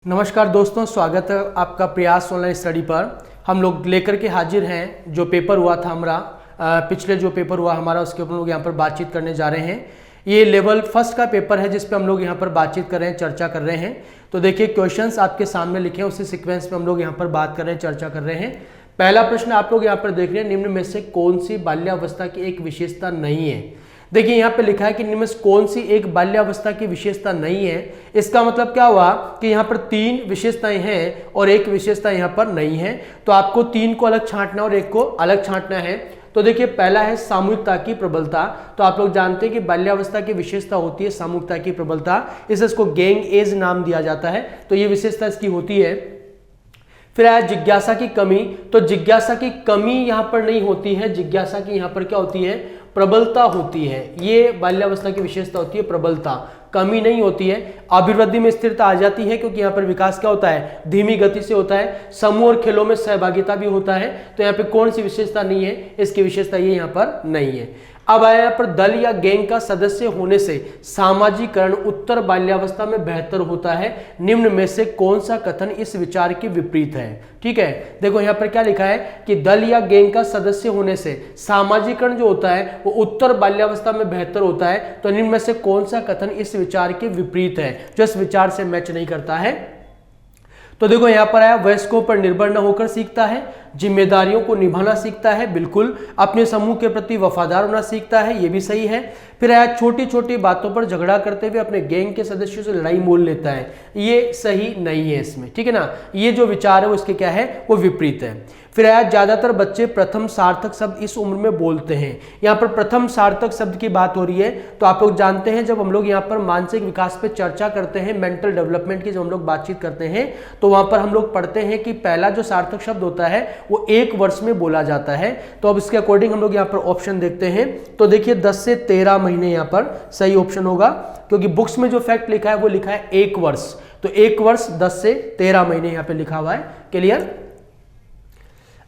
नमस्कार दोस्तों, स्वागत है आपका प्रयास ऑनलाइन स्टडी पर। हम लोग लेकर के हाजिर हैं जो पेपर हुआ था हमारा, पिछले जो पेपर हुआ हमारा उसके ऊपर लोग यहाँ पर बातचीत करने जा रहे हैं। ये लेवल फर्स्ट का पेपर है जिस पे हम लोग यहाँ पर बातचीत कर रहे हैं, चर्चा कर रहे हैं। तो देखिए क्वेश्चंस आपके सामने लिखे हैं, उसी सीक्वेंस में हम लोग यहाँ पर बात कर रहे हैं, चर्चा कर रहे हैं। पहला प्रश्न आप लोग यहाँ पर देख रहे हैं, निम्न में से कौन सी बाल्यावस्था की एक विशेषता नहीं है। देखिए यहाँ पे लिखा है कि निम्न में कौन सी एक बाल्यावस्था की विशेषता नहीं है। इसका मतलब क्या हुआ कि यहाँ पर तीन विशेषताएं हैं और एक विशेषता यहाँ पर नहीं है। तो आपको तीन को अलग छांटना और एक को अलग छांटना है। तो देखिए पहला है सामूहिकता की प्रबलता। तो आप लोग जानते हैं कि बाल्यावस्था की विशेषता होती है सामूहिकता की प्रबलता, इसको गैंग एज नाम दिया जाता है। तो ये विशेषता इसकी होती है। फिर आया जिज्ञासा की कमी। तो जिज्ञासा की कमी यहाँ पर नहीं होती है, जिज्ञासा की यहाँ पर क्या होती है, प्रबलता होती है। ये बाल्यावस्था की विशेषता होती है, प्रबलता, कमी नहीं होती है। अभिवृद्धि में स्थिरता आ जाती है क्योंकि यहाँ पर विकास क्या होता है, धीमी गति से होता है। समूह और खेलों में सहभागिता भी होता है। तो यहाँ पे कौन सी विशेषता नहीं है, इसकी विशेषता ये यहाँ पर नहीं है। अब आया यहाँ पर दल या गैंग का सदस्य होने से सामाजिकरण उत्तर बाल्यावस्था में बेहतर होता है। निम्न में से कौन सा कथन इस विचार के विपरीत है। ठीक है, देखो यहाँ पर क्या लिखा है कि दल या गैंग का सदस्य होने से सामाजिकरण जो होता है वो उत्तर बाल्यावस्था में बेहतर होता है। तो निम्न में से कौन सा कथन इस विचार के विपरीत है, जो इस विचार से मैच नहीं करता है। तो देखो यहाँ पर आया वयस्कों पर निर्भर न होकर सीखता है, जिम्मेदारियों को निभाना सीखता है, बिल्कुल, अपने समूह के प्रति वफादार होना सीखता है, ये भी सही है। फिर आया छोटी छोटी बातों पर झगड़ा करते हुए अपने गैंग के सदस्यों से लड़ाई मोल लेता है, ये सही नहीं है इसमें। ठीक है ना, ये जो विचार है वो इसके क्या है, वो विपरीत है। फिर आया ज्यादातर बच्चे प्रथम सार्थक शब्द इस उम्र में बोलते हैं। यहाँ पर प्रथम सार्थक शब्द की बात हो रही है। तो आप लोग जानते हैं जब हम लोग यहाँ पर मानसिक विकास पे चर्चा करते हैं, मेंटल डेवलपमेंट की जब हम लोग बातचीत करते हैं, तो वहां पर हम लोग पढ़ते हैं कि पहला जो सार्थक शब्द होता है वो 1 वर्ष में बोला जाता है। तो अब इसके अकॉर्डिंग हम लोग यहाँ पर ऑप्शन देखते हैं। तो देखिए 10 से 13 महीने यहाँ पर सही ऑप्शन होगा, क्योंकि बुक्स में जो फैक्ट लिखा है वो लिखा है 1 वर्ष। तो 1 वर्ष 10 से 13 महीने यहाँ पे लिखा हुआ है। क्लियर।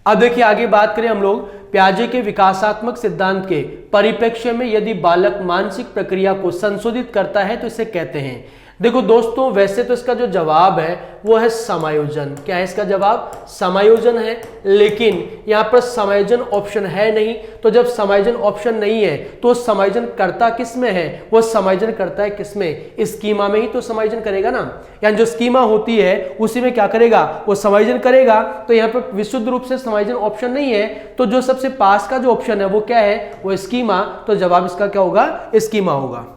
अब देखिए आगे बात करें हम लोग पियाजे के विकासात्मक सिद्धांत के परिप्रेक्ष्य में, यदि बालक मानसिक प्रक्रिया को संशोधित करता है तो इसे कहते हैं। देखो दोस्तों, वैसे तो इसका जो जवाब है वो है समायोजन। क्या है इसका जवाब, समायोजन है, लेकिन यहाँ पर समायोजन ऑप्शन है नहीं। तो जब समायोजन ऑप्शन नहीं है तो समायोजन करता किस में है, वो समायोजन करता है किस में, स्कीमा में ही तो समायोजन करेगा ना। यानी जो स्कीमा होती है उसी में क्या करेगा, वो समायोजन करेगा। तो यहाँ पर विशुद्ध रूप से समायोजन ऑप्शन नहीं है, तो जो सबसे पास का जो ऑप्शन है वो क्या है, वो स्कीमा। तो जवाब इसका क्या होगा, स्कीमा होगा।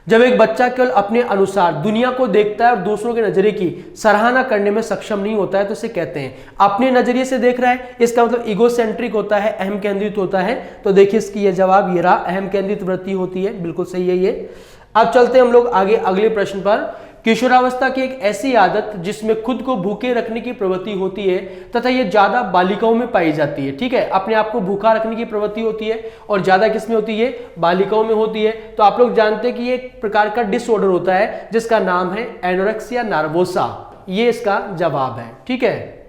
जब एक बच्चा केवल अपने अनुसार दुनिया को देखता है और दूसरों के नजरिए की सराहना करने में सक्षम नहीं होता है तो इसे कहते हैं, अपने नजरिए से देख रहा है, इसका मतलब ईगोसेंट्रिक होता है, अहम केंद्रित होता है। तो देखिए इसकी यह जवाब ये रहा, अहम केंद्रित वृत्ति होती है, बिल्कुल सही है ये। अब चलते हैं हम लोग आगे अगले प्रश्न पर। किशोरावस्था की एक ऐसी आदत जिसमें खुद को भूखे रखने की प्रवृत्ति होती है तथा यह ज्यादा बालिकाओं में पाई जाती है। ठीक है, अपने आप को भूखा रखने की प्रवृत्ति होती है और ज्यादा किसमें होती है, बालिकाओं में होती है। तो आप लोग जानते हैं कि ये एक प्रकार का डिसऑर्डर होता है जिसका नाम है एनोरेक्सिया नर्वोसा, ये इसका जवाब है। ठीक है,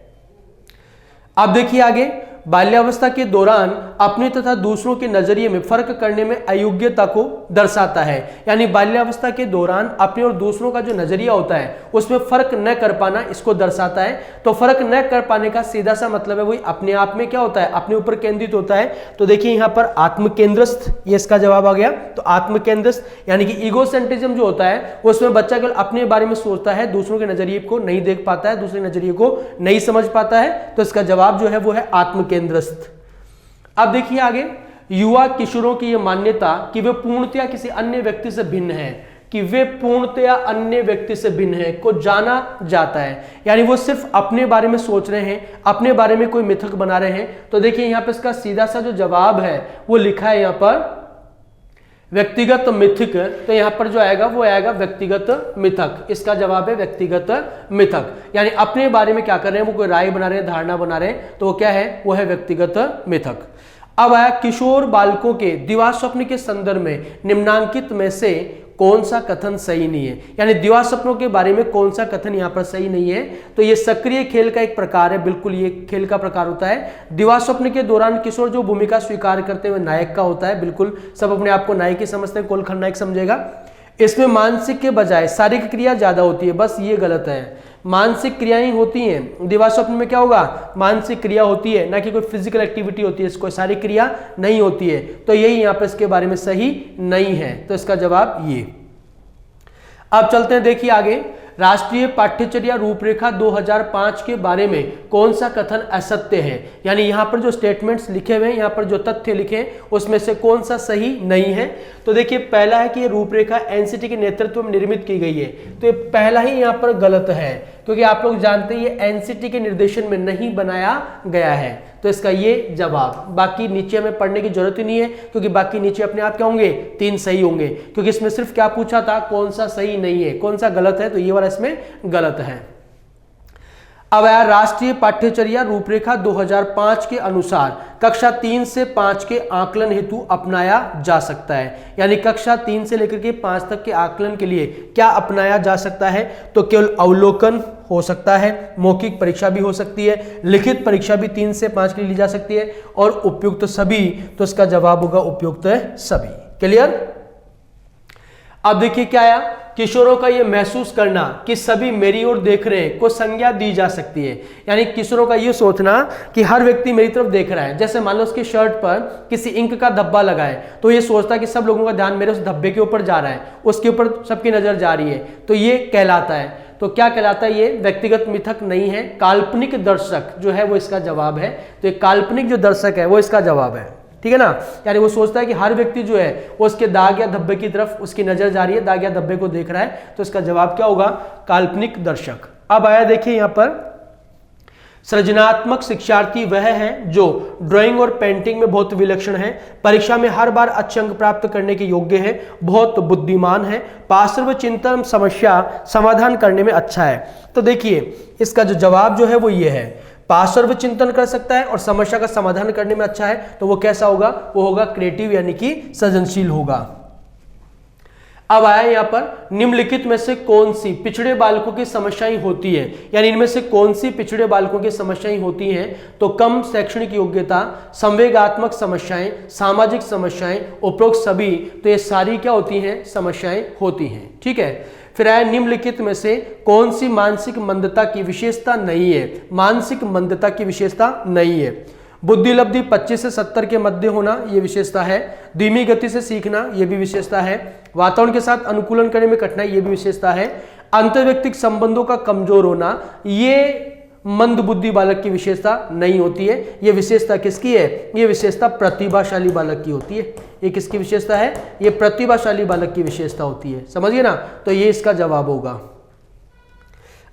अब देखिए आगे, बाल्यावस्था के दौरान अपने तथा दूसरों के नजरिए में फर्क करने में अयोग्यता को दर्शाता है। यानी बाल्यावस्था के दौरान अपने और दूसरों का जो नजरिया होता है उसमें फर्क न कर पाना इसको दर्शाता है। तो फर्क न कर पाने का सीधा सा मतलब है वही अपने आप में क्या होता है, अपने ऊपर केंद्रित होता है। तो देखिए यहाँ पर आत्मकेंद्रस्थ, ये इसका जवाब आ गया। तो आत्मकेंद्रस्थ यानी कि ईगोसेंट्रिज्म जो होता है उसमें बच्चा केवल अपने बारे में सोचता है, दूसरों के नजरिए को नहीं देख पाता है, दूसरे नजरिए को नहीं समझ पाता है। तो इसका जवाब जो है वो है आत्मकेंद्रस्थ। अब देखिए आगे, युवा किशोरों की यह मान्यता कि वे पूर्णतया किसी अन्य व्यक्ति से भिन्न है, कि वे पूर्णतया अन्य व्यक्ति से भिन्न है को जाना जाता है। यानी वो सिर्फ अपने बारे में सोच रहे हैं, अपने बारे में कोई मिथक बना रहे हैं। तो देखिए यहाँ पे इसका सीधा सा जो जवाब है वो लिखा है यहाँ पर व्यक्तिगत मिथक। तो यहाँ पर जो आएगा वो आएगा व्यक्तिगत मिथक, इसका जवाब है व्यक्तिगत मिथक। यानी अपने बारे में क्या कर रहे हैं, वो कोई राय बना रहे हैं, धारणा बना रहे हैं, तो वो क्या है, वो है व्यक्तिगत मिथक। अब आया किशोर बालकों के दिवा स्वप्न के संदर्भ में निम्नांकित में से कौन सा कथन सही नहीं है। यानी दिवा सपनों के बारे में कौन सा कथन यहाँ पर सही नहीं है। तो ये सक्रिय खेल का एक प्रकार है, बिल्कुल ये खेल का प्रकार होता है। दिवा स्वप्न के दौरान किशोर जो भूमिका स्वीकार करते हुए नायक का होता है, बिल्कुल सब अपने आप को नायक ही समझते हैं, कौन खलनायक समझेगा। इसमें मानसिक के बजाय शारीरिक क्रिया ज्यादा होती है, बस ये गलत है। मानसिक क्रियाएं होती हैं, दिवा स्वप्न में क्या होगा, मानसिक क्रिया होती है, ना कि कोई फिजिकल एक्टिविटी होती है, कोई शारीरिक क्रिया नहीं होती है। तो यही यहाँ पर इसके बारे में सही नहीं है, तो इसका जवाब ये। अब चलते हैं, देखिए आगे, राष्ट्रीय पाठ्यचर्या रूपरेखा 2005 के बारे में कौन सा कथन असत्य है। यानी यहाँ पर जो स्टेटमेंट्स लिखे हुए हैं, यहाँ पर जो तथ्य लिखे हैं, उसमें से कौन सा सही नहीं है। तो देखिए पहला है कि ये रूपरेखा एनसीटी के नेतृत्व में निर्मित की गई है, तो ये पहला ही यहाँ पर गलत है, क्योंकि आप लोग जानते हैं ये एनसीटी के निर्देशन में नहीं बनाया गया है। तो इसका ये जवाब, बाकी नीचे हमें पढ़ने की जरूरत ही नहीं है, क्योंकि बाकी नीचे अपने आप क्या होंगे, 3 सही होंगे, क्योंकि इसमें सिर्फ क्या पूछा था, कौन सा सही नहीं है, कौन सा गलत है, तो ये वाला इसमें गलत है। अब आया राष्ट्रीय पाठ्यचर्या रूपरेखा 2005 के अनुसार कक्षा 3 से 5 के आकलन हेतु अपनाया जा सकता है। यानी कक्षा 3 से लेकर के 5 तक के आकलन के लिए क्या अपनाया जा सकता है, तो केवल अवलोकन हो सकता है, मौखिक परीक्षा भी हो सकती है, लिखित परीक्षा भी 3 से 5 के लिए ली जा सकती है, और उपयुक्त सभी, तो इसका जवाब होगा उपयुक्त सभी। क्लियर। अब देखिए क्या आया, किशोरों का यह महसूस करना कि सभी मेरी ओर देख रहे हैं को संज्ञा दी जा सकती है। यानी किशोरों का यह सोचना कि हर व्यक्ति मेरी तरफ देख रहा है, जैसे मान लो उसकी शर्ट पर किसी इंक का धब्बा लगा है, तो ये सोचता है कि सब लोगों का ध्यान मेरे उस धब्बे के ऊपर जा रहा है, उसके ऊपर सबकी नजर जा रही है, तो ये कहलाता है। तो क्या कहलाता है, ये व्यक्तिगत मिथक नहीं है, काल्पनिक दर्शक जो है वो इसका जवाब है। तो एक काल्पनिक जो दर्शक है वो इसका जवाब है, ठीक है ना। यानी वो सोचता है कि हर व्यक्ति जो है वो उसके दाग या धब्बे की तरफ उसकी नजर जा रही है, दाग या धब्बे को देख रहा है, तो इसका जवाब क्या होगा, काल्पनिक दर्शक। अब आया देखिए यहाँ पर, सृजनात्मक शिक्षार्थी वह है जो ड्राइंग और पेंटिंग में बहुत विलक्षण है, परीक्षा में हर बार अच्छे अंक प्राप्त करने के योग्य है, बहुत बुद्धिमान है, पार्श्व चिंतन समस्या समाधान करने में अच्छा है। तो देखिए इसका जो जवाब जो है वो ये है, पार्श्व चिंतन कर सकता है और समस्या का समाधान करने में अच्छा है, तो वो कैसा होगा, वो होगा क्रिएटिव, यानी कि सृजनशील होगा। अब आया यहाँ पर, निम्नलिखित में से कौन सी पिछड़े बालकों की समस्याएं होती है। यानी इनमें से कौन सी पिछड़े बालकों की समस्याएं होती हैं, तो कम शैक्षणिक योग्यता, संवेगात्मक समस्याएं, सामाजिक समस्याएं, उपरोक्त सभी, तो ये सारी क्या होती हैं, समस्याएं होती हैं। ठीक है। फिर आया, निम्नलिखित में से कौन सी मानसिक मंदता की विशेषता नहीं है। मानसिक मंदता की विशेषता नहीं है। बुद्धिलब्धि 25 से 70 के मध्य होना, ये विशेषता है। धीमी गति से सीखना, ये भी विशेषता है। वातावरण के साथ अनुकूलन करने में कठिनाई, ये भी विशेषता है। अंतर्व्यक्तिक संबंधों का कमजोर होना, ये मंद बुद्धि बालक की विशेषता नहीं होती है। ये विशेषता किसकी है, ये विशेषता प्रतिभाशाली बालक की होती है। ये किसकी विशेषता है, ये प्रतिभाशाली बालक की विशेषता होती है, समझिए ना। तो ये इसका जवाब होगा।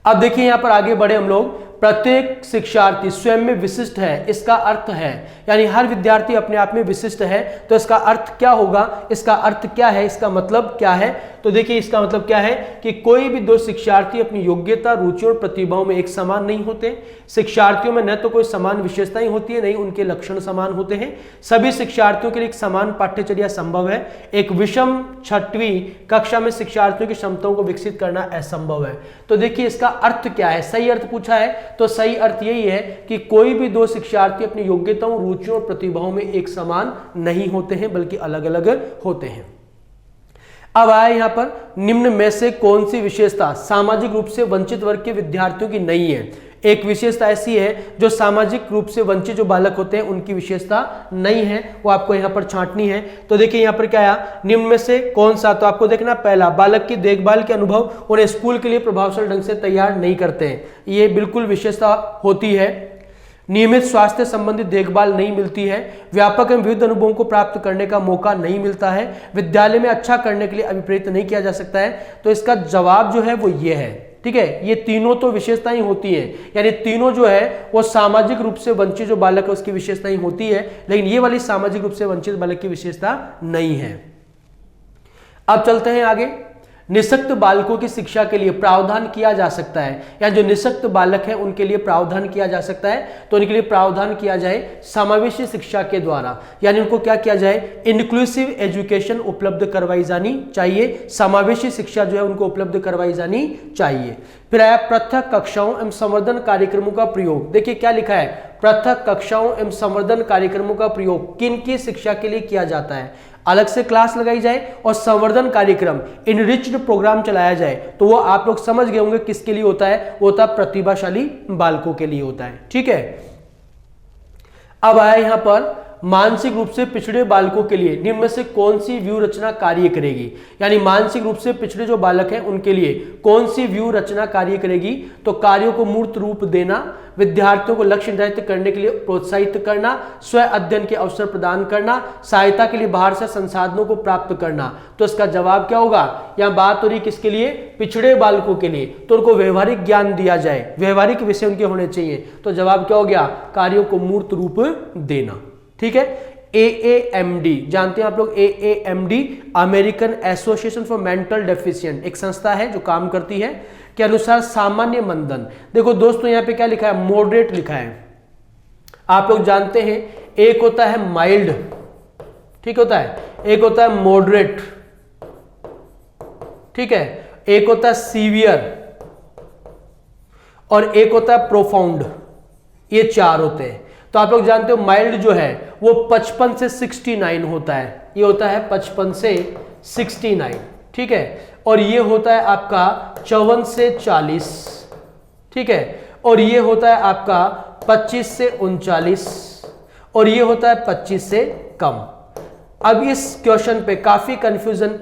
अब देखिए यहां पर आगे बढ़े हम लोग, प्रत्येक शिक्षार्थी स्वयं में विशिष्ट है, इसका अर्थ है, यानी हर विद्यार्थी अपने आप में विशिष्ट है, तो इसका अर्थ क्या होगा, इसका अर्थ क्या है, इसका मतलब क्या है। तो देखिए इसका मतलब क्या है कि कोई भी दो शिक्षार्थी अपनी योग्यता, रुचि और प्रतिभाओं में एक समान नहीं होते। शिक्षार्थियों में न तो कोई समान विशेषताएं होती है, नहीं उनके लक्षण समान होते हैं। सभी शिक्षार्थियों के लिए एक समान पाठ्यचर्या संभव है। एक विषम 6वीं कक्षा में शिक्षार्थियों की क्षमताओं को विकसित करना असंभव है। तो देखिए इसका अर्थ क्या है, सही अर्थ पूछा है, तो सही अर्थ यही है कि कोई भी दो शिक्षार्थी अपनी योग्यताओं, रुचियों और प्रतिभाओं में एक समान नहीं होते हैं, बल्कि अलग अलग होते हैं। अब आया यहां पर, निम्न में से कौन सी विशेषता सामाजिक रूप से वंचित वर्ग के विद्यार्थियों की नहीं है। एक विशेषता ऐसी है जो सामाजिक रूप से वंचित जो बालक होते हैं उनकी विशेषता नहीं है, वो आपको यहां पर छांटनी है। तो देखिए यहां पर क्या आया, निम्न में से कौन सा, तो आपको देखना, पहला, बालक की देखभाल के अनुभव उन्हें स्कूल के लिए प्रभावशाली ढंग से तैयार नहीं करते हैं, ये बिल्कुल विशेषता होती है। नियमित स्वास्थ्य संबंधित देखभाल नहीं मिलती है। व्यापक एवं विविध अनुभवों को प्राप्त करने का मौका नहीं मिलता है। विद्यालय में अच्छा करने के लिए अभिप्रेरित नहीं किया जा सकता है। तो इसका जवाब जो है वो ये है। ठीक है, ये तीनों तो विशेषताएं होती हैं, यानी तीनों जो है वो सामाजिक रूप से वंचित जो बालक है उसकी विशेषताएं होती है, लेकिन ये वाली सामाजिक रूप से वंचित बालक की विशेषता नहीं है। अब चलते हैं आगे, निःशक्त बालकों की शिक्षा के लिए प्रावधान किया जा सकता है, या जो निःशक्त बालक है उनके लिए प्रावधान किया जा सकता है, तो उनके लिए प्रावधान किया जाए समावेशी शिक्षा के द्वारा, यानी उनको क्या किया जाए, इंक्लूसिव एजुकेशन उपलब्ध करवाई जानी चाहिए, समावेशी शिक्षा जो है उनको उपलब्ध करवाई जानी चाहिए। फिर आया पृथक कक्षाओं एवं संवर्धन कार्यक्रमों का प्रयोग। देखिए क्या लिखा है, पृथक कक्षाओं एवं संवर्धन कार्यक्रमों का प्रयोग किन की शिक्षा के लिए किया जाता है, अलग से क्लास लगाई जाए और संवर्धन कार्यक्रम इनरिच्ड प्रोग्राम चलाया जाए, तो वो आप लोग समझ गए होंगे किसके लिए होता है, वो होता है प्रतिभाशाली बालकों के लिए होता है। ठीक है, अब आया यहां पर मानसिक रूप से पिछड़े बालकों के लिए निम्न में से कौन सी व्यू रचना कार्य करेगी, यानी मानसिक रूप से पिछड़े जो बालक हैं उनके लिए कौन सी व्यू रचना कार्य करेगी। तो कार्यों को मूर्त रूप देना, विद्यार्थियों को लक्ष्य निर्धारित करने के लिए प्रोत्साहित करना, स्व अध्ययन के अवसर प्रदान करना, सहायता के लिए बाहर से संसाधनों को प्राप्त करना। तो इसका जवाब क्या होगा, यहां बात हो रही किसके लिए, पिछड़े बालकों के लिए, तो उनको व्यवहारिक ज्ञान दिया जाए, व्यवहारिक विषय उनके होने चाहिए। तो जवाब क्या हो गया, कार्यों को मूर्त रूप देना। ठीक है, AAMD जानते हैं आप लोग, AAMD American association for mental deficient एक संस्था है जो काम करती है, के अनुसार सामान्य मनदन। देखो दोस्तों यहाँ पे क्या लिखा है, मॉडरेट लिखा है। आप लोग जानते हैं एक होता है माइल्ड, ठीक होता है, एक होता है मॉडरेट, ठीक है, एक होता है सीवियर और एक होता है प्रोफाउंड, ये चार होते हैं। तो आप लोग जानते हो माइल्ड जो है वो 55 से 69 होता है, ये होता है 55 से 69, ठीक है, और ये होता है आपका 54 से 40, ठीक है, और ये होता है आपका 25 से 39 और ये होता है 25 से कम। अब इस क्वेश्चन पे काफी कंफ्यूजन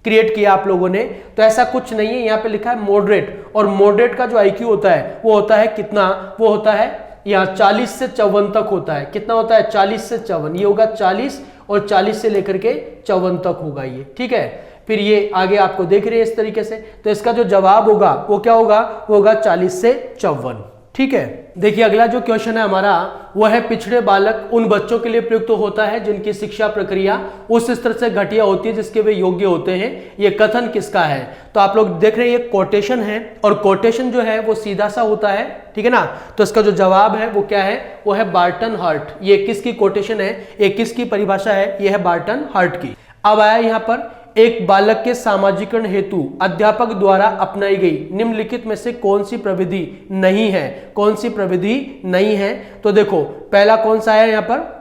क्रिएट किया आप लोगों ने, तो ऐसा कुछ नहीं है, यहाँ पे लिखा है मॉडरेट, और मॉडरेट का जो IQ होता है वो होता है कितना, वो होता है यहाँ 40 से 54 तक होता है। कितना होता है, 40 से 54, ये होगा 40 और 40 से लेकर के 54 तक होगा ये, ठीक है। फिर ये आगे आपको देख रहे हैं इस तरीके से, तो इसका जो जवाब होगा वो क्या होगा, वो होगा 40 से 54, ठीक है। देखिए अगला जो क्वेश्चन है हमारा वो है पिछड़े बालक उन बच्चों के लिए प्रयुक्त होता है जिनकी शिक्षा प्रक्रिया उस स्तर से घटिया होती है जिसके वे योग्य होते हैं। ये कथन किसका है, तो आप लोग देख रहे हैं ये कोटेशन है, और कोटेशन जो है वो सीधा सा होता है, ठीक है ना। तो इसका जो जवाब है वो क्या है, वो है बार्टन हर्ट। ये किसकी कोटेशन है, ये किसकी परिभाषा है, ये है बार्टन हर्ट की। अब आया यहाँ पर एक बालक के सामाजिकरण हेतु अध्यापक द्वारा अपनाई गई निम्नलिखित में से कौन सी प्रविधि नहीं है, कौन सी प्रविधि नहीं है। तो देखो पहला कौन सा है यहाँ पर,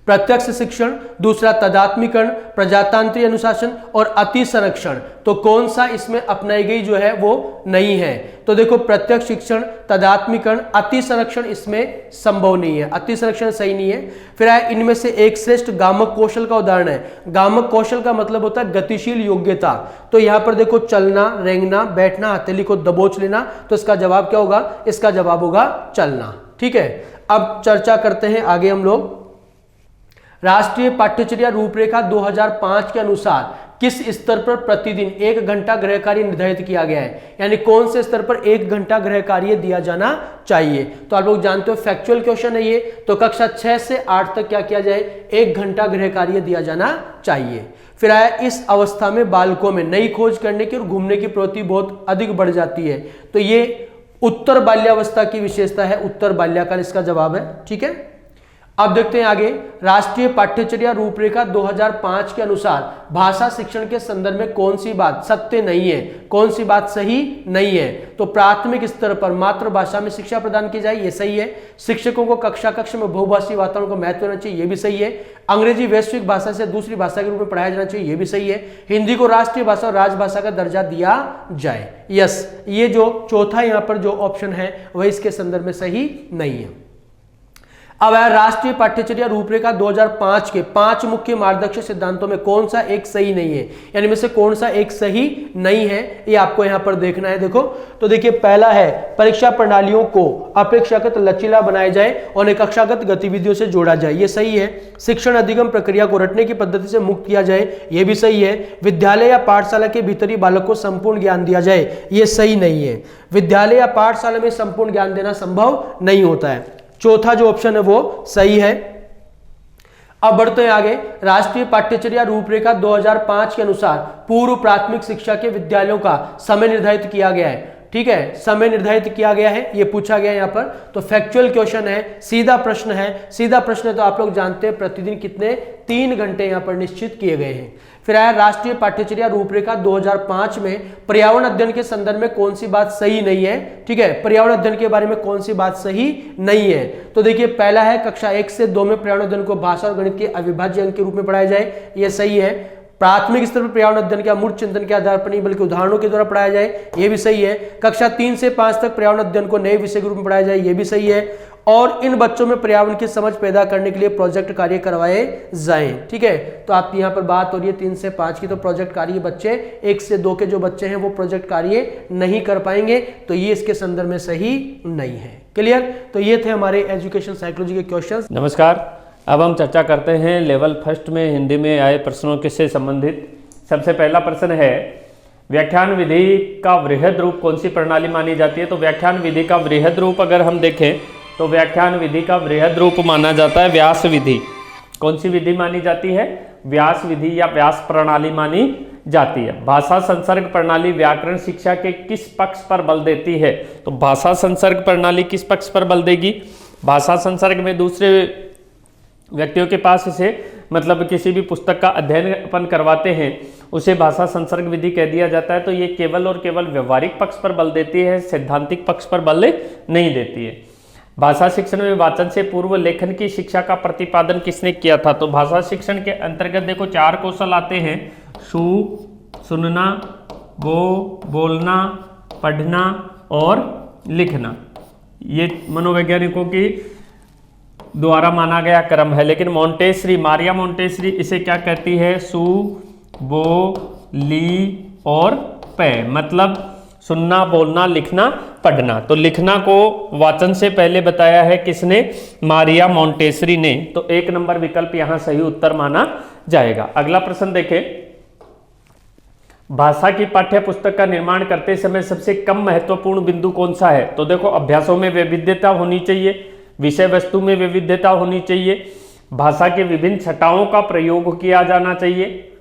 प्रत्यक्ष शिक्षण, दूसरा तदात्मीकरण, प्रजातांत्रिक अनुशासन और अति संरक्षण। तो कौन सा इसमें अपनाई गई जो है वो नहीं है। तो देखो प्रत्यक्ष शिक्षण, तदात्मीकरण, अति संरक्षण इसमें संभव नहीं है, अति संरक्षण सही नहीं है। फिर आए इनमें से एक श्रेष्ठ गामक कौशल का उदाहरण है। गामक कौशल का मतलब होता है गतिशील योग्यता। तो यहाँ पर देखो चलना, रेंगना, बैठना, हथेली को दबोच लेना। तो इसका जवाब क्या होगा, इसका जवाब होगा चलना, ठीक है। अब चर्चा करते हैं आगे हम लोग। राष्ट्रीय पाठ्यचर्या रूपरेखा 2005 के अनुसार किस स्तर पर प्रतिदिन 1 घंटा गृह कार्य निर्धारित किया गया है, यानी कौन से स्तर पर 1 घंटा गृह कार्य दिया जाना चाहिए। तो आप लोग जानते हो फैक्चुअल क्वेश्चन है ये, तो कक्षा 6 से 8 तक क्या किया जाए, 1 घंटा गृह कार्य दिया जाना चाहिए। फिर आया इस अवस्था में बालकों में नई खोज करने की और घूमने की प्रवृत्ति बहुत अधिक बढ़ जाती है। तो ये उत्तर बाल्यावस्था की विशेषता है, उत्तर बाल्यकाल इसका जवाब है, ठीक है। अब देखते हैं आगे, राष्ट्रीय पाठ्यचर्या रूपरेखा 2005 के अनुसार भाषा शिक्षण के संदर्भ में कौन सी बात सत्य नहीं है, कौन सी बात सही नहीं है। तो प्राथमिक स्तर पर मातृभाषा में शिक्षा प्रदान की जाए, ये सही है। शिक्षकों को कक्षा कक्ष में बहुभाषी वातावरण को महत्व देना चाहिए, ये भी सही है। अंग्रेजी वैश्विक भाषा से दूसरी भाषा के रूप में पढ़ाया जाना चाहिए, ये भी सही है। हिंदी को राष्ट्रीय भाषा और राजभाषा का दर्जा दिया जाए, यस। ये जो चौथा यहाँ पर जो ऑप्शन है वह इसके संदर्भ में सही नहीं है। अब है राष्ट्रीय पाठ्यचर्या रूपरेखा 2005 के 5 मुख्य मार्गदर्शक सिद्धांतों में कौन सा एक सही नहीं है, यानी में से कौन सा एक सही नहीं है, ये आपको यहां पर देखना है। देखो तो देखिए पहला है परीक्षा प्रणालियों को अपेक्षाकृत लचीला बनाया जाए और कक्षागत गतिविधियों से जोड़ा जाए, ये सही है। शिक्षण अधिगम प्रक्रिया को रटने की पद्धति से मुक्त किया जाए, ये भी सही है। विद्यालय या पाठशाला के भीतर ही बालक को संपूर्ण ज्ञान दिया जाए, ये सही नहीं है। विद्यालय या पाठशाला में संपूर्ण ज्ञान देना संभव नहीं होता है, चौथा जो ऑप्शन है वो सही है। अब बढ़ते हैं आगे, राष्ट्रीय पाठ्यचर्या रूपरेखा 2005 के अनुसार पूर्व प्राथमिक शिक्षा के विद्यालयों का समय निर्धारित किया गया है, ठीक है, समय निर्धारित किया गया है, ये पूछा गया है यहाँ पर। तो फैक्चुअल क्वेश्चन है, सीधा प्रश्न है। सीधा प्रश्न है तो आप लोग जानते हैं प्रतिदिन कितने 3 घंटे यहाँ पर निश्चित किए गए हैं। फिर आया राष्ट्रीय पाठ्यचर्या रूपरेखा 2005 में पर्यावरण अध्ययन के संदर्भ में कौन सी बात सही नहीं है। ठीक है, पर्यावरण अध्ययन के बारे में कौन सी बात सही नहीं है। तो देखिए पहला है कक्षा 1 से 2 में पर्यावरण अध्ययन को भाषा और गणित के अविभाज्य अंग के रूप में पढ़ाया जाए, ये सही है। प्राथमिक स्तर पर पर्यावरण अध्ययन के अमूर्त चिंतन के आधार पर नहीं बल्कि उदाहरणों के द्वारा पढ़ाया जाए, ये भी सही है। कक्षा 3 से 5 तक पर्यावरण अध्ययन को नए विषय के रूप में पढ़ाया जाए, ये भी सही है। और इन बच्चों में पर्यावरण की समझ पैदा करने के लिए प्रोजेक्ट कार्य करवाए जाएं। ठीक है, तो आप यहाँ पर बात हो रही है 3 से 5 की, तो प्रोजेक्ट कार्य बच्चे 1 से 2 के जो बच्चे हैं वो प्रोजेक्ट कार्य नहीं कर पाएंगे, तो ये इसके संदर्भ में सही नहीं है। क्लियर? तो ये थे हमारे एजुकेशन साइकोलॉजी के क्वेश्चंस। नमस्कार, अब हम चर्चा करते हैं लेवल फर्स्ट में हिंदी में आए प्रश्नों के से संबंधित। सबसे पहला प्रश्न है, व्याख्यान विधि का वृहद रूप कौन सी प्रणाली मानी जाती है? तो व्याख्यान विधि का वृहद रूप अगर हम देखें तो व्याख्यान विधि का वृहद रूप माना जाता है व्यास विधि। कौन सी विधि मानी जाती है? व्यास विधि या व्यास प्रणाली मानी जाती है। भाषा संसर्ग प्रणाली व्याकरण शिक्षा के किस पक्ष पर बल देती है? तो भाषा संसर्ग प्रणाली किस पक्ष पर बल देगी? भाषा संसर्ग में दूसरे व्यक्तियों के पास इसे मतलब किसी भी पुस्तक का अध्ययन अपन करवाते हैं, उसे भाषा संसर्ग विधि कह दिया जाता है। तो ये केवल और केवल व्यवहारिक पक्ष पर बल देती है, सैद्धांतिक पक्ष पर बल नहीं देती है। भाषा शिक्षण में वाचन से पूर्व लेखन की शिक्षा का प्रतिपादन किसने किया था? तो भाषा शिक्षण के अंतर्गत देखो 4 कौशल आते हैं, सुनना, बोलना, पढ़ना और लिखना। ये मनोवैज्ञानिकों की द्वारा माना गया क्रम है, लेकिन मोंटेसरी, मारिया मोंटेसरी इसे क्या कहती है? सु, बो, ली और पे, मतलब सुनना, बोलना, लिखना, पढ़ना। तो लिखना को वाचन से पहले बताया है किसने? मारिया मोंटेसरी ने। तो 1 नंबर विकल्प यहां सही उत्तर माना जाएगा। अगला प्रश्न देखें, भाषा की पाठ्य पुस्तक का निर्माण करते समय सबसे कम महत्वपूर्ण बिंदु कौन सा है? तो देखो अभ्यासों में वैविध्यता होनी चाहिए, विषय वस्तु में विविधता होनी चाहिए, भाषा के विभिन्न छटाओं का प्रयोग किया जाना चाहिए,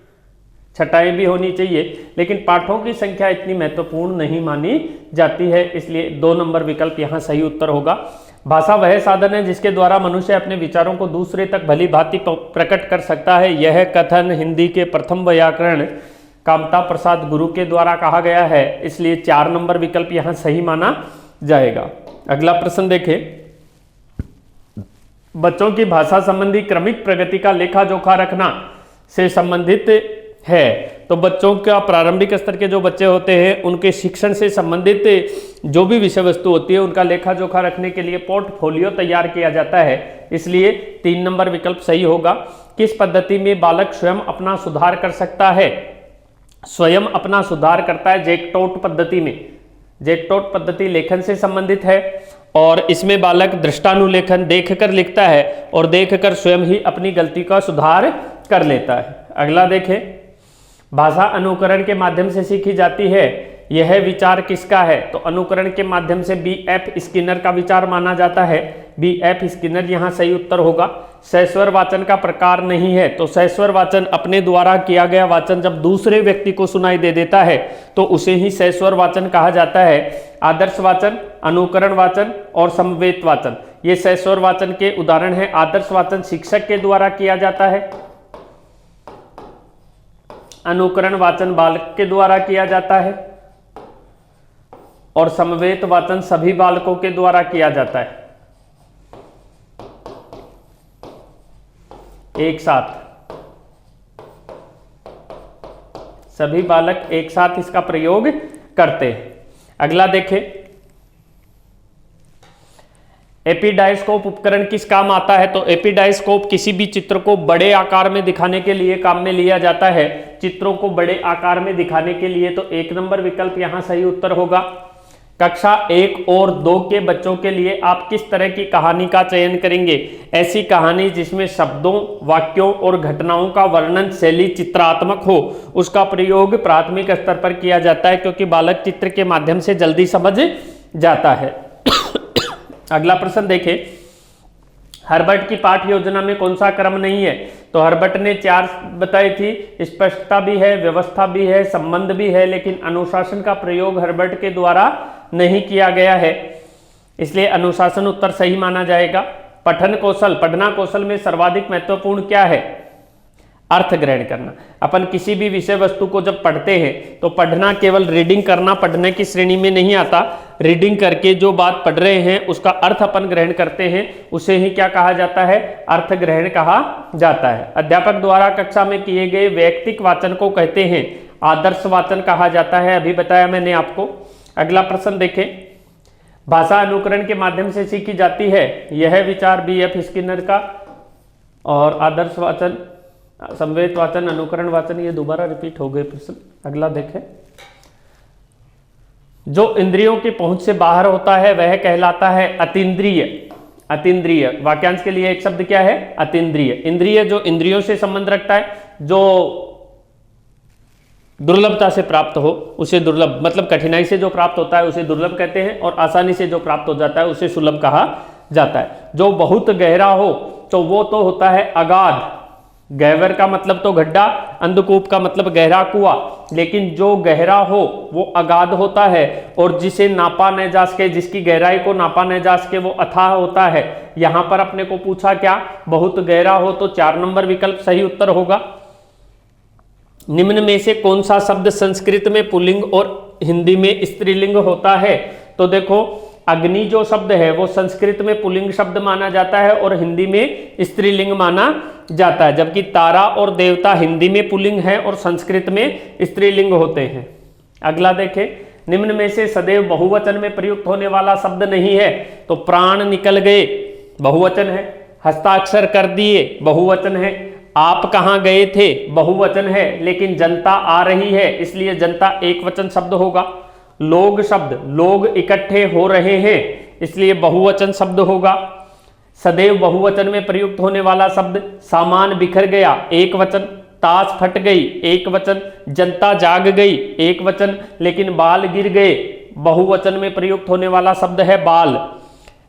छटाएं भी होनी चाहिए, लेकिन पाठों की संख्या इतनी महत्वपूर्ण नहीं मानी जाती है, इसलिए 2 नंबर विकल्प यहाँ सही उत्तर होगा। भाषा वह साधन है जिसके द्वारा मनुष्य अपने विचारों को दूसरे तक भली भांति प्रकट कर सकता है। यह कथन हिंदी के प्रथम व्याकरण कामता प्रसाद गुरु के द्वारा कहा गया है, इसलिए 4 नंबर विकल्प यहाँ सही माना जाएगा। अगला प्रश्न देखें, बच्चों की भाषा संबंधी क्रमिक प्रगति का लेखा जोखा रखना से संबंधित है। तो बच्चों का प्रारंभिक स्तर के जो बच्चे होते हैं उनके शिक्षण से संबंधित जो भी विषय वस्तु होती है उनका लेखा जोखा रखने के लिए पोर्टफोलियो तैयार किया जाता है, इसलिए 3 नंबर विकल्प सही होगा। किस पद्धति में बालक स्वयं अपना सुधार कर सकता है? स्वयं अपना सुधार करता है जैकटॉट पद्धति में। जैकटॉट पद्धति लेखन से संबंधित है और इसमें बालक दृष्टानुलेखन देखकर लिखता है और देखकर स्वयं ही अपनी गलती का सुधार कर लेता है। अगला देखें, भाषा अनुकरण के माध्यम से सीखी जाती है, यह विचार किसका है? तो अनुकरण के माध्यम से B.F. स्किनर का विचार माना जाता है। B.F. स्किनर यहाँ सही उत्तर होगा। सहस्वर वाचन का प्रकार नहीं है, तो सहस्वर वाचन अपने द्वारा किया गया वाचन जब दूसरे व्यक्ति को सुनाई दे देता है तो उसे ही सहस्वर वाचन कहा जाता है। आदर्श वाचन, अनुकरण वाचन और समवेत वाचन, ये सहस्वर वाचन के उदाहरण हैं। आदर्श वाचन शिक्षक के द्वारा किया जाता है, अनुकरण वाचन बालक के द्वारा किया जाता है और समवेत वाचन सभी बालकों के द्वारा किया जाता है। एक साथ सभी बालक एक साथ इसका प्रयोग करते हैं। अगला देखें, एपिडायस्कोप उपकरण किस काम आता है? तो एपिडायस्कोप किसी भी चित्र को बड़े आकार में दिखाने के लिए काम में लिया जाता है। चित्रों को बड़े आकार में दिखाने के लिए, तो 1 नंबर विकल्प यहां सही उत्तर होगा। कक्षा 1 और 2 के बच्चों के लिए आप किस तरह की कहानी का चयन करेंगे? ऐसी कहानी जिसमें शब्दों, वाक्यों और घटनाओं का वर्णन शैली चित्रात्मक हो, उसका प्रयोग प्राथमिक स्तर पर किया जाता है, क्योंकि बालक चित्र के माध्यम से जल्दी समझ जाता है। अगला प्रश्न देखें, हर्बर्ट की पाठ योजना में कौन सा क्रम नहीं है? तो हर्बर्ट ने 4 बताई थी, स्पष्टता भी है, व्यवस्था भी है, संबंध भी है, लेकिन अनुशासन का प्रयोग हर्बर्ट के द्वारा नहीं किया गया है, इसलिए अनुशासन उत्तर सही माना जाएगा। पठन कौशल, पढ़ना कौशल में सर्वाधिक महत्वपूर्ण क्या है? अर्थ ग्रहण करना। अपन किसी भी विषय वस्तु को जब पढ़ते हैं तो पढ़ना केवल रीडिंग करना पढ़ने की श्रेणी में नहीं आता। रीडिंग करके जो बात पढ़ रहे हैं उसका अर्थ अपन ग्रहण करते हैं, उसे ही क्या कहा जाता है? अर्थ ग्रहण कहा जाता है। अध्यापक द्वारा कक्षा में किए गए वैयक्तिक वाचन को कहते हैं आदर्श वाचन कहा जाता है, अभी बताया मैंने आपको। अगला प्रश्न देखें, भाषा अनुकरण के माध्यम से सीखी जाती है, यह विचार B.F. स्किनर का। और आदर्श वाचन, संवेद वाचन, अनुकरण वाचन, ये दोबारा रिपीट हो गए प्रश्न। अगला देखें, जो इंद्रियों की पहुंच से बाहर होता है वह कहलाता है अतीन्द्रिय। अतीन्द्रिय, वाक्यांश के लिए एक शब्द क्या है? अतीन्द्रिय। इंद्रिय जो इंद्रियों से संबंध रखता है, जो दुर्लभता से प्राप्त हो उसे दुर्लभ, मतलब कठिनाई से जो प्राप्त होता है उसे दुर्लभ कहते हैं, और आसानी से जो प्राप्त हो जाता है उसे सुलभ कहा जाता है। जो बहुत गहरा हो तो वो तो होता है अगाध। गहवर का मतलब तो गड्ढा, अंधकूप का मतलब गहरा कुआं, लेकिन जो गहरा हो वो अगाध होता है, और जिसे नापा न जा सके, जिसकी गहराई को नापा न जा सके वो अथाह होता है। यहां पर अपने को पूछा क्या? बहुत गहरा हो, तो 4 नंबर विकल्प सही उत्तर होगा। निम्न में से कौन सा शब्द संस्कृत में पुल्लिंग और हिंदी में स्त्रीलिंग होता है? तो देखो, अग्नि जो शब्द है वो संस्कृत में पुल्लिंग शब्द माना जाता है और हिंदी में स्त्रीलिंग माना जाता है, जबकि तारा और देवता हिंदी में पुल्लिंग है और संस्कृत में स्त्रीलिंग होते हैं। अगला देखें, निम्न में से सदैव बहुवचन में प्रयुक्त होने वाला शब्द नहीं है। तो प्राण निकल गए बहुवचन है, हस्ताक्षर कर दिए बहुवचन है, आप कहाँ गए थे बहुवचन है, लेकिन जनता आ रही है इसलिए जनता एक वचन शब्द होगा। लोग शब्द, लोग इकट्ठे हो रहे हैं इसलिए बहुवचन शब्द होगा। सदैव बहुवचन में प्रयुक्त होने वाला शब्द सामान बिखर गया एक वचन, ताश फट गई एक वचन, जनता जाग गई एक वचन, लेकिन बाल गिर गए बहुवचन में प्रयुक्त होने वाला शब्द है बाल।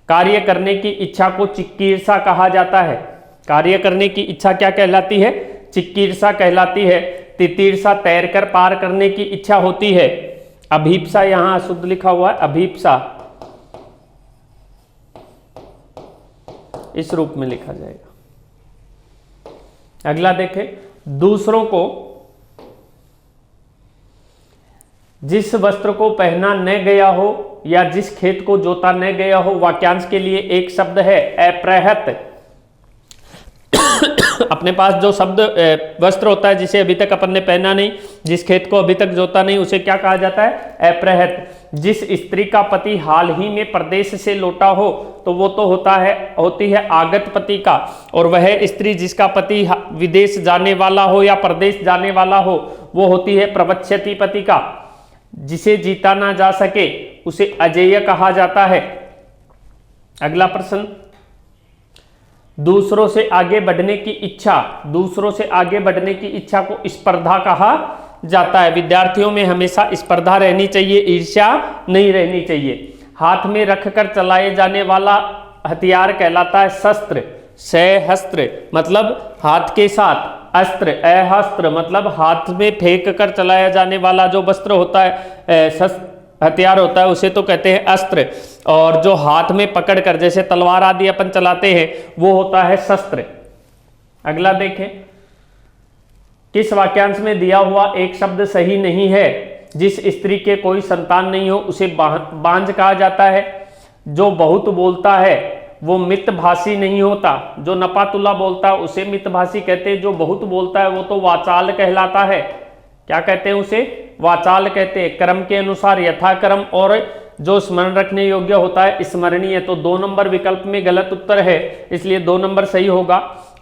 कार्य करने की इच्छा को चिकीर्षा कहा जाता है। कार्य करने की इच्छा क्या कहलाती है? चिकीर्षा कहलाती है। तितीर्षा तैरकर पार करने की इच्छा होती है। अभीप्सा, यहां अशुद्ध लिखा हुआ है, अभीप्सा इस रूप में लिखा जाएगा। अगला देखें, दूसरों को जिस वस्त्र को पहना न गया हो या जिस खेत को जोता न गया हो, वाक्यांश के लिए एक शब्द है अप्रहत। अपने पास जो शब्द वस्त्र होता है जिसे अभी तक अपन ने पहना नहीं, जिस खेत को अभी तक जोता नहीं, उसे क्या कहा जाता है? अप्रहत। जिस स्त्री का पति हाल ही में प्रदेश से लौटा हो तो वो तो होती है आगत पति का, और वह स्त्री जिसका पति विदेश जाने वाला हो या प्रदेश जाने वाला हो वो होती है प्रवक्ष्यति पति का। जिसे जीता ना जा सके उसे अजेय कहा जाता है। अगला प्रश्न, दूसरों से आगे बढ़ने की इच्छा, दूसरों से आगे बढ़ने की इच्छा को स्पर्धा कहा जाता है। विद्यार्थियों में हमेशा स्पर्धा रहनी चाहिए, ईर्ष्या नहीं रहनी चाहिए। हाथ में रखकर चलाए जाने वाला हथियार कहलाता है शस्त्र। सहस्त्र मतलब हाथ के साथ, अस्त्र अहस्त्र मतलब हाथ में फेंक कर चलाया जाने वाला जो वस्त्र होता है, हथियार होता है, उसे तो कहते हैं अस्त्र। और जो हाथ में पकड़ कर जैसे तलवार आदि अपन चलाते हैं वो होता है शस्त्र। अगला देखें, किस वाक्यांश में दिया हुआ एक शब्द सही नहीं है? जिस स्त्री के कोई संतान नहीं हो उसे बांझ कहा जाता है। जो बहुत बोलता है वो मितभाषी नहीं होता। जो नपातुला बोलता है उसे मितभाषी कहते हैं। जो बहुत बोलता है वो तो वाचाल कहलाता है। क्या कहते हैं उसे? वाचाल कहते हैं। क्रम के अनुसार यथाक्रम और जो स्मरण रखने योग्य होता है स्मरणीय। तो 2 नंबर विकल्प में गलत उत्तर है, इसलिए 2 नंबर सही होगा।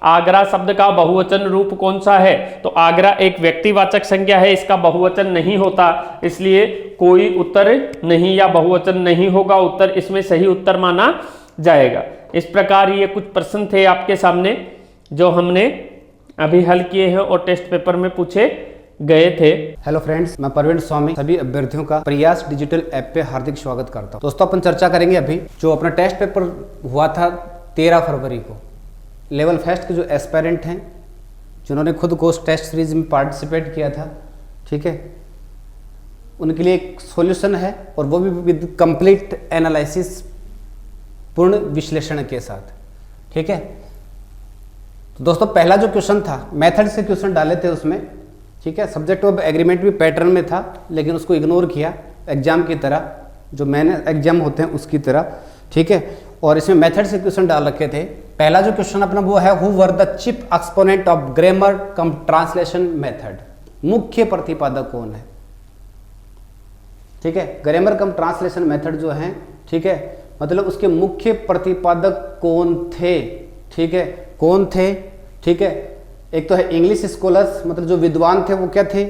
आगरा शब्द का बहुवचन रूप कौन सा है? तो आगरा एक व्यक्तिवाचक संज्ञा है, इसका बहुवचन नहीं होता, इसलिए कोई उत्तर नहीं या बहुवचन नहीं होगा। उत्तर इसमें सही उत्तर माना जाएगा। इस प्रकार ये कुछ प्रश्न थे आपके सामने जो हमने अभी हल किए हैं और टेस्ट पेपर में पूछे गए थे। हेलो फ्रेंड्स, मैं परवीन स्वामी सभी अभ्यर्थियों का प्रयास डिजिटल ऐप पे हार्दिक स्वागत करता हूं। दोस्तों, अपन चर्चा करेंगे अभी जो अपना टेस्ट पेपर हुआ था 13 फरवरी को लेवल फर्स्ट के जो एस्पायरेंट हैं, जिन्होंने खुद कोर्स टेस्ट सीरीज में पार्टिसिपेट किया था, ठीक है, उनके लिए एक सॉल्यूशन है, और वो भी विद कंप्लीट एनालिसिस, पूर्ण विश्लेषण के साथ, ठीक है। तो दोस्तों पहला जो क्वेश्चन था, मेथड से क्वेश्चन डाले थे उसमें, ठीक है, सब्जेक्ट ऑफ एग्रीमेंट भी पैटर्न में था, लेकिन उसको इग्नोर किया एग्जाम की तरह, जो मैंने एग्जाम होते हैं उसकी तरह, ठीक है। और इसमें मेथड से क्वेश्चन डाल रखे थे। पहला जो क्वेश्चन अपना वो है, who were the chief exponent of grammar cum translation method, मुख्य प्रतिपादक कौन है, ठीक है। ग्रामर कम ट्रांसलेशन मेथड जो है, ठीक है, मतलब उसके मुख्य प्रतिपादक कौन थे, ठीक है, कौन थे, ठीक है। एक तो है इंग्लिश स्कॉलर्स, मतलब जो विद्वान थे वो क्या थे,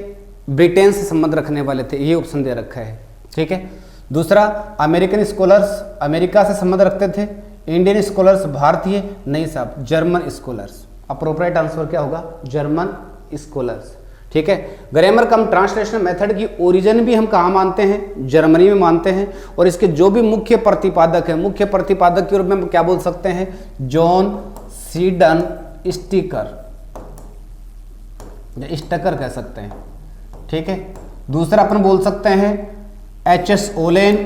ब्रिटेन से संबंध रखने वाले थे, ये ऑप्शन दे रखा है, ठीक है। दूसरा अमेरिकन स्कॉलर्स, अमेरिका से संबंध रखते थे। इंडियन स्कॉलर्स, भारतीय नहीं साहब, जर्मन स्कॉलर्स। अप्रोप्रिएट आंसर क्या होगा, जर्मन स्कॉलर्स, ठीक है। ग्रामर कम ट्रांसलेशन मेथड की ओरिजिन भी हम कहाँ मानते हैं, जर्मनी में मानते हैं। और इसके जो भी मुख्य प्रतिपादक है, मुख्य प्रतिपादक के रूप में हम क्या बोल सकते हैं, जॉन सीडन स्टिकर या स्टकर कह सकते हैं, ठीक है। दूसरा अपन बोल सकते हैं एच.एस. ओलेन,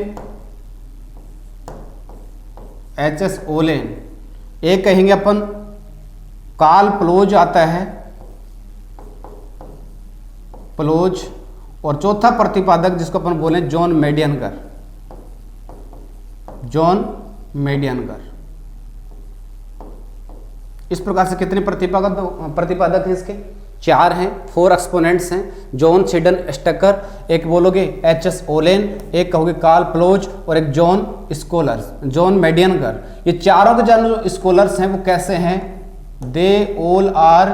एच.एस. ओलेन। एक कहेंगे अपन कार्ल प्लोज आता है, प्लोज। और चौथा प्रतिपादक जिसको अपन बोले जॉन मेडियनगर, जॉन मेडियनगर। इस प्रकार से कितने प्रतिपादक हैं इसके, 4 हैं, 4 एक्सपोनेंट्स हैं। जॉन सीडन स्टकर, एक बोलोगे एच.एस. ओलेन, एक कहोगे कार्ल प्लोज, और एक जॉन स्कॉलर्स, जॉन मेडियनगर। ये चारों के जो स्कॉलर्स हैं वो कैसे हैं, they all are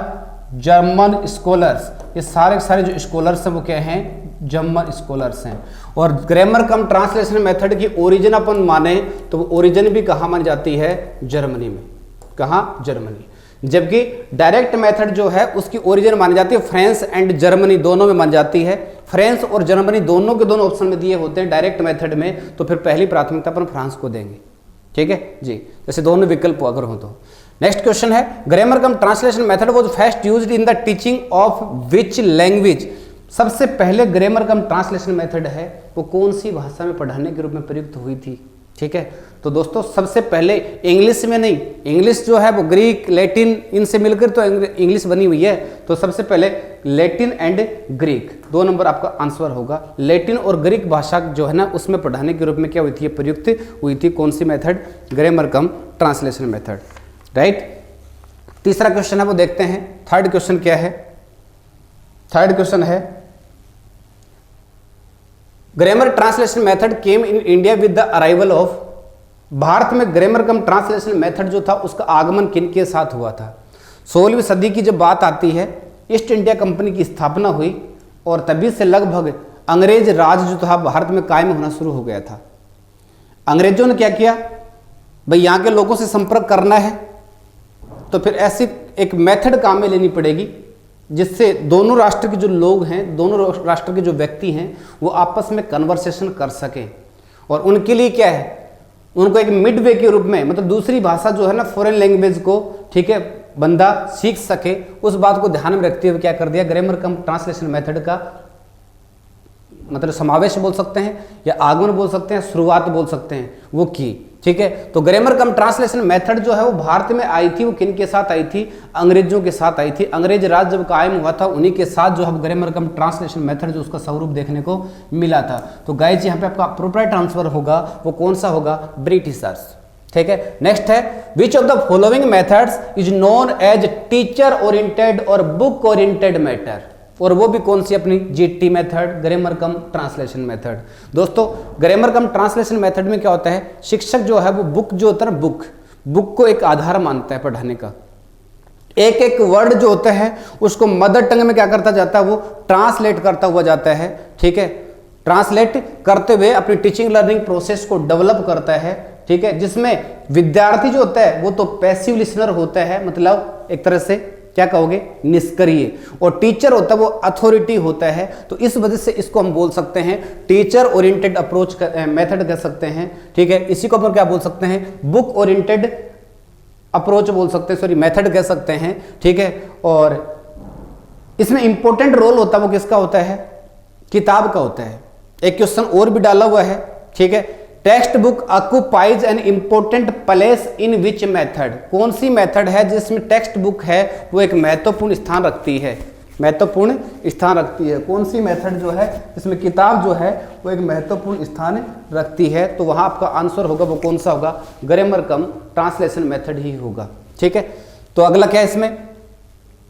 German scholars. ये सारे के सारे जो स्कॉलर्स हैं वो क्या हैं, जर्मन स्कॉलर्स हैं। और ग्रामर कम ट्रांसलेशन मेथड की ओरिजिन अपन माने तो ओरिजिन भी कहाँ मानी जाती है, जर्मनी में। कहाँ, जर्मनी। जबकि डायरेक्ट मेथड जो है उसकी ओरिजिन मानी जाती है फ्रांस एंड जर्मनी, दोनों में मानी जाती है। फ्रांस और जर्मनी दोनों के दोनों ऑप्शन में दिए होते हैं डायरेक्ट मेथड में, तो फिर पहली प्राथमिकता अपन फ्रांस को देंगे, ठीक है जी, जैसे दोनों विकल्प अगर हो तो। नेक्स्ट क्वेश्चन है, grammar cum translation method was first used in the teaching of which language. सबसे पहले ग्रामर कम ट्रांसलेशन मेथड है वो कौन सी भाषा में पढ़ाने के रूप में प्रयुक्त हुई थी, ठीक है। तो दोस्तों सबसे पहले इंग्लिश में नहीं, इंग्लिश जो है वो ग्रीक, लैटिन, इनसे मिलकर तो इंग्लिश बनी हुई है। तो सबसे पहले लैटिन एंड ग्रीक, 2 नंबर आपका आंसर होगा। लैटिन और ग्रीक भाषा जो है ना उसमें पढ़ाने के रूप में क्या हुई थी, प्रयुक्त हुई थी कौन सी method, grammar cum translation method, right. तीसरा क्वेश्चन है वो देखते हैं। थर्ड क्वेश्चन क्या है, थर्ड क्वेश्चन है, grammar translation method came in India with the arrival of. Bharat में ग्रामर कम ट्रांसलेशन मेथड जो था उसका आगमन किन के साथ हुआ था। 16वीं सदी की जब बात आती है, ईस्ट इंडिया कंपनी की स्थापना हुई और तभी से लगभग अंग्रेज राज जो था भारत में कायम होना शुरू हो गया था। अंग्रेजों ने क्या किया, भाई यहाँ के लोगों से संपर्क करना है तो फिर ऐसी एक मेथड काम में लेनी पड़ेगी जिससे दोनों राष्ट्र के जो लोग हैं, दोनों राष्ट्र के जो व्यक्ति हैं वो आपस में कन्वर्सेशन कर सकें। और उनके लिए क्या है, उनको एक मिड वे के रूप में, मतलब दूसरी भाषा जो है ना, फॉरेन लैंग्वेज को, ठीक है, बंदा सीख सके, उस बात को ध्यान में रखते हुए क्या कर दिया, ग्रामर कम ट्रांसलेशन मेथड का मतलब समावेश बोल सकते हैं या आगमन बोल सकते हैं, शुरुआत बोल सकते हैं, वो की, ठीक है। तो ग्रामर कम ट्रांसलेशन मेथड जो है वो भारत में आई थी, वो किन के साथ आई थी, अंग्रेजों के साथ आई थी। अंग्रेज राज जब कायम हुआ था उन्हीं के साथ जो है ग्रामर कम ट्रांसलेशन मेथड जो उसका स्वरूप देखने को मिला था। तो गाइस यहाँ पे आपका अप्रोप्रिएट आंसर होगा वो कौन सा होगा, ब्रिटिशर्स, ठीक है। नेक्स्ट है, which of the following methods is known as teacher oriented और बुक ओरिएंटेड मेथड। और वो भी कौन सी, अपनी GT method, grammar cum translation method. दोस्तों ग्रामर कम ट्रांसलेशन मेथड में क्या होता है, शिक्षक जो है वो बुक जो होता है ना, बुक को एक आधार मानता है पढ़ाने का। एक एक वर्ड जो होता है उसको मदर टंग में क्या करता जाता है, वो ट्रांसलेट करता हुआ जाता है, ठीक है। ट्रांसलेट करते हुए अपनी टीचिंग लर्निंग प्रोसेस को डेवलप करता है, ठीक है, जिसमें विद्यार्थी जो होता है वो तो पैसिव लिसनर होता है, मतलब एक तरह से क्या कहोगे, निष्क्रिय। और टीचर होता है वो अथॉरिटी होता है। तो इस वजह से इसको हम बोल सकते हैं टीचर ओरिएंटेड अप्रोच मेथड कह सकते हैं, ठीक है। इसी को अपन क्या बोल सकते हैं, बुक ओरिएंटेड अप्रोच बोल सकते हैं, सॉरी मेथड कह सकते हैं, ठीक है। और इसमें इंपॉर्टेंट रोल होता है वो किसका होता है, किताब का होता है। एक क्वेश्चन और भी डाला हुआ है, ठीक है, text book occupies N important place in which method, कौन सी मेथड है जिसमें टेक्स्ट बुक है वो एक महत्वपूर्ण स्थान रखती है, महत्वपूर्ण स्थान रखती है, कौन सी मेथड जो है जिसमें किताब जो है वो एक महत्वपूर्ण स्थान रखती है, तो वहां आपका आंसर होगा वो कौन सा होगा, ग्रामर कम ट्रांसलेशन मेथड ही होगा, ठीक है। तो अगला क्या है, इसमें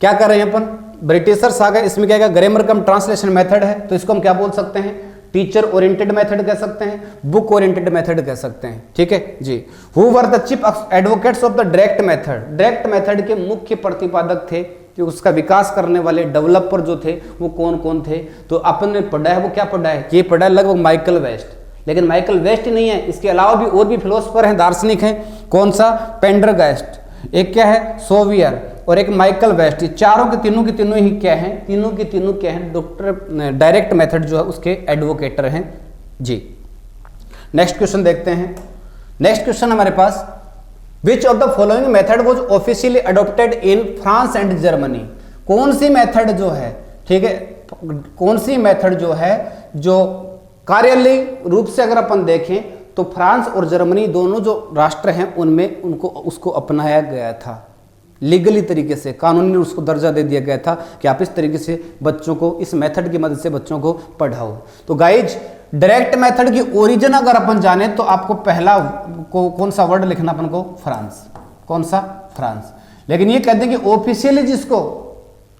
क्या कर रहे हैं अपन, ब्रिटिशर्स आ गए, इसमें क्या है, ग्रामर कम ट्रांसलेशन मेथड है, तो इसको हम क्या बोल सकते हैं, टीचर ओरिएंटेड मेथड कह सकते हैं, बुक ओरिएंटेड मेथड कह सकते हैं, ठीक है जी। Who were the chief advocates of the direct method, direct method के मुख्य प्रतिपादक थे, कि उसका विकास करने वाले डेवलपर जो थे वो कौन कौन थे, तो अपन ने पढ़ा है, वो क्या पढ़ा है, ये पढ़ा है लगभग माइकल वेस्ट, लेकिन माइकल वेस्ट ही नहीं है, इसके अलावा भी और भी फिलोसफर हैं, दार्शनिक हैं, कौन सा, पेंडरगास्ट, एक क्या है, सोवियर, और एक माइकल वेस्ट, ये चारों के तीनों ही क्या हैं, तीनों के तीनों क्या हैं, डॉक्टर डायरेक्ट मेथड जो है उसके एडवोकेटर हैं जी। नेक्स्ट क्वेश्चन देखते हैं। नेक्स्ट क्वेश्चन हमारे पास, which of the following method was officially adopted in France and Germany, कौन सी मेथड जो है, ठीक है, कौन सी मेथड जो है जो कार्यालय रूप से अगर अपन देखें तो फ्रांस और जर्मनी दोनों जो राष्ट्र हैं उनमें उनको उसको अपनाया गया था, लीगली तरीके से, कानूनी उसको दर्जा दे दिया गया था कि आप इस तरीके से बच्चों को, इस मेथड की मदद से बच्चों को पढ़ाओ। तो गाइज डायरेक्ट मेथड की ओरिजिन अगर अपन जाने तो आपको पहला कौन सा वर्ड लिखना, अपन को फ्रांस, कौन सा, फ्रांस। लेकिन ये कहते हैं कि ऑफिशियली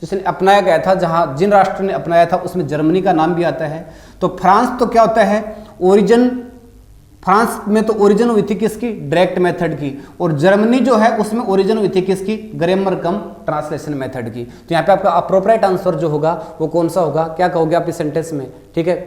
जिसने अपनाया गया था, जहां जिन राष्ट्र ने अपनाया था उसमें जर्मनी का नाम भी आता है। तो फ्रांस तो क्या होता है, ओरिजिन, फ्रांस में तो ओरिजिन हुई थी किसकी, डायरेक्ट मेथड की, और जर्मनी जो है उसमें ओरिजिन हुई थी किसकी, ग्रामर कम ट्रांसलेशन मेथड की। तो यहाँ पे आपका अप्रोप्रिएट आंसर जो होगा वो कौन सा होगा, क्या कहोगे आप इस सेंटेंस में, ठीक है,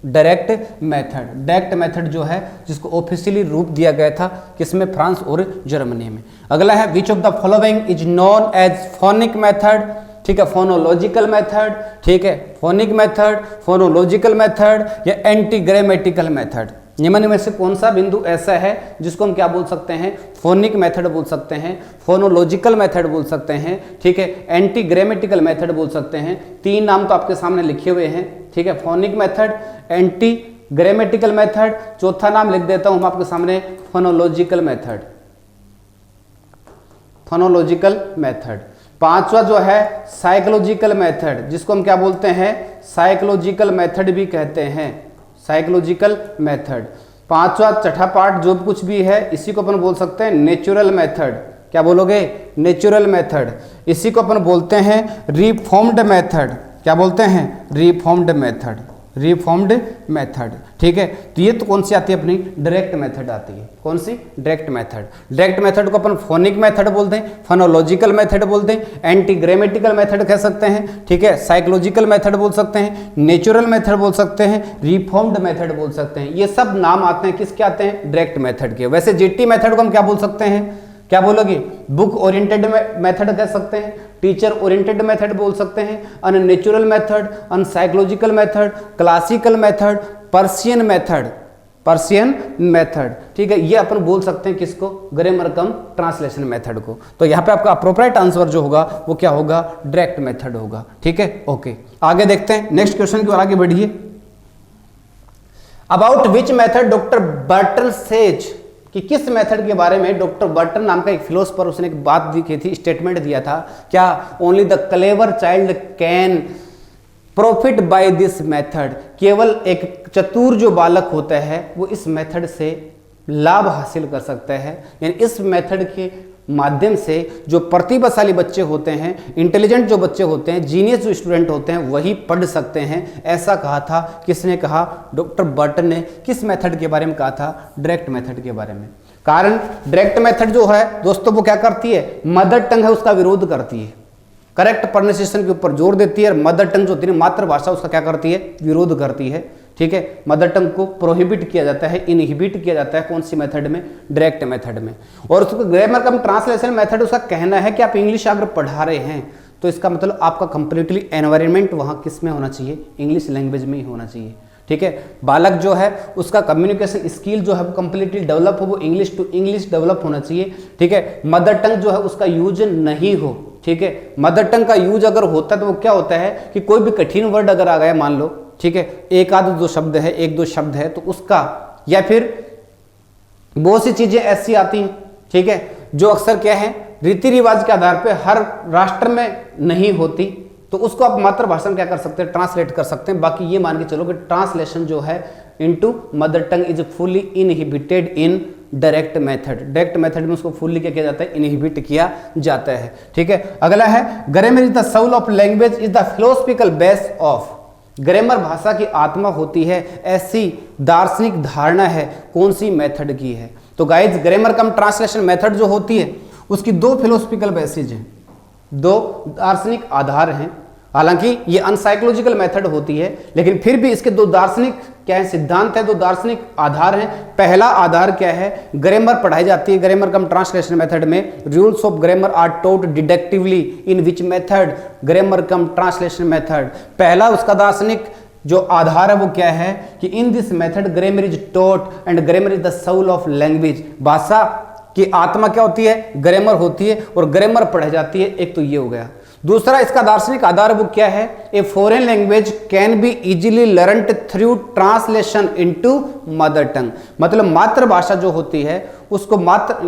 डायरेक्ट मेथड। डायरेक्ट मेथड जो है जिसको ऑफिशियली रूप दिया गया था किसमें, फ्रांस और जर्मनी में। अगला है, which of the following is known as phonic method, ठीक है, फोनोलॉजिकल मेथड, ठीक है, फोनिक मेथड, फोनोलॉजिकल मेथड या एंटी ग्रामेटिकल मेथड, निम्न में से कौन सा बिंदु ऐसा है जिसको हम क्या बोल सकते हैं, फोनिक मेथड बोल सकते हैं, फोनोलॉजिकल मेथड बोल सकते हैं, ठीक है, एंटी ग्रामेटिकल मेथड बोल सकते हैं। तीन नाम तो आपके सामने लिखे हुए हैं, ठीक है, phonic method, anti grammatical method, चौथा नाम लिख देता हूं हम आपके सामने, फोनोलॉजिकल मेथड, फोनोलॉजिकल मेथड। पांचवा जो है साइकोलॉजिकल मेथड, जिसको हम क्या बोलते हैं, साइकोलॉजिकल मेथड भी कहते हैं, साइकोलॉजिकल मेथड। पांचवा छठा पार्ट जो कुछ भी है इसी को अपन बोल सकते हैं नेचुरल मेथड, क्या बोलोगे, नेचुरल मेथड। इसी को अपन बोलते हैं रिफॉर्म्ड मेथड, क्या बोलते हैं, रिफॉर्म्ड मेथड, रिफॉर्म्ड मेथड, ठीक है। तो ये तो कौन सी आती है अपनी, डायरेक्ट मेथड आती है, कौन सी, डायरेक्ट मेथड। डायरेक्ट मेथड को अपन फोनिक मेथड बोलते हैं, फोनोलॉजिकल मेथड बोलते हैं, एंटी ग्रामेटिकल मेथड कह सकते हैं, ठीक है, साइकोलॉजिकल मेथड बोल सकते हैं, नेचुरल मेथड बोल सकते हैं, रिफॉर्म्ड मेथड बोल सकते हैं। ये सब नाम आते हैं किसके आते हैं, डायरेक्ट मेथड के। वैसे जीटी मेथड को हम क्या बोल सकते हैं, क्या बोलोगे, बुक ओरिएंटेड मेथड कह सकते हैं, टीचर ओरिएंटेड मेथड बोल सकते हैं, unnatural method, unpsychological method, classical method, Persian method, Persian method, ठीक है। ये अपन बोल सकते हैं किसको, ग्रामर कम ट्रांसलेशन मेथड को। तो यहाँ पे आपका अप्रोप्रिएट आंसर जो होगा वो क्या होगा, डायरेक्ट मेथड होगा, ठीक है, ओके। आगे देखते हैं नेक्स्ट क्वेश्चन की ओर आगे बढ़िए। About which method doctor Burton says, कि किस मेथड के बारे में डॉक्टर बर्टन नाम का एक फिलोसफर, उसने एक बात दी थी, स्टेटमेंट दिया था, क्या, only the clever child can profit by this method, केवल एक चतुर जो बालक होता है वो इस मेथड से लाभ हासिल कर सकता है। यानी इस मेथड के माध्यम से जो प्रतिभाशाली बच्चे होते हैं, इंटेलिजेंट जो बच्चे होते हैं, जीनियस जो स्टूडेंट होते हैं वही पढ़ सकते हैं, ऐसा कहा था। किसने कहा, डॉक्टर बर्टन ने। किस मेथड के बारे में कहा था, डायरेक्ट मेथड के बारे में। कारण डायरेक्ट मेथड जो है दोस्तों वो क्या करती है, मदर टंग है उसका विरोध करती है, करेक्ट प्रोनाउंसिएशन के ऊपर जोर देती है, और मदर टंग जो होती है मातृभाषा उसका क्या करती है, विरोध करती है, ठीक है। मदर टंग को प्रोहिबिट किया जाता है, इनहिबिट किया जाता है, कौन सी मेथड में, डायरेक्ट मेथड में। और उसको ग्रामर कम ट्रांसलेशन मेथड, उसका कहना है कि आप इंग्लिश अगर पढ़ा रहे हैं तो इसका मतलब आपका कंप्लीटली एनवायरनमेंट वहाँ किस में होना चाहिए, इंग्लिश लैंग्वेज में ही होना चाहिए, ठीक है, बालक जो है उसका कम्युनिकेशन स्किल जो है वो कंप्लीटली डेवलप हो, वो इंग्लिश टू इंग्लिश डेवलप होना चाहिए। ठीक है, मदर टंग जो है उसका यूज नहीं हो। ठीक है, मदर टंग का यूज अगर होता है तो वो क्या होता है कि कोई भी कठिन वर्ड अगर आ गया मान लो, ठीक है, एक आध दो शब्द है, एक दो शब्द है, तो उसका, या फिर बहुत सी चीजें ऐसी आती हैं, ठीक है, जो अक्सर क्या है रीति रिवाज के आधार पे हर राष्ट्र में नहीं होती, तो उसको आप मातृभाषा में क्या कर सकते हैं, ट्रांसलेट कर सकते हैं। बाकी ये मान के चलो कि ट्रांसलेशन जो है into mother tongue is fully inhibited in direct method. Direct method में उसको फुल्ली क्या किया जाता है, इनहिबिट किया जाता है। ठीक है, अगला है grammar is the soul of language is the philosophical base of. Grammar भाषा की आत्मा होती है, ऐसी दार्शनिक धारणा है, कौन सी मेथड की है। तो guys grammar cum translation method जो होती है उसकी दो फिलोसफिकल बेसिस हैं, दो दार्शनिक आधार हैं। हालांकि ये अनसाइकोलॉजिकल मेथड होती है, लेकिन फिर भी इसके दो दार्शनिक क्या है, सिद्धांत है, दो दार्शनिक आधार हैं। पहला आधार क्या है, ग्रामर पढ़ाई जाती है ग्रामर कम ट्रांसलेशन मेथड में। Rules of grammar are taught deductively in which method, grammar cum translation method. पहला उसका दार्शनिक जो आधार है वो क्या है कि in this method grammar is taught and grammar is the soul of language. भाषा की आत्मा क्या होती है, ग्रामर होती है, और ग्रामर पढ़ाई जाती है। एक तो ये हो गया। दूसरा इसका दार्शनिक आधार वो क्या है, ए foreign language can be easily learned through translation into mother tongue. मतलब मातृभाषा जो होती है उसको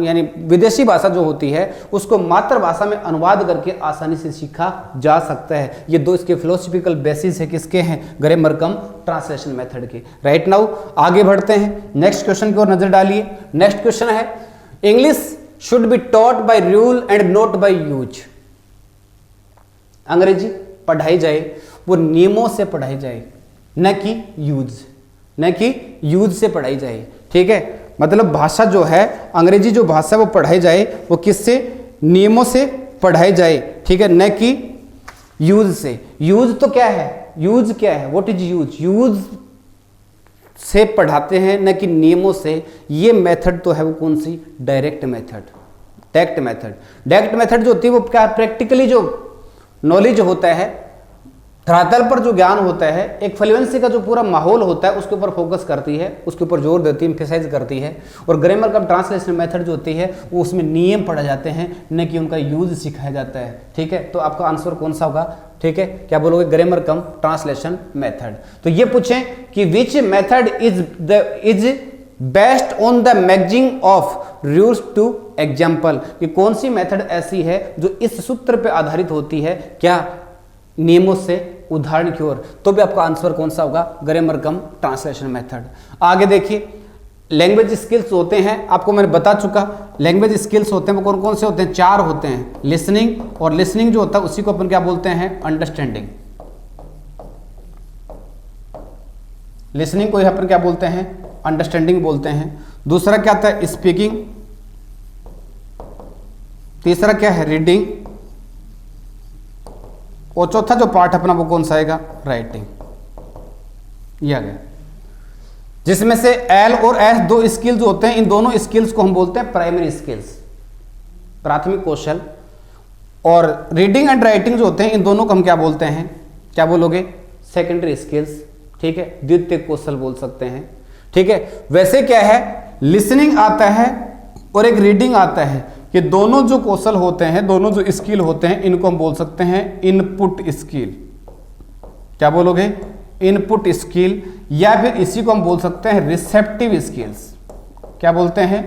यानी विदेशी भाषा जो होती है उसको मातृभाषा में अनुवाद करके आसानी से सीखा जा सकता है। ये दो इसके फिलोसफिकल बेसिस है, किसके हैं, ग्रामर कम ट्रांसलेशन मेथड के। राइट नाउ आगे बढ़ते हैं, नेक्स्ट क्वेश्चन की ओर नजर डालिए। नेक्स्ट क्वेश्चन है English should be taught by rule and not by use. अंग्रेजी पढ़ाई जाए वो नियमों से पढ़ाई जाए, न कि यूज से पढ़ाई जाए। ठीक है, मतलब भाषा जो है अंग्रेजी जो भाषा वो पढ़ाई जाए वो किससे, नियमों से पढ़ाई जाए। ठीक है, न कि यूज से। यूज तो क्या है, यूज क्या है, व्हाट इज यूज, यूज से पढ़ाते हैं न कि नियमों से। ये मेथड तो है वो कौन सी, डायरेक्ट मेथड। डायरेक्ट मेथड जो होती है वो क्या, प्रैक्टिकली जो नॉलेज होता है, धरातल पर जो ज्ञान होता है, एक फ्लुएंसी का जो पूरा माहौल होता है उसके ऊपर फोकस करती है, उसके ऊपर जोर देती है, एम्फेसाइज करती है। और ग्रामर का ट्रांसलेशन मेथड जो होती है वो उसमें नियम पढ़े जाते हैं, न कि उनका यूज सिखाया जाता है। ठीक है, तो आपका आंसर कौन सा होगा, ठीक है, क्या बोलोगे, ग्रामर कम ट्रांसलेशन मेथड। तो ये पूछें कि which method is based on the matching of rules to example, कि कौन सी मेथड ऐसी है जो इस सूत्र पे आधारित होती है, क्या, नियमों से उदाहरण की ओर। तो भी आपका आंसर कौन सा होगा, ग्रामर कम ट्रांसलेशन मेथड। आगे देखिए, लैंग्वेज स्किल्स होते हैं, आपको मैंने बता चुका। लैंग्वेज स्किल्स होते हैं वो कौन कौन से होते हैं, चार होते हैं। लिसनिंग, और लिसनिंग जो होता है उसी को अपन क्या बोलते हैं, अंडरस्टैंडिंग। लिसनिंग को अपन क्या बोलते हैं, अंडरस्टैंडिंग बोलते हैं। दूसरा क्या आता है, स्पीकिंग। तीसरा क्या है, रीडिंग। और चौथा जो पार्ट अपना वो कौन सा आएगा, राइटिंग। ये आ गया, जिसमें से एल और एस दो स्किल्स जो होते हैं, इन दोनों स्किल्स को हम बोलते हैं प्राइमरी स्किल्स, प्राथमिक कौशल। और रीडिंग एंड राइटिंग जो होते हैं इन दोनों को हम क्या बोलते हैं, क्या बोलोगे, सेकेंडरी स्किल्स। ठीक है, द्वितीय कौशल बोल सकते हैं। ठीक है, वैसे क्या है, लिसनिंग आता है और एक रीडिंग आता है, ये दोनों जो कौशल होते हैं, दोनों जो स्किल होते हैं, इनको हम बोल सकते हैं इनपुट स्किल। क्या बोलोगे, इनपुट स्किल, या फिर इसी को हम बोल सकते हैं रिसेप्टिव स्किल्स। क्या बोलते हैं,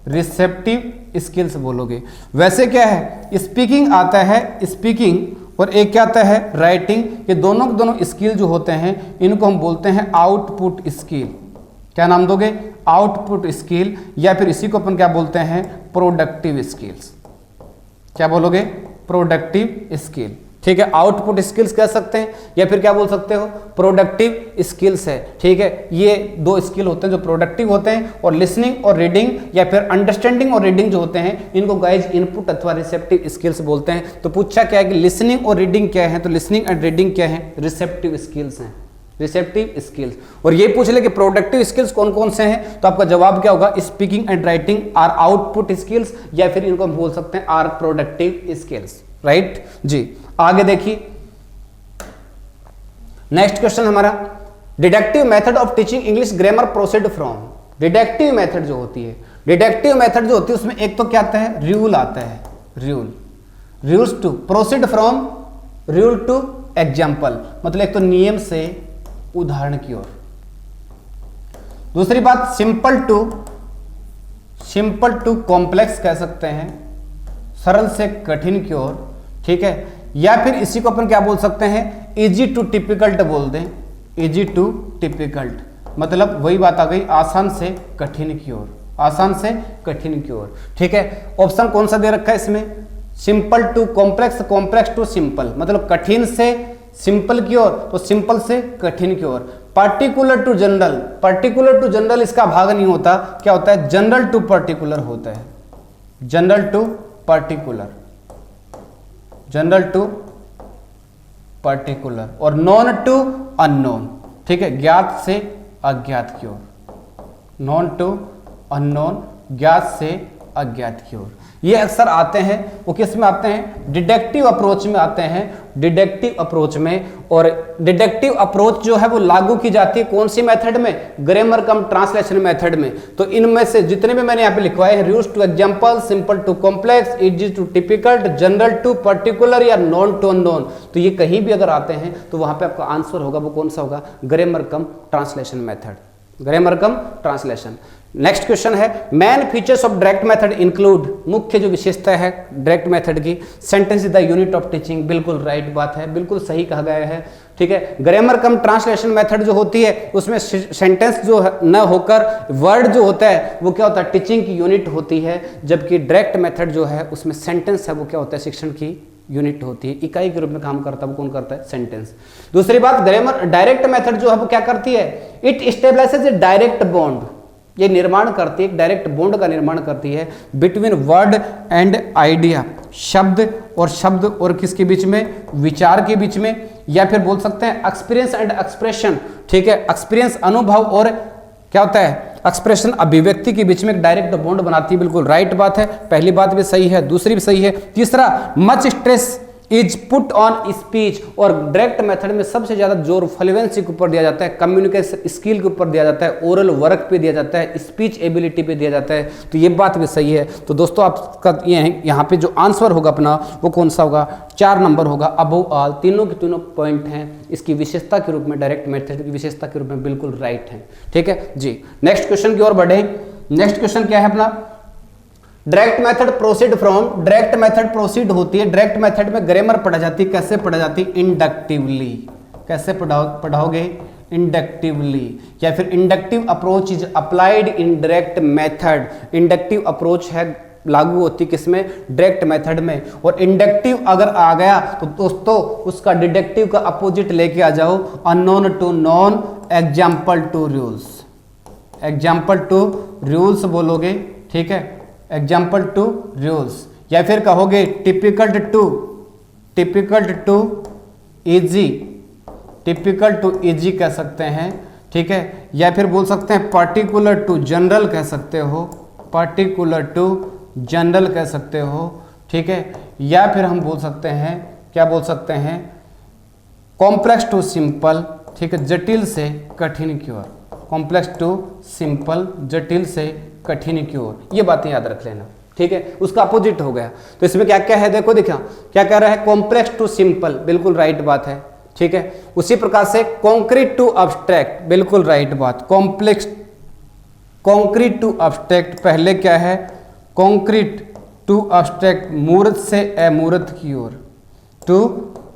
रिसेप्टिव स्किल्स बोलोगे। वैसे क्या है, स्पीकिंग आता है, स्पीकिंग, और एक क्या आता है, राइटिंग। ये दोनों स्किल जो होते हैं इनको हम बोलते हैं आउटपुट स्किल। क्या नाम दोगे, आउटपुट स्किल, या फिर इसी को अपन क्या बोलते हैं, प्रोडक्टिव स्किल्स। क्या बोलोगे, प्रोडक्टिव स्किल। ठीक है, आउटपुट स्किल्स कह सकते हैं, या फिर क्या बोल सकते हो, प्रोडक्टिव स्किल्स है। ठीक है, ये दो स्किल होते हैं जो प्रोडक्टिव होते हैं। और लिसनिंग और रीडिंग, या फिर अंडरस्टैंडिंग और रीडिंग जो होते हैं, इनको गाइज इनपुट अथवा रिसेप्टिव स्किल्स बोलते हैं। तो पूछा क्या है कि लिसनिंग और रीडिंग क्या है, तो लिसनिंग एंड रीडिंग क्या है, रिसेप्टिव स्किल्स हैं, रिसेप्टिव स्किल्स। और ये पूछ ले कि प्रोडक्टिव स्किल्स कौन कौन से हैं, तो आपका जवाब क्या होगा, speaking and writing are output skills, या फिर इनको हम बोल सकते हैं आर प्रोडक्टिव स्किल्स। राइट जी, आगे देखिए, नेक्स्ट क्वेश्चन हमारा, deductive method of teaching English grammar proceed from, deductive method जो होती है, डिडक्टिव मेथड जो होती है उसमें एक तो क्या आता है, रूल आता है, rules to proceed from, rule to example, मतलब एक तो नियम से उदाहरण की ओर। दूसरी बात सिंपल टू कॉम्प्लेक्स कह सकते हैं, सरल से कठिन की ओर, ठीक है। या फिर इसी को अपन क्या बोल सकते हैं, इजी टू टिपिकल्ट बोल दें, इजी टू टिपिकल्ट, मतलब वही बात आ गई, आसान से कठिन की ओर, आसान से कठिन की ओर, ठीक है। ऑप्शन कौन सा दे रखा है इसमें, simple to complex, complex to simple, मतलब कठिन से सिंपल की ओर, तो सिंपल से कठिन की ओर। Particular to general, particular to general इसका भाग नहीं होता, क्या होता है, जनरल टू पार्टिकुलर होता है, general to particular, general to particular, और नॉन टू अननोन, ठीक है, ज्ञात से अज्ञात की ओर, नॉन टू अननोन, ज्ञात से अज्ञात की ओर। ये अक्सर आते हैं, वो किस में आते हैं, डिडक्टिव अप्रोच में आते हैं, डिडक्टिव अप्रोच में। और डिडक्टिव अप्रोच जो है वो लागू की जाती है कौन सी मेथड में, ग्रामर कम ट्रांसलेशन मेथड में। तो इनमें से जितने भी मैंने यहाँ पे लिखवाए हैं, rules to example, simple to complex, easy to difficult, general to particular या नॉन टू अननोन, तो ये कहीं भी अगर आते हैं तो वहां पे आपका आंसर होगा वो कौन सा होगा, grammar cum translation method, grammar cum translation. Next question है, main features of direct method include, मुख्य जो विशेषता है डायरेक्ट मेथड की, sentence is the unit of teaching, बिल्कुल राइट बात है, बिल्कुल सही कहा गया है, ठीक है। ग्रामर कम ट्रांसलेशन मेथड जो होती है उसमें सेंटेंस जो न होकर वर्ड जो होता है वो क्या होता है, टीचिंग की यूनिट होती है, जबकि डायरेक्ट मेथड जो है उसमें सेंटेंस है वो क्या होता है, शिक्षण की यूनिट होती है, इकाई के रूप में काम करता है, वो कौन करता है, सेंटेंस। दूसरी बात, ग्रामर डायरेक्ट मेथड जो है वो क्या करती है, it establishes A direct bond, ये निर्माण करती है, एक डायरेक्ट बॉन्ड का निर्माण करती है बिटवीन वर्ड एंड आइडिया, शब्द और किसके बीच में, विचार के बीच में, या फिर बोल सकते हैं एक्सपीरियंस एंड एक्सप्रेशन, ठीक है, एक्सपीरियंस अनुभव और क्या होता है, एक्सप्रेशन अभिव्यक्ति के बीच में एक डायरेक्ट बॉन्ड बनाती है, बिल्कुल राइट बात है, पहली बात भी सही है, दूसरी भी सही है। तीसरा, much stress is put on speech, और डायरेक्ट मेथड में सबसे ज्यादा जोर फ्लुएंसी के ऊपर दिया जाता है, कम्युनिकेशन स्किल के ऊपर दिया जाता है, ओरल वर्क पे दिया जाता है, स्पीच एबिलिटी पे दिया जाता है, तो ये बात भी सही है। तो दोस्तों आपका ये यहाँ पे जो आंसर होगा अपना वो कौन सा होगा, 4 नंबर होगा, अबव ऑल, तीनों के तीनों पॉइंट हैं इसकी विशेषता के रूप में, डायरेक्ट मेथड की विशेषता के रूप में बिल्कुल राइट है, ठीक है जी। नेक्स्ट क्वेश्चन की ओर बढ़े, नेक्स्ट क्वेश्चन क्या है अपना, direct method proceed from, direct method proceed होती है, डायरेक्ट मेथड में ग्रामर पढ़ा जाती है, कैसे पढ़ा जाती है, इंडक्टिवली, कैसे पढ़ाओगे, इंडक्टिवली, या फिर inductive approach is applied in direct method, inductive approach है लागू होती किसमें, डायरेक्ट मेथड में। और इंडक्टिव अगर आ गया तो दोस्तों उसका डिडक्टिव का अपोजिट लेके आ जाओ, unknown to known, example to rules, example to rules बोलोगे, ठीक है, एग्जाम्पल टू रूल्स, या फिर कहोगे typical to easy, typical to easy कह सकते हैं, ठीक है, या फिर बोल सकते हैं पार्टिकुलर टू जनरल कह सकते हो, पार्टिकुलर टू जनरल कह सकते हो, ठीक है, या फिर हम बोल सकते हैं, क्या बोल सकते हैं, कॉम्प्लेक्स टू सिंपल, ठीक है, जटिल से कठिन की ओर, कॉम्प्लेक्स टू सिंपल, जटिल से कठिन की ओर, ये बातें याद रख लेना, ठीक है, उसका अपोजिट हो गया। तो इसमें क्या क्या है, देखो दिखा क्या कह रहा है, कॉम्प्लेक्स टू सिंपल, बिल्कुल राइट बात है, ठीक है। उसी प्रकार से कॉन्क्रीट टू अब्स्ट्रैक्ट, बिल्कुल राइट बात, कॉम्प्लेक्स, कॉन्क्रीट टू अब्स्ट्रैक्ट, पहले क्या है, कॉन्क्रीट टू अब्स्ट्रैक्ट, मूर्त से अमूर्त की ओर, टू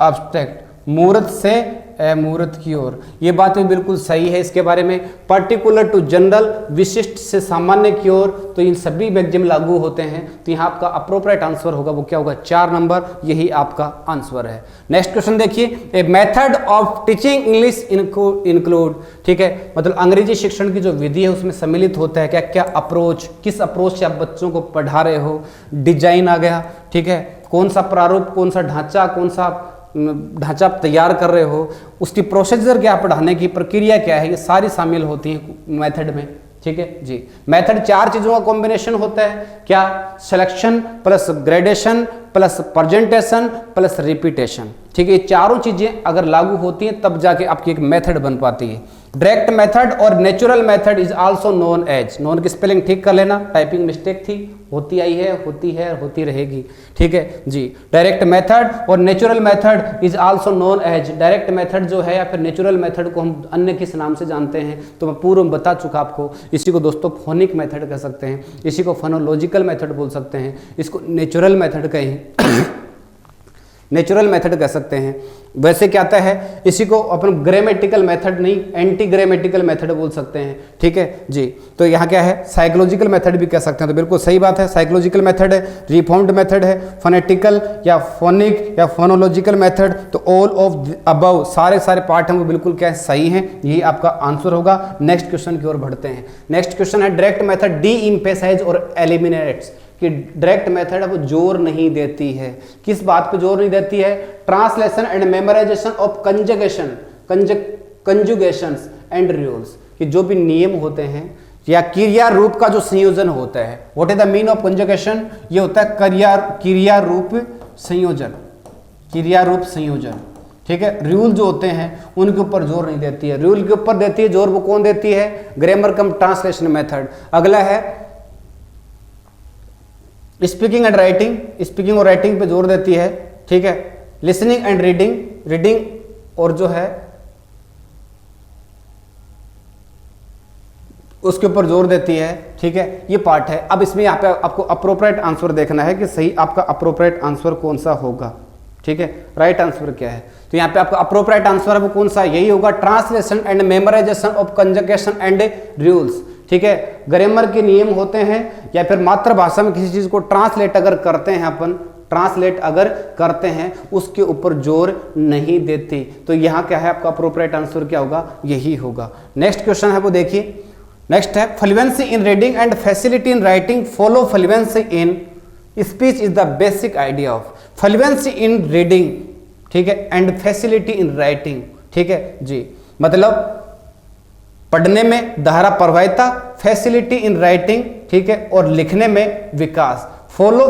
अब्स्ट्रैक्ट, मूर्त से अमूर्त की ओर, ये बात भी बिल्कुल सही है इसके बारे में। पर्टिकुलर टू जनरल, विशिष्ट से सामान्य की ओर, तो इन सभी मैगजीम लागू होते हैं, तो यहाँ आपका अप्रोप्रिएट आंसर होगा वो क्या होगा, 4 नंबर, यही आपका आंसर है। नेक्स्ट क्वेश्चन देखिए, a method of teaching English include, ठीक है, मतलब अंग्रेजी शिक्षण की जो विधि है उसमें सम्मिलित होता है क्या क्या अप्रोच, किस अप्रोच से आप बच्चों को पढ़ा रहे हो, डिजाइन आ गया, ठीक है, कौन सा प्रारूप, कौन सा ढांचा, कौन सा ढांचा आप तैयार कर रहे हो, उसकी प्रोसीजर क्या, पढ़ाने की प्रक्रिया क्या है, ये सारी शामिल होती है मेथड में, ठीक है जी। मेथड 4 चीजों का कॉम्बिनेशन होता है, क्या, selection plus gradation plus presentation plus repetition, ठीक है, ये चारों चीजें अगर लागू होती हैं तब जाके आपकी एक मेथड बन पाती है। डायरेक्ट मेथड और natural method is also known as, known की स्पेलिंग ठीक कर लेना, टाइपिंग मिस्टेक थी, होती आई है, होती रहेगी, ठीक है जी। डायरेक्ट मेथड और natural method is also known as, direct method जो है या फिर नेचुरल मेथड को हम अन्य किस नाम से जानते हैं, तो मैं पूर्व में बता चुका आपको। इसी को दोस्तों फोनिक मेथड कह सकते हैं, इसी को फोनोलॉजिकल मेथड बोल सकते हैं, इसको नेचुरल मेथड कहें नेचुरल मेथड कह सकते हैं। वैसे क्या आता है, इसी को अपन ग्रामेटिकल मेथड नहीं, एंटी ग्रामेटिकल मेथड बोल सकते हैं, ठीक है जी। तो यहाँ क्या है, साइकोलॉजिकल मेथड भी कह सकते हैं, तो बिल्कुल सही बात है, साइकोलॉजिकल मेथड है, रिफॉर्म्ड मेथड है, फोनेटिकल या फोनिक या फोनोलॉजिकल मेथड, तो ऑल ऑफ अबव सारे पार्ट हैं वो बिल्कुल क्या है, सही हैं, यही आपका आंसर होगा। नेक्स्ट क्वेश्चन की ओर बढ़ते हैं। नेक्स्ट क्वेश्चन है डायरेक्ट मेथड डी एम्फेसाइज और एलिमिनेट्स, कि डायरेक्ट मेथड अब जोर नहीं देती है, किस बात पे जोर नहीं देती है, translation and memorisation of conjugations and rules, कि जो भी नियम होते हैं या क्रिया रूप का जो संयोजन होता है, what is the mean of conjugation, ये होता है क्रिया रूप संयोजन, ठीक है। रूल जो होते हैं उनके ऊपर जोर नहीं देती है, रूल के ऊपर देती है जोर, वो कौन देती है, ग्रामर कम ट्रांसलेशन मेथड। अगला है स्पीकिंग एंड राइटिंग, स्पीकिंग और राइटिंग पे जोर देती है, ठीक है। लिसनिंग एंड रीडिंग और जो है उसके ऊपर जोर देती है, ठीक है। ये पार्ट है। अब इसमें यहाँ पे आपको अप्रोप्रिएट आंसर देखना है कि सही आपका अप्रोप्रिएट आंसर कौन सा होगा, ठीक है, राइट आंसर क्या है। तो यहाँ पे आपका अप्रोप्रिएट आंसर है वो कौन सा, यही होगा, translation and memorisation of conjugation and rules, ठीक है। ग्रामर के नियम होते हैं या फिर मातृभाषा में किसी चीज को ट्रांसलेट अगर करते हैं अपन, ट्रांसलेट अगर करते हैं उसके ऊपर जोर नहीं देती। तो यहाँ क्या है आपका अप्रोप्रिएट आंसर क्या होगा, यही होगा। नेक्स्ट क्वेश्चन है वो देखिए, नेक्स्ट है fluency in reading and facility in writing follow fluency in speech is the basic idea of, fluency in reading, ठीक है, एंड फैसिलिटी इन राइटिंग, ठीक है जी। मतलब पढ़ने में धारा प्रवाहिता, फैसिलिटी इन राइटिंग, ठीक है, और लिखने में विकास। Follow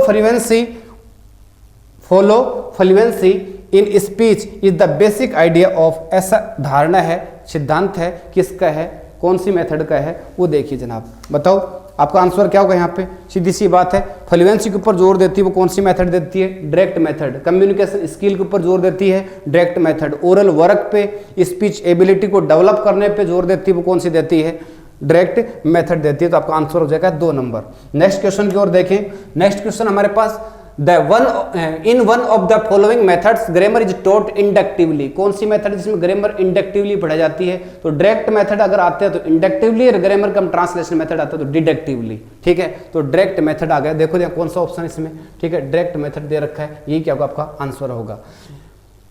fluency in speech is the basic idea of, ऐसा धारणा है, सिद्धांत है, किसका है, कौन सी मेथड का है, वो देखिए जनाब, बताओ आपका आंसर क्या होगा। यहाँ पे सीधी सी बात है, फ्लुएंसी के ऊपर जोर देती है वो कौन सी मेथड देती है, डायरेक्ट मेथड। कम्युनिकेशन स्किल के ऊपर जोर देती है, डायरेक्ट मेथड। ओरल वर्क पे, स्पीच एबिलिटी को डेवलप करने पे जोर देती है वो कौन सी देती है, डायरेक्ट मेथड देती है। तो आपका आंसर हो जाएगा 2 नंबर। नेक्स्ट क्वेश्चन की ओर देखें। नेक्स्ट क्वेश्चन हमारे पास, in one of the following methods grammar is taught inductively, कौन सी मेथड जिसमें ग्रामर इंडक्टिवली पढ़ाई जाती है, तो डायरेक्ट मेथड अगर आते हैं तो इंडक्टिवली, और ग्रामर कम ट्रांसलेशन मेथड आता है तो डिडक्टिवली, ठीक है। तो डायरेक्ट मेथड आ गया, देखो देखो कौन सा ऑप्शन इसमें, ठीक है, डायरेक्ट मेथड दे रखा है, यही क्या होगा आपका आंसर होगा।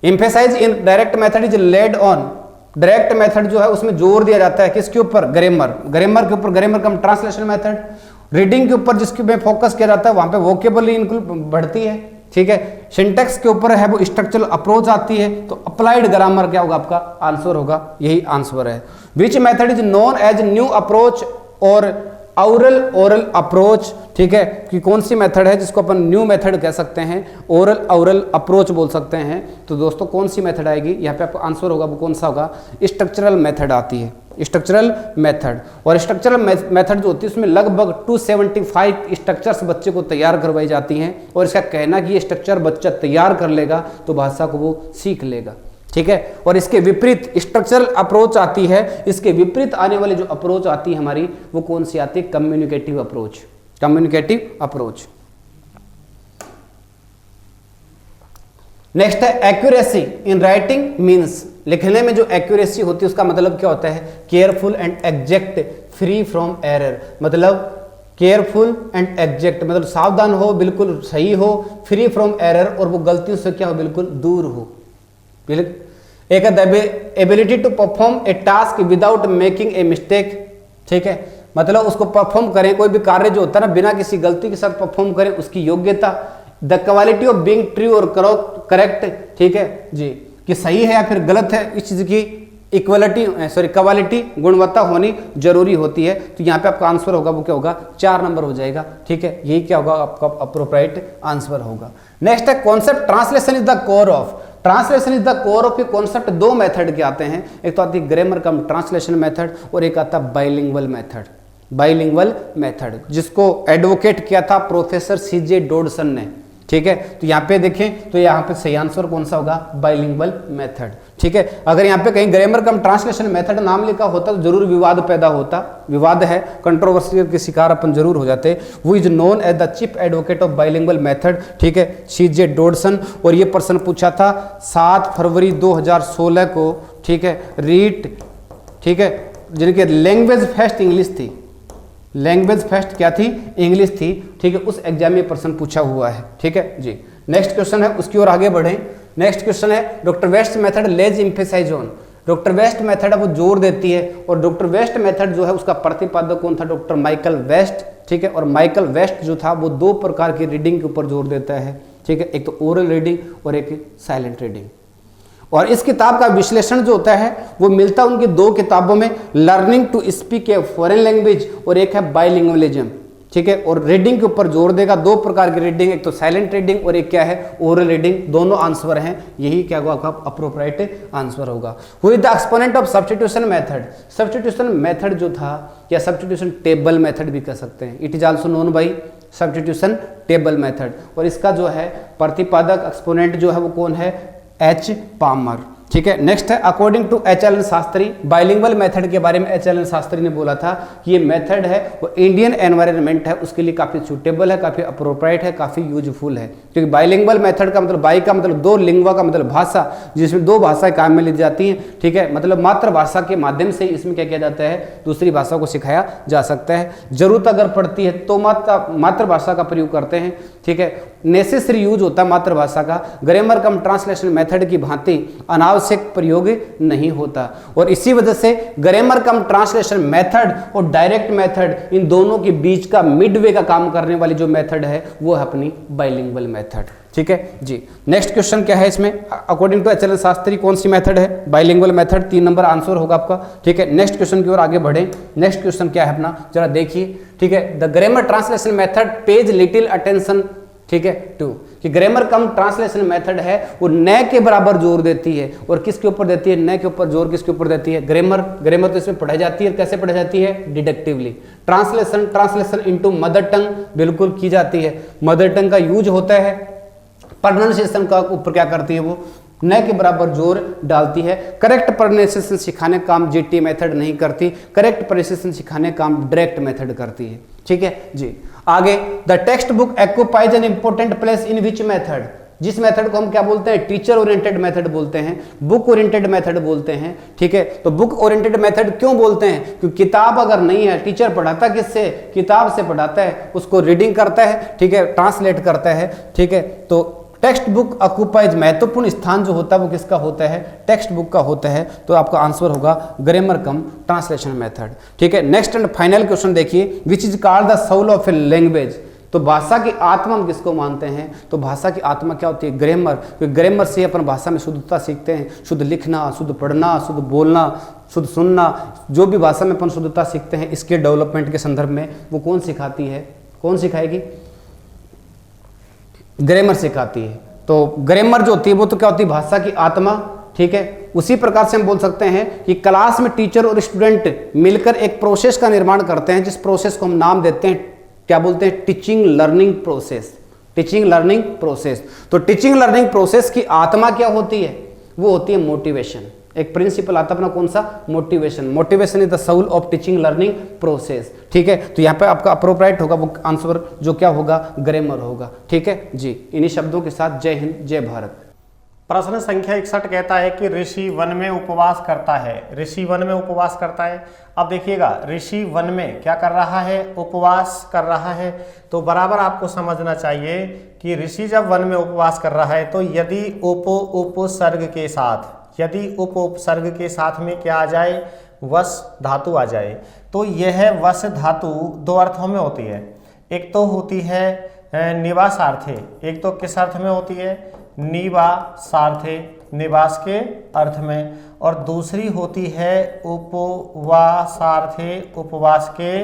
Emphasis in direct method is laid on, direct method जो है उसमें जोर दिया जाता है किसके ऊपर, ग्रामर के ऊपर, grammar cum translation method. Reading के ऊपर जिसके में फोकस किया जाता है वहां पे वोकेबुलरी इंक्लूड बढ़ती है, ठीक है। सिंटेक्स के ऊपर है वो स्ट्रक्चरल अप्रोच आती है, तो अप्लाइड ग्रामर क्या होगा आपका आंसर होगा, यही आंसर है। Which method is known as new approach और ओरल अप्रोच, ठीक है, कि कौन सी मेथड है जिसको अपन न्यू मेथड कह सकते हैं, ओरल अप्रोच बोल सकते हैं। तो दोस्तों कौन सी मेथड आएगी यहाँ पे आपका आंसर होगा वो कौन सा होगा, स्ट्रक्चरल मेथड आती है, स्ट्रक्चरल मेथड। और स्ट्रक्चरल मेथड जो होती है उसमें लगभग 275 स्ट्रक्चर्स बच्चे को तैयार करवाई जाती हैं, और इसका कहना कि ये स्ट्रक्चर बच्चा तैयार कर लेगा तो भाषा को वो सीख लेगा, ठीक है। और इसके विपरीत स्ट्रक्चरल अप्रोच आती है, इसके विपरीत आने वाली जो अप्रोच आती है हमारी वो कौन सी आती है, communicative approach, communicative approach. Next है एक्यूरेसी इन राइटिंग मीन्स, लिखने में जो एक्यूरेसी होती है उसका मतलब क्या होता है, careful and exact, free from error. मतलब केयरफुल एंड एग्जैक्ट मतलब सावधान हो, बिल्कुल सही हो, फ्री फ्रॉम एरर और वो गलतियों से क्या हो, बिल्कुल दूर हो। एक ability to perform a task without making a mistake, ठीक है, मतलब उसको परफॉर्म करें, कोई भी कार्य जो होता है ना बिना किसी गलती के साथ परफॉर्म करें, उसकी योग्यता। The quality of being true और करेक्ट, ठीक है जी, कि सही है या फिर गलत है, इस चीज की क्वालिटी गुणवत्ता होनी जरूरी होती है। तो यहाँ पे आपका आंसर होगा वो क्या होगा, 4 नंबर हो जाएगा, ठीक है, यही क्या होगा आपका अप्रोप्रिएट आंसर होगा। नेक्स्ट है concept translation is the core of, translation is the core of a concept. दो मेथड के आते हैं, एक तो आती है ग्रामर कम ट्रांसलेशन मेथड और एक आता है बाइलिंगुअल मेथड। बाइलिंगुअल मेथड जिसको एडवोकेट किया था प्रोफेसर सीजे डॉडसन ने, ठीक है। तो यहाँ पे देखें तो यहाँ पे सही आंसर कौन सा होगा, बाइलिंगुअल मेथड, ठीक है। अगर यहाँ पे कहीं ग्रामर कम ट्रांसलेशन मेथड नाम लिखा होता तो जरूर विवाद पैदा होता, विवाद है, कंट्रोवर्सी के शिकार अपन जरूर हो जाते। वो is known as the chief advocate of bilingual method, ठीक है, सीजे डॉडसन। और ये प्रश्न पूछा था 7 फरवरी 2016 को, ठीक है, रीट, ठीक है, जिनके लैंग्वेज फेस्ट इंग्लिश थी, लैंग्वेज फेस्ट क्या थी, इंग्लिश थी, ठीक है, उस एग्जाम में प्रश्न पूछा हुआ है, ठीक है जी। नेक्स्ट क्वेश्चन है, उसकी ओर आगे बढ़ें। नेक्स्ट क्वेश्चन है doctor West method lays emphasis on. Doctor West method वो जोर देती है, और डॉक्टर वेस्ट मेथड जो है उसका प्रतिपादक कौन था, डॉक्टर माइकल वेस्ट, ठीक है। और माइकल वेस्ट जो था वो 2 प्रकार की रीडिंग के ऊपर जोर देता है, ठीक है, एक तो ओरल रीडिंग और एक साइलेंट रीडिंग। और इस किताब का विश्लेषण जो होता है वो मिलता है उनकी 2 किताबों में, learning to speak a foreign language और एक है बाइलिंगुअलिज्म, ठीक है। और रीडिंग के ऊपर जोर देगा, 2 प्रकार की रीडिंग, एक तो साइलेंट रीडिंग और एक क्या है, ओरल रीडिंग। दोनों आंसर हैं, यही क्या होगा आपका अप्रोप्रिएट आंसर होगा। Who is the exponent of substitution method. Substitution method जो था, या सब्स्टिट्यूशन टेबल मेथड भी कह सकते हैं, it is also known by substitution table method. और इसका जो है प्रतिपादक एक्सपोनेंट जो है वो कौन है, एच पामर, ठीक है। नेक्स्ट है according to H L. Shastri, bilingual method के बारे में एच.एल. शास्त्री ने बोला था कि ये मेथड है वो इंडियन एनवायरनमेंट है उसके लिए काफ़ी सूटेबल है, काफ़ी अप्रोप्रिएट है, काफ़ी यूजफुल है। क्योंकि बाइलिंगुअल मेथड का मतलब, बाई का मतलब 2, लिंगवा का मतलब भाषा, जिसमें 2 भाषाएं काम में ली जाती हैं, ठीक है। मतलब मातृभाषा के माध्यम से इसमें क्या किया जाता है, दूसरी भाषा को सिखाया जा सकता है। जरूरत अगर पड़ती है तो मातृभाषा का प्रयोग करते हैं, ठीक है। नेसेसरी यूज होता है मातृभाषा का, ग्रामर कम ट्रांसलेशन मेथड की भांति अनावश्यक प्रयोग नहीं होता। और इसी वजह से ग्रामर कम ट्रांसलेशन मेथड और डायरेक्ट मेथड, इन दोनों के बीच का मिडवे का काम करने वाली जो मेथड है वो है अपनी बाइलिंगुअल मेथड, ठीक है जी। नेक्स्ट क्वेश्चन क्या है इसमें, अकॉर्डिंग टू एच.एल. शास्त्री कौन सी मेथड है, बाइलिंगुअल मेथड। 3 नंबर आंसर होगा आपका, ठीक है। नेक्स्ट क्वेश्चन की ओर आगे बढ़े। नेक्स्ट क्वेश्चन क्या है अपना, जरा देखिए, ठीक है। The grammar translation method page little attention, ठीक है, टू, कि ग्रामर कम ट्रांसलेशन मेथड है वो न के बराबर जोर देती है। और किसके ऊपर देती है, न के ऊपर जोर किसके ऊपर देती है, ग्रामर। ग्रामर तो इसमें पढ़ाई जाती है, कैसे पढ़ाई जाती है, डिडक्टिवली। ट्रांसलेशन इनटू मदर टंग बिल्कुल की जाती है, मदर टंग का यूज होता है। प्रोनाउंसिएशन का ऊपर क्या करती है, वो न के बराबर जोर डालती है। करेक्ट प्रोनाउंसिएशन सिखाने काम जीटी मेथड नहीं करती, करेक्ट प्रोनाउंसिएशन सिखाने काम डायरेक्ट मेथड करती है, ठीक है जी। आगे, the text book occupies an important place in which method. जिस मेथड को हम क्या बोलते हैं, टीचर ओरिएंटेड मेथड बोलते हैं, बुक ओरिएंटेड मेथड बोलते हैं, ठीक है। तो बुक ओरिएंटेड मेथड क्यों बोलते हैं, क्योंकि किताब अगर नहीं है, टीचर पढ़ाता किससे, किताब से पढ़ाता है, उसको रीडिंग करता है, ठीक है, ट्रांसलेट करता है, ठीक है। तो टेक्स्ट बुक ऑक्यूपाइज, महत्वपूर्ण स्थान जो होता है वो किसका होता है, टेक्स्ट बुक का होता है। तो आपका आंसर होगा ग्रामर कम ट्रांसलेशन मेथड, ठीक है। नेक्स्ट एंड फाइनल क्वेश्चन देखिए, which is called the soul of a language. तो भाषा की आत्मा हम किसको मानते हैं, तो भाषा की आत्मा क्या होती है, ग्रामर। क्योंकि ग्रामर से अपन भाषा में शुद्धता सीखते हैं, शुद्ध लिखना, शुद्ध पढ़ना, शुद्ध बोलना, शुद्ध सुनना, जो भी भाषा में अपन शुद्धता सीखते हैं, इसके डेवलपमेंट के संदर्भ में वो कौन सिखाती है, कौन सिखाएगी, ग्रामर सिखाती है। तो ग्रामर जो होती है वो तो क्या होती है, भाषा की आत्मा, ठीक है। उसी प्रकार से हम बोल सकते हैं कि क्लास में टीचर और स्टूडेंट मिलकर एक प्रोसेस का निर्माण करते हैं, जिस प्रोसेस को हम नाम देते हैं, क्या बोलते हैं, teaching learning process. Teaching learning process. तो टीचिंग लर्निंग प्रोसेस की आत्मा क्या होती है, वो होती है मोटिवेशन। एक प्रिंसिपल आता अपना कौन सा, motivation. Motivation is the soul of teaching learning process, ठीक है। तो यहाँ पे आपका अप्रोप्रिएट होगा वो आंसर जो क्या होगा, ग्रामर होगा, ठीक है जी। इन्हीं शब्दों के साथ जय हिंद, जय भारत। प्रश्न संख्या 61 कहता है कि ऋषि वन में उपवास करता है। ऋषि वन में उपवास करता है। अब देखिएगा, ऋषि वन में क्या कर रहा है, उपवास कर रहा है। तो बराबर आपको समझना चाहिए कि ऋषि जब वन में उपवास कर रहा है तो यदि उपसर्ग के साथ, यदि उपसर्ग के साथ में क्या आ जाए, वस धातु आ जाए, तो यह वस धातु 2 अर्थों में होती है। एक तो होती है निवासार्थे, एक तो किस अर्थ में होती है, निवासार्थे, निवास के अर्थ में, और दूसरी होती है उपवासार्थे, उपवास के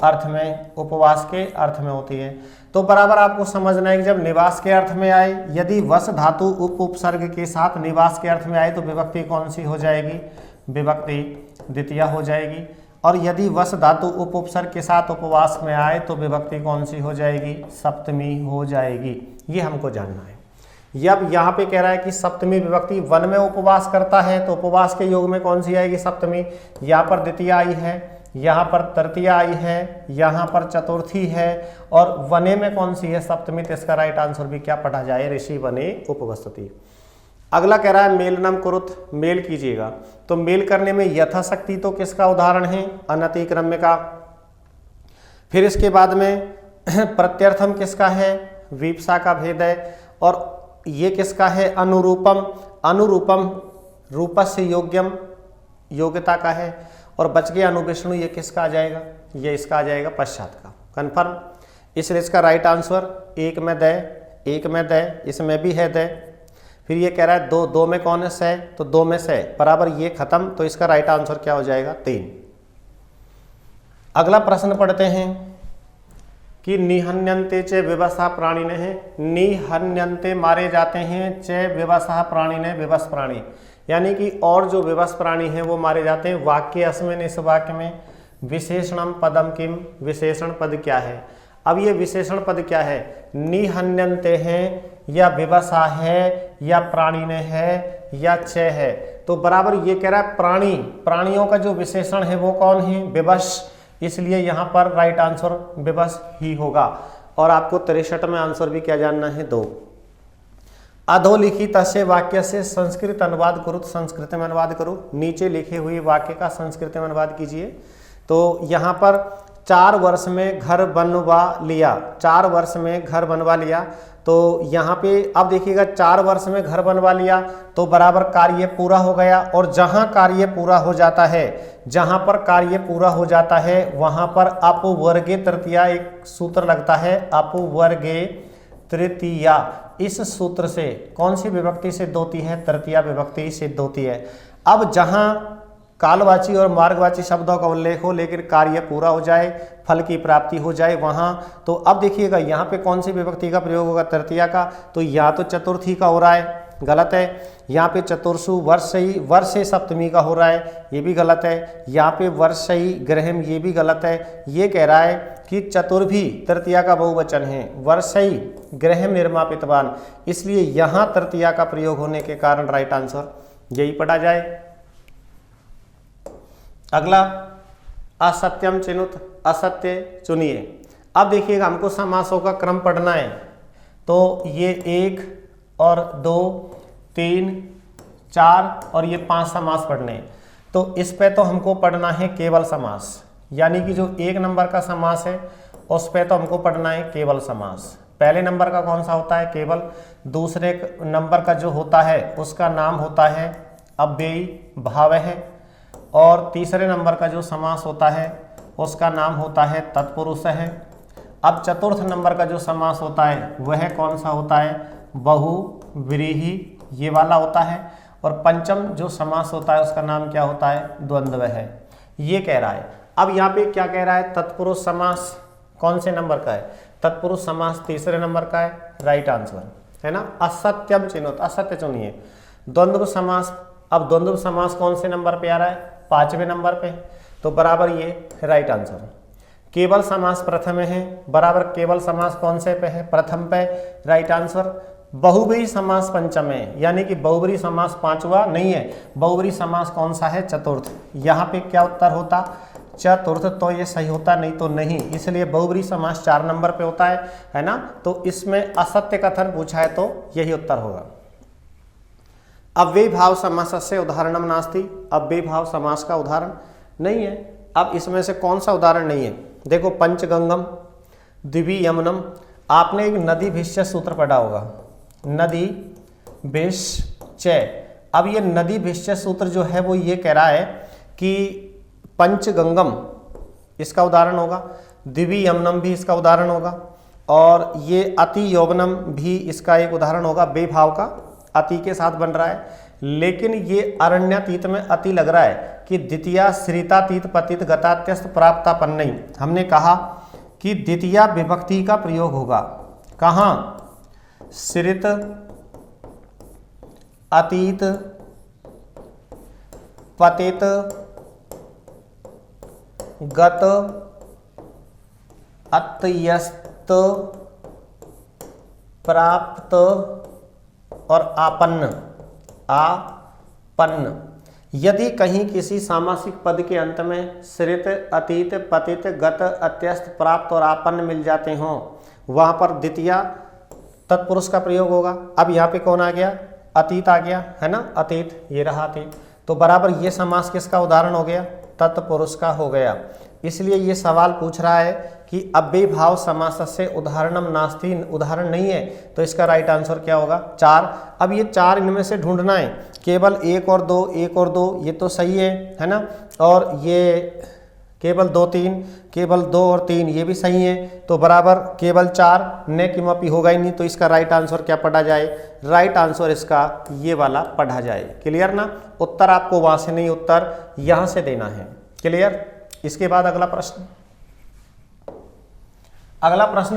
अर्थ में, उपवास के अर्थ में होती है। तो बराबर आपको समझना है कि जब निवास के अर्थ में आए, यदि वस धातु उपसर्ग के साथ निवास के अर्थ में आए तो विभक्ति कौन सी हो जाएगी? विभक्ति द्वितीय हो जाएगी। और यदि वस धातु उपसर्ग के साथ उपवास में आए तो विभक्ति कौन सी हो जाएगी? सप्तमी हो जाएगी। ये हमको जानना है। अब यहाँ पे कह रहा है कि सप्तमी विभक्ति वन में उपवास करता है तो उपवास के योग में कौन सी आएगी? सप्तमी। यहाँ पर द्वितीय आई है, यहाँ पर तृतीय आई है, यहाँ पर चतुर्थी है और वने में कौन सी है? सप्तमी। तो इसका राइट आंसर भी क्या पढ़ा जाए? ऋषि वने उपवसति। अगला कह रहा है मेलनम कुरुत, मेल कीजिएगा। तो मेल करने में यथाशक्ति तो किसका उदाहरण है? अनतिक्रम्य का। फिर इसके बाद में प्रत्यर्थम किसका है? वीपसा का भेद है। और ये किसका है? अनुरूपम, अनुरूपम रूपस्य योग्यम, योग्यता का है। और बच गया अनुविष्णु, ये किसका आ जाएगा? ये इसका आ जाएगा पश्चात का। कन्फर्म। इसलिए इसका राइट आंसर एक में दे, एक में दे, इसमें भी है दे। फिर ये कह रहा है दो, दो में कौन है? से, तो दो में से बराबर ये खत्म। तो इसका राइट आंसर क्या हो जाएगा? 3। अगला प्रश्न पढ़ते हैं कि निहन्यन्ते च विवशा प्राणिने है। निहन्यन्ते मारे जाते हैं, च विवशा प्राणिने विवश प्राणी, यानी कि और जो विवश प्राणी हैं वो मारे जाते हैं। वाक्य अस्मिन्, इस वाक्य में विशेषणम पदम किम, विशेषण पद क्या है? अब ये विशेषण पद क्या है? निहन्यन्ते हैं या विवशा है या प्राणिने है या च है। तो बराबर ये कह रहा है प्राणी, प्राणियों का जो विशेषण है वो कौन है? विवश। इसलिए यहाँ पर राइट आंसर विवश ही होगा। और आपको 63 में आंसर भी क्या जानना है? 2। अधोलिखित से वाक्य से संस्कृत अनुवाद करो, तो संस्कृत में अनुवाद करो। नीचे लिखे हुए वाक्य का संस्कृत में अनुवाद कीजिए। तो यहाँ पर 4 वर्ष में घर बनवा लिया, 4 वर्ष में घर बनवा लिया। तो यहाँ पे अब देखिएगा 4 वर्ष में घर बनवा लिया तो बराबर कार्य पूरा हो गया। और जहाँ कार्य पूरा हो जाता है, जहाँ पर कार्य पूरा हो जाता है वहाँ पर अपवर्गे तृतीया एक सूत्र लगता है, अपवर्गे तृतीया। इस सूत्र से कौन सी विभक्ति सिद्ध होती है? तृतीया विभक्ति सिद्ध होती है। अब जहाँ कालवाची और मार्गवाची शब्दों का उल्लेख हो लेकिन कार्य पूरा हो जाए, फल की प्राप्ति हो जाए वहाँ, तो अब देखिएगा यहाँ पे कौन सी विभक्ति का प्रयोग होगा? तृतीया का। तो या तो चतुर्थी का हो रहा है, गलत है। यहाँ पे चतुर्षु वर्षई, वर्ष सप्तमी का हो रहा है, ये भी गलत है। यहाँ पे वर्षई ग्रहम, ये भी गलत है। ये कह रहा है कि चतुर्भी तृतीया का बहुवचन है, वर्षई ग्रहम निर्मापितवान, इसलिए यहाँ तृतीया का प्रयोग होने के कारण राइट आंसर यही पढ़ा जाए। अगला असत्यम चिनुत, असत्य चुनिए। अब देखिएगा हमको समासों का क्रम पढ़ना है। तो ये 1 और 2, 3, 4 और ये 5 समास पढ़ने हैं। तो इस पे तो हमको पढ़ना है केवल समास, यानी कि जो 1 नंबर का समास है उस पे तो हमको पढ़ना है केवल समास। पहले नंबर का कौन सा होता है? केवल। दूसरे नंबर का जो होता है उसका नाम होता है अव्ययी भाव है। और तीसरे नंबर का जो समास होता है उसका नाम होता है तत्पुरुष है। अब चतुर्थ नंबर का जो समास होता है वह कौन सा होता है? बहुव्रीहि, ये वाला होता है। और पंचम जो समास होता है उसका नाम क्या होता है? द्वंद्व है। ये कह रहा है। अब यहाँ पे क्या कह रहा है? तत्पुरुष समास कौन से नंबर का है? तत्पुरुष समास तीसरे नंबर का है, राइट आंसर है ना। असत्यम चिन्होत, असत्य चुनिए। द्वंद्व समास, अब द्वंद्व समास कौन से नंबर पे आ रहा है? 5वें नंबर पे, तो बराबर ये राइट आंसर। केवल समास प्रथम है, बराबर केवल समास कौन से पे है? प्रथम पे, राइट आंसर। बहुब्री समास पंचम है, यानी कि बहुब्री समास 5वां नहीं है, बहुब्री समास कौन सा है? चतुर्थ। यहाँ पे क्या उत्तर होता? चतुर्थ। तो ये सही होता, नहीं तो नहीं, इसलिए बहुब्री समास 4 नंबर पे होता है ना। तो इसमें असत्य कथन पूछा है तो यही उत्तर होगा। अव्ययी भाव समासस्य उदाहरणम नास्ति, अव्ययी भाव समास का उदाहरण नहीं है। अब इसमें से कौन सा उदाहरण नहीं है? देखो पंचगंगम, दिव्य यमुनम, आपने एक नदी भिष्य सूत्र पढ़ा होगा, नदी भिष्य। अब ये नदी भिष्य सूत्र जो है वो ये कह रहा है कि पंचगंगम इसका उदाहरण होगा, दिव्य यमुनम भी इसका उदाहरण होगा, और ये अति यौवनम भी इसका एक उदाहरण होगा। बेभाव का अति के साथ बन रहा है, लेकिन ये अरण्यातीत में अति लग रहा है कि द्वितीया श्रितातीत पतित गतात्यस्त प्राप्तापन्नई। हमने कहा कि द्वितीया विभक्ति का प्रयोग होगा। कहाँ? श्रित, अतीत, पतित, गत, अत्यस्त, प्राप्त और आपन्न। यदि कहीं किसी सामासिक पद के अंत में श्रित, अतीत, पतित, गत, अत्यस्त, प्राप्त और आपन्न मिल जाते हों, वहां पर द्वितीया तत्पुरुष का प्रयोग होगा। अब यहाँ पे कौन आ गया? अतीत आ गया, है ना, अतीत, ये रहा अतीत। तो बराबर ये समास किसका उदाहरण हो गया? तत्पुरुष का हो गया। इसलिए ये सवाल पूछ रहा है कि अव्ययीभाव समासस्य उदाहरणम नास्ति, उदाहरण नहीं है, तो इसका राइट आंसर क्या होगा? 4। अब ये 4 इनमें से ढूंढना है, केवल 1 और 2, 1 और 2 ये तो सही है ना, और ये केवल 2, 3, केवल 2 और 3 ये भी सही है, तो बराबर केवल 4 न किमपि होगा ही नहीं, तो इसका राइट आंसर क्या पढ़ा जाए? राइट आंसर इसका ये वाला पढ़ा जाए। क्लियर ना? उत्तर आपको वहां से नहीं, उत्तर यहां से देना है। क्लियर? इसके बाद अगला प्रश्न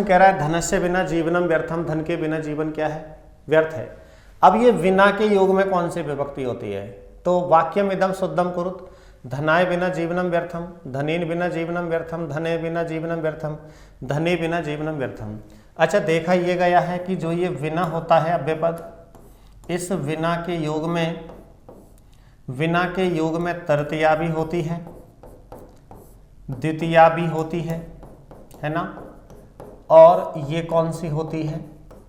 कह रहा है धनस्य बिना जीवनम व्यर्थम, धन के बिना जीवन क्या है? व्यर्थ है। अब ये बिना के योग में कौन सी विभक्ति होती है? तो वाक्यम इदम शुद्धम कुरुत, धनाय बिना जीवनम व्यर्थम, धनेन बिना जीवनम व्यर्थम, धने बिना जीवनम व्यर्थम, धने बिना जीवनम व्यर्थम। अच्छा, देखा ये गया है कि जो ये विना होता है अव्ययपद, इस विना के योग में तृतीया भी होती है, द्वितीया भी होती है ना, और ये कौन सी होती है?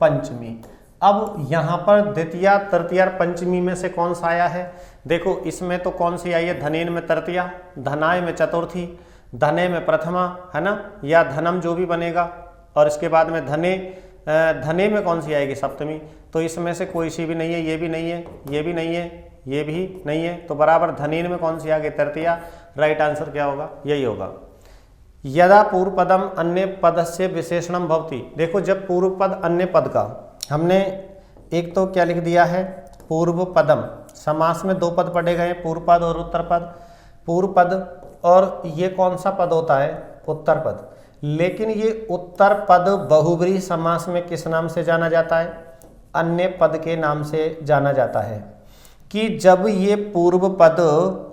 पंचमी। अब यहाँ पर द्वितीया, तृतीया और पंचमी में से कौन सा आया है? देखो इसमें तो कौन सी आई है? धनेन में तृतीया, धनाय में चतुर्थी, धने में प्रथमा, है ना, या धनम जो भी बनेगा, और इसके बाद में धने में कौन सी आएगी? सप्तमी। तो इसमें से कोई सी भी नहीं है, ये भी नहीं है, ये भी नहीं है, ये भी नहीं है, तो बराबर धनेन में कौन सी आ गई? तृतीया। राइट आंसर क्या होगा? यही होगा। यदा पूर्व पदम अन्य पद से विशेषणम भवति। देखो जब पूर्व पद अन्य पद का, हमने एक तो क्या लिख दिया है? पूर्व पदम। समास में 2 पद पढ़े गए, पूर्व पद और उत्तर पद। पूर्व पद, और ये कौन सा पद होता है? उत्तर पद। लेकिन ये उत्तर पद बहुब्रीहि समास में किस नाम से जाना जाता है? अन्य पद के नाम से जाना जाता है। कि जब ये पूर्व पद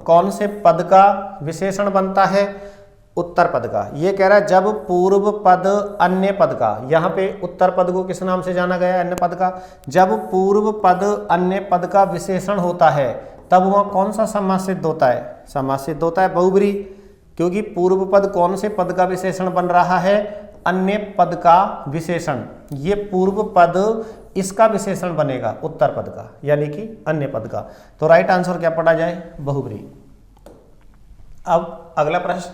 कौन से पद का विशेषण बनता है? उत्तर पद का। ये कह रहा है जब पूर्व पद अन्य पद का, यहाँ पे उत्तर पद को किस नाम से जाना गया है? अन्य पद का। जब पूर्व पद अन्य पद का विशेषण होता है तब वह कौन सा समास सिद्ध होता है? समास सिद्ध होता है बहुब्रीहि, क्योंकि पूर्व पद कौन से पद का विशेषण बन रहा है? अन्य पद का विशेषण। ये पूर्व पद इसका विशेषण बनेगा उत्तर पद का, यानी कि अन्य पद का। तो राइट आंसर क्या पढ़ा जाए? बहुब्रीहि। अब अगला प्रश्न,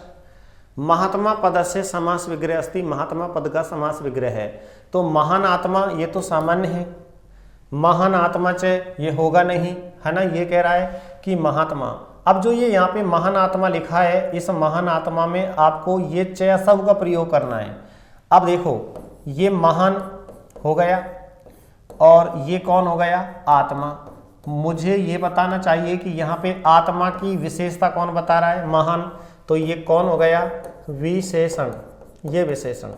महात्मा पद से समास विग्रह अस्ति। महात्मा पद का समास विग्रह है, तो महान आत्मा ये तो सामान्य है, महान आत्मा च ये होगा नहीं, है ना। ये कह रहा है कि महात्मा। अब जो ये यहाँ पे महान आत्मा लिखा है, इस महान आत्मा में आपको ये च सब का प्रयोग करना है। अब देखो ये महान हो गया और ये कौन हो गया? आत्मा। मुझे ये बताना चाहिए कि यहाँ पे आत्मा की विशेषता कौन बता रहा है? महान। तो ये कौन हो गया? विशेषण, ये विशेषण।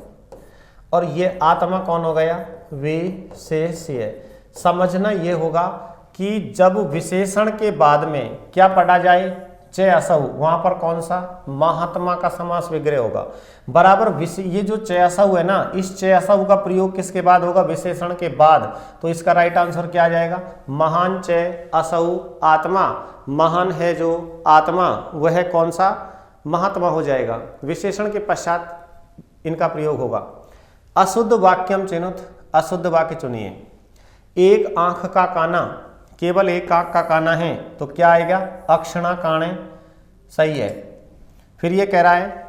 और ये आत्मा कौन हो गया? विशेष्य। समझना ये होगा कि जब विशेषण के बाद में क्या पढ़ा जाए? च असौ, वहां पर कौन सा? महात्मा का समास विग्रह होगा। बराबर ये जो च असौ है ना, इस च असौ का प्रयोग किसके बाद होगा? विशेषण के बाद। तो इसका राइट आंसर क्या आ जाएगा? महान च असौ आत्मा। महान है जो आत्मा, वह कौन सा? महात्मा हो जाएगा। विशेषण के पश्चात इनका प्रयोग होगा। अशुद्ध वाक्यम चिनुत, अशुद्ध वाक्य चुनिए। एक आंख का काना, केवल एक आंख का काना है, तो क्या आएगा? अक्षणा काणे, सही है। फिर ये कह रहा है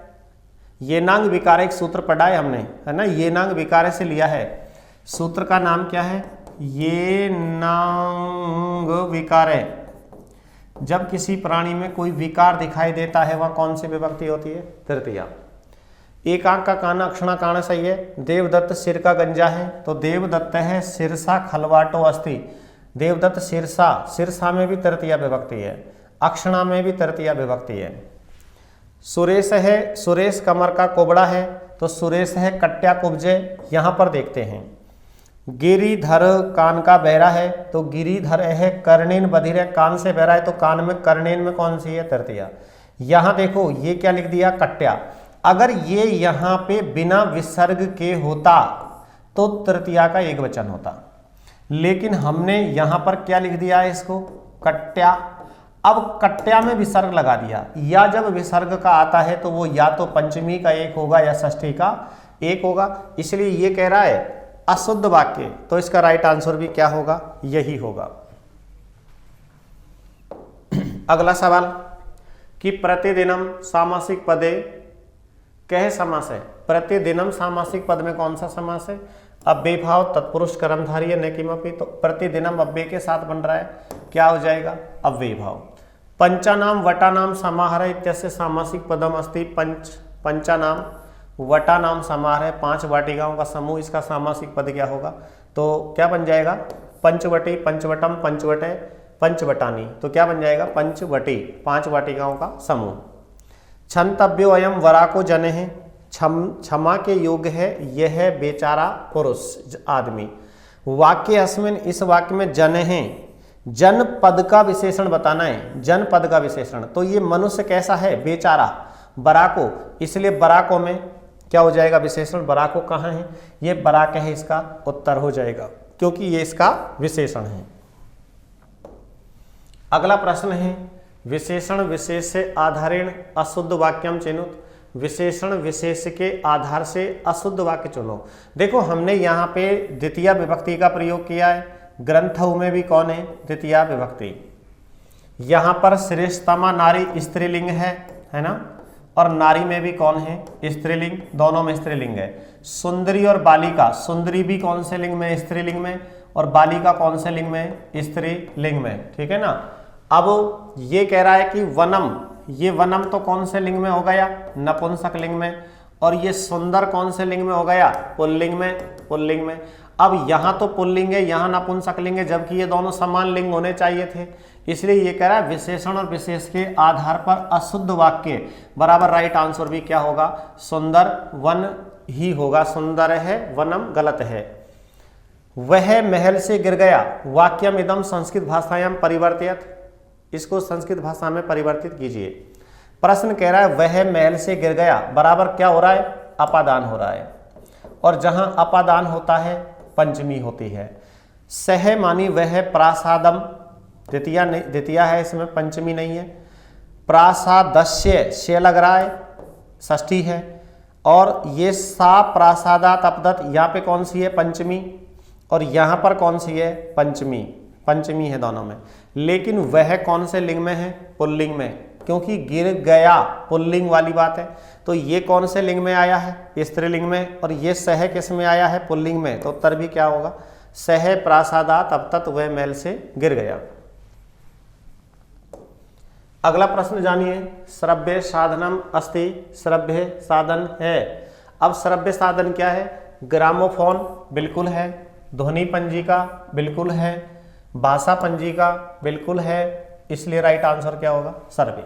ये नांग विकार, एक सूत्र पढ़ा है हमने, है ना, ये नांग विकार से लिया है। सूत्र का नाम क्या है? ये नांग विकार है। जब किसी प्राणी में कोई विकार दिखाई देता है वह कौन सी विभक्ति होती है? तृतीया। एक आंख का काना, अक्षणा काण, सही है। देवदत्त सिर का गंजा है, तो देवदत्त है सिरसा खलवाटो अस्ति। देवदत्त सिरसा, सिरसा में भी तृतीया विभक्ति है, अक्षणा में भी तृतीया विभक्ति है। सुरेश है, सुरेश कमर का कोबड़ा है, तो सुरेश है कट्या कुब्जे। यहां पर देखते हैं गिरिधर कान का बहरा है, तो गिरिधर है कर्णेन बधिर है, कान से बहरा है तो कान में कर्णेन में कौन सी है, तृतीया। यहां देखो ये क्या लिख दिया, कट्या। अगर ये यहां पे बिना विसर्ग के होता तो तृतीया का एक वचन होता, लेकिन हमने यहां पर क्या लिख दिया है इसको, कट्या। अब कट्या में विसर्ग लगा दिया, या जब विसर्ग का आता है तो वो या तो पंचमी का एक होगा या षष्ठी का एक होगा, इसलिए ये कह रहा है अशुद्ध वाक्य। तो इसका राइट आंसर भी क्या होगा, यही होगा। अगला सवाल कि प्रतिदिनम सामासिक पदे कह समास है। प्रतिदिनम सामासिक पद में कौन सा समास है, अव्यय भाव तत्पुरुष कर्मधारी है, न किमपि। तो प्रतिदिनम अव्यय के साथ बन रहा है, क्या हो जाएगा, अव्यय भाव। पंचानाम वटानाम समाहार इत्यस्य सामासिक पदम अस्ति। पंचानाम वटानाम समाहार है, 5 वाटिकाओं का समूह, इसका सामासिक पद क्या होगा, तो क्या बन जाएगा, पंचवटी, पंचवटम, पंचवटे, पंचवटानी। तो क्या बन जाएगा, पंचवटी, 5 वाटिकाओं का समूह। क्षंतव्यो अयम वरा को जने है, क्षमा के योग्य है यह बेचारा पुरुष आदमी। वाक्य अस्मिन, इस वाक्य में जन है, जन पद का विशेषण बताना है, जन पद का विशेषण। तो ये मनुष्य कैसा है, बेचारा, बराको, इसलिए बराको में क्या हो जाएगा विशेषण, बराको कहाँ है, ये बराक है, इसका उत्तर हो जाएगा क्योंकि ये इसका विशेषण है। अगला प्रश्न है विशेषण विशेष से आधारेण अशुद्ध वाक्यम चिनुत। विशेषण विशेष के आधार से अशुद्ध वाक्य चुनो। देखो हमने यहाँ पे द्वितीय विभक्ति का प्रयोग किया है, ग्रंथों में भी कौन है, द्वितीय विभक्ति। यहाँ पर श्रेष्ठतमा नारी स्त्रीलिंग है ना, और नारी में भी कौन है, स्त्रीलिंग, दोनों में स्त्रीलिंग है। सुंदरी और बालिका, सुंदरी भी कौन से लिंग में, स्त्रीलिंग में, और बालिका कौन से लिंग में, स्त्रीलिंग में, ठीक है ना। अब ये कह रहा है कि वनम, ये वनम तो कौन से लिंग में हो गया, नपुंसक लिंग में, और ये सुंदर कौन से लिंग में हो गया, पुल्लिंग में, पुल्लिंग में। अब यहाँ तो पुल्लिंग है, यहाँ नपुंसक लिंग है, जबकि ये दोनों समान लिंग होने चाहिए थे, इसलिए ये कह रहा है विशेषण और विशेष के आधार पर अशुद्ध वाक्य बराबर राइट आंसर भी क्या होगा, सुंदर वन ही होगा। सुंदर है, वनम गलत है। वह महल से गिर गया, वाक्यम इदम संस्कृत भाषायाम परिवर्तित, इसको संस्कृत भाषा में परिवर्तित कीजिए। प्रश्न कह रहा है वह महल से गिर गया, बराबर क्या हो रहा है, अपादान हो रहा है, और जहां अपादान होता है पंचमी होती है। सह मानी वह प्रासादम, द्वितीय है, इसमें पंचमी नहीं है। प्रासादस्य से लग रहा है, षष्ठी है, और ये सा प्रासादात अपदत, यहाँ पे कौन सी है, पंचमी, और यहाँ पर कौन सी है, पंचमी, पंचमी है दोनों में। लेकिन वह कौन से लिंग में है, पुल्लिंग में, क्योंकि गिर गया पुल्लिंग वाली बात है। तो ये कौन से लिंग में आया है, स्त्रीलिंग में, और ये सह किस में आया है, पुल्लिंग में। तो उत्तर भी क्या होगा, सह प्रासादात अपतत वह महल से गिर गया। अगला प्रश्न जानिए, श्रव्य साधनम अस्ति, श्रव्य साधन है। अब श्रव्य साधन क्या है, ग्रामोफोन बिल्कुल है, ध्वनि पंजिका बिल्कुल है, भाषा पंजिका बिल्कुल है, इसलिए राइट आंसर क्या होगा, श्रव्य।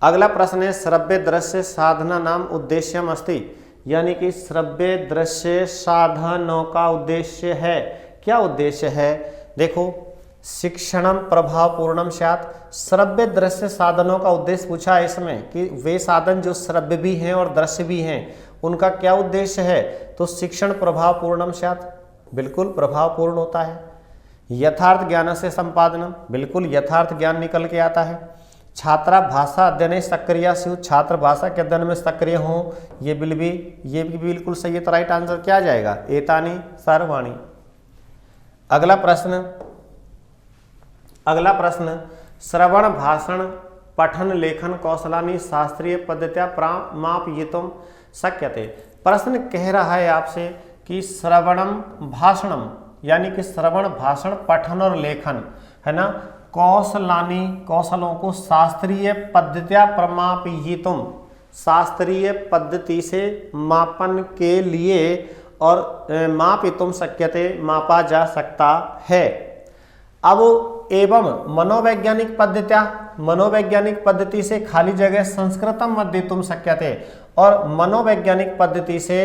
अगला प्रश्न है श्रव्य दृश्य साधना नाम उद्देश्यम अस्ति, यानी कि श्रव्य दृश्य साधनों का उद्देश्य है। क्या उद्देश्य है, देखो, शिक्षणम प्रभावपूर्णम स्यात्। श्रव्य दृश्य साधनों का उद्देश्य पूछा है इसमें कि वे साधन जो श्रव्य भी हैं और दृश्य भी हैं उनका क्या उद्देश्य है, तो शिक्षण प्रभावपूर्णम स्यात्, बिल्कुल प्रभावपूर्ण होता है। यथार्थ ज्ञान से संपादनम, बिल्कुल यथार्थ ज्ञान निकल के आता है। छात्रा भाषा अध्ययन सक्रिय से, छात्र भाषा के अध्ययन में सक्रिय हों, ये भी बिल्कुल सही है। तो राइट आंसर क्या आ जाएगा, एतानी सर्वाणी। अगला प्रश्न श्रवण भाषण पठन लेखन कौशलानि शास्त्रीय पद्धत्या प्रामापयितुं शक्यते। प्रश्न कह रहा है आपसे कि श्रवणम भाषणम, यानी कि श्रवण भाषण पठन और लेखन है ना, कौशलानि कौशलों को शास्त्रीय पद्धत्या प्रमापयितुं, शास्त्रीय पद्धति से मापन के लिए और मापितुं शक्यते, मापा जा सकता है। अब एवं मनोवैज्ञानिक पद्धत्या, मनोवैज्ञानिक पद्धति से खाली जगह संस्कृतम मध्येतुं शक्यते, और मनोवैज्ञानिक पद्धति से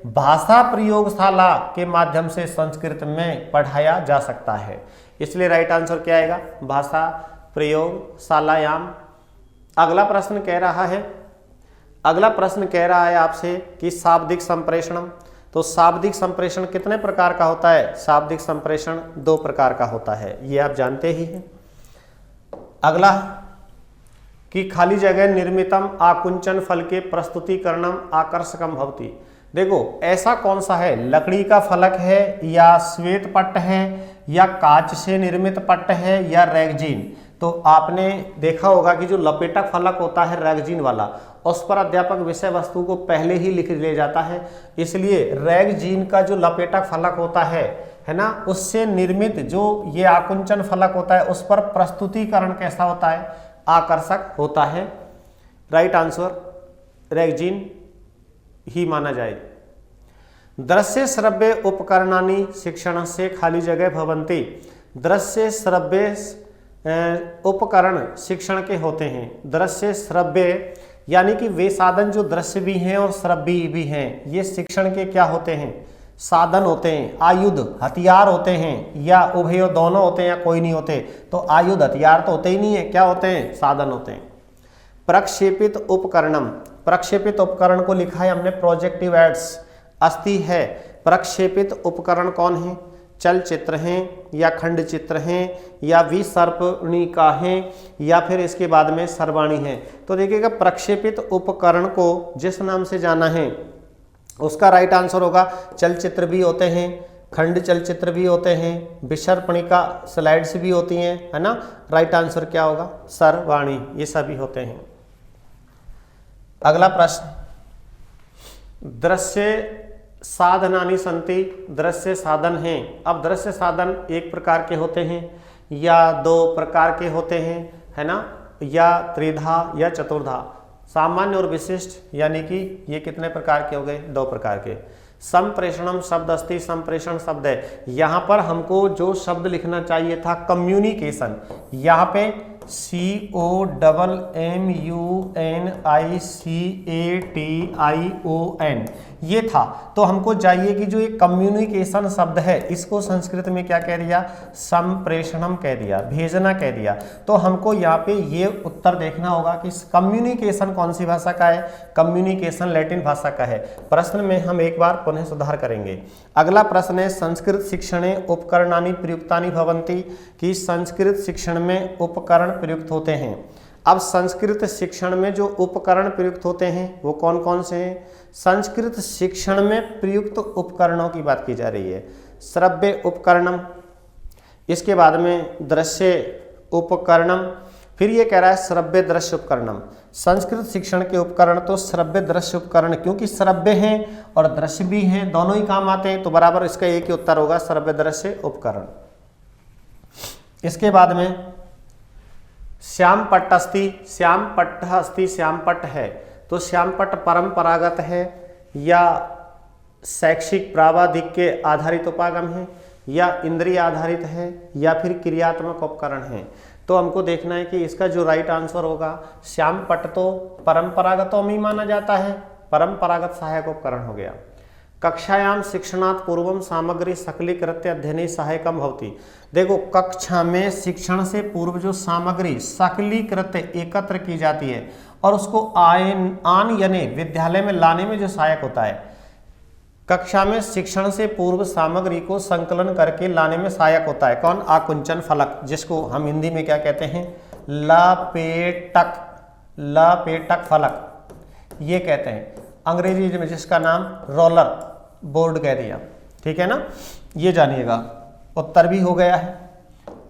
भाषा प्रयोगशाला के माध्यम से संस्कृत में पढ़ाया जा सकता है। इसलिए राइट आंसर क्या आएगा, भाषा प्रयोगशालायाम। अगला प्रश्न कह रहा है आपसे कि शाब्दिक संप्रेषण। तो शाब्दिक संप्रेषण कितने प्रकार का होता है? शाब्दिक संप्रेषण 2 प्रकार का होता है, ये आप जानते ही हैं। अगला कि खाली जगह निर्मितम आकुंचन फल के प्रस्तुतिकरणम आकर्षकम भवति। देखो ऐसा कौन सा है, लकड़ी का फलक है या श्वेत पट्ट है या कांच से निर्मित पट्ट है या रैगजीन। तो आपने देखा होगा कि जो लपेटक फलक होता है रैगजीन वाला, उस पर अध्यापक विषय वस्तु को पहले ही लिख ले जाता है, इसलिए रैगजीन का जो लपेटक फलक होता है ना, उससे निर्मित जो ये आकुंचन फलक होता है उस पर प्रस्तुतिकरण कैसा होता है, आकर्षक होता है। राइट आंसर रैगजीन ही माना जाए। दृश्य श्रव्य उपकरणानि शिक्षण से खाली जगह भवन्ति। दृश्य श्रव्य उपकरण शिक्षण के होते हैं। दृश्य श्रव्य यानी कि वे साधन जो दृश्य भी हैं और श्रव्य भी हैं, ये शिक्षण के क्या होते हैं, साधन होते हैं, आयुध हथियार होते हैं, या उभय दोनों होते हैं या कोई नहीं होते। तो आयुध हथियार तो होते ही नहीं है, क्या होते हैं, साधन होते हैं। प्रक्षेपित उपकरणम, प्रक्षेपित उपकरण को लिखा है हमने प्रोजेक्टिव एड्स अस्थि है। प्रक्षेपित उपकरण कौन है, चलचित्र हैं या खंड चित्र हैं या विसर्पणिका हैं या फिर इसके बाद में सर्वाणी है। तो देखिएगा प्रक्षेपित उपकरण को जिस नाम से जाना है उसका राइट आंसर होगा चलचित्र भी होते हैं, खंड चलचित्र भी होते हैं, विसर्पणिका स्लाइड्स भी होती हैं, है ना। राइट आंसर क्या होगा, सर्वाणी, ये सभी होते हैं। अगला प्रश्न, दृश्य साधनानि संति, दृश्य साधन हैं। अब दृश्य साधन एक प्रकार के होते हैं या 2 प्रकार के होते हैं, है ना, या त्रिधा या चतुर्धा। सामान्य और विशिष्ट यानी कि ये कितने प्रकार के हो गए, 2 प्रकार के। संप्रेषणम शब्द अस्ति, संप्रेषण शब्द है। यहाँ पर हमको जो शब्द लिखना चाहिए था कम्युनिकेशन, यहाँ पे COMMUNICATION ये था। तो हमको चाहिए कि जो ये कम्युनिकेशन शब्द है इसको संस्कृत में क्या कह दिया, संप्रेषणम कह दिया, भेजना कह दिया। तो हमको यहाँ पे ये उत्तर देखना होगा कि कम्युनिकेशन कौन सी भाषा का है, कम्युनिकेशन लैटिन भाषा का है। प्रश्न में हम एक बार पुनः सुधार करेंगे। अगला प्रश्न है संस्कृत शिक्षणे उपकरणानि प्रयुक्तानि भवन्ति, कि संस्कृत शिक्षण में उपकरण प्रयुक्त होते हैं। अब संस्कृत शिक्षण में जो उपकरण प्रयुक्त होते हैं वो कौन कौन से हैं। संस्कृत शिक्षण में प्रयुक्त उपकरणों की बात की जा रही है। श्रव्य उपकरणम, इसके बाद में दृश्य उपकरणम, फिर ये कह रहा है श्रव्य दृश्य उपकरणम। संस्कृत शिक्षण के उपकरण तो श्रव्य दृश्य उपकरण, क्योंकि श्रव्य हैं और दृश्य भी हैं, दोनों ही काम आते हैं, तो बराबर इसका एक ही उत्तर होगा, श्रव्य दृश्य उपकरण। इसके बाद में श्याम पट्ट अस्ति, श्याम पट्ट अस्ति, श्याम पट्ट है। तो श्याम पट्ट परंपरागत है या शैक्षिक प्रावधानिक के आधारित उपागम है या इंद्रिय आधारित है या फिर क्रियात्मक उपकरण है। तो हमको देखना है कि इसका जो राइट आंसर होगा, श्याम पट्ट तो परंपरागत में माना जाता है, परंपरागत सहायक उपकरण हो गया। कक्षायाम शिक्षणात् पूर्वम सामग्री सकलीकृत्य अध्ययने सहायकम भवति। देखो कक्षा में शिक्षण से पूर्व जो सामग्री सकलीकृत्य एकत्र की जाती है और उसको आन यानी विद्यालय में लाने में जो सहायक होता है, कक्षा में शिक्षण से पूर्व सामग्री को संकलन करके लाने में सहायक होता है कौन, आकुंचन फलक, जिसको हम हिंदी में क्या कहते हैं, लपेटक, लपेटक फलक ये कहते हैं। अंग्रेजी में जिसका नाम रोलर बोर्ड कह दिया, ठीक है ना, ये जानिएगा। उत्तर भी हो गया है।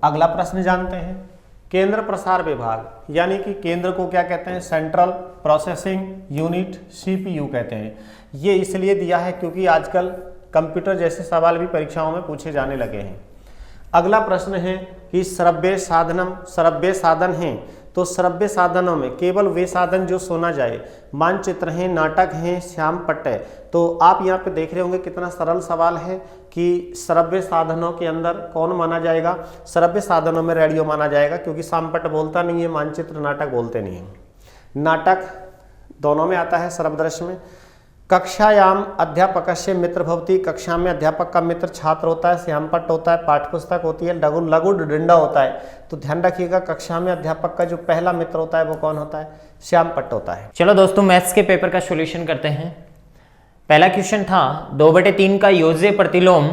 अगला प्रश्न जानते हैं, केंद्र प्रसार विभाग यानी कि केंद्र को क्या कहते हैं, सेंट्रल प्रोसेसिंग यूनिट, सीपीयू कहते हैं। ये इसलिए दिया है क्योंकि आजकल कंप्यूटर जैसे सवाल भी परीक्षाओं में पूछे जाने लगे हैं। अगला प्रश्न है कि श्रव्य साधनम, श्रव्य साधन हैं, तो श्रव्य साधनों में केवल वे साधन जो सुना जाए, मानचित्र हैं, नाटक हैं, श्याम पट्ट है। तो आप यहाँ पे देख रहे होंगे कितना सरल सवाल है कि श्रव्य साधनों के अंदर कौन माना जाएगा, श्रव्य साधनों में रेडियो माना जाएगा, क्योंकि श्याम पट्ट बोलता नहीं है, मानचित्र नाटक बोलते नहीं है। नाटक दोनों में आता है सर्वदर्श में। कक्षायाम अध्यापकस्य मित्र भवति, कक्षा में अध्यापक का मित्र छात्र होता है, श्यामपट्ट होता है, पाठ्यपुस्तक होती है, लघु लघु डंडा होता है। तो ध्यान रखिएगा कक्षा में अध्यापक का जो पहला मित्र होता है वो कौन होता है, श्यामपट्ट होता है। चलो दोस्तों मैथ्स के पेपर का सॉल्यूशन करते हैं। पहला क्वेश्चन था 2/3 का योज्य प्रतिलोम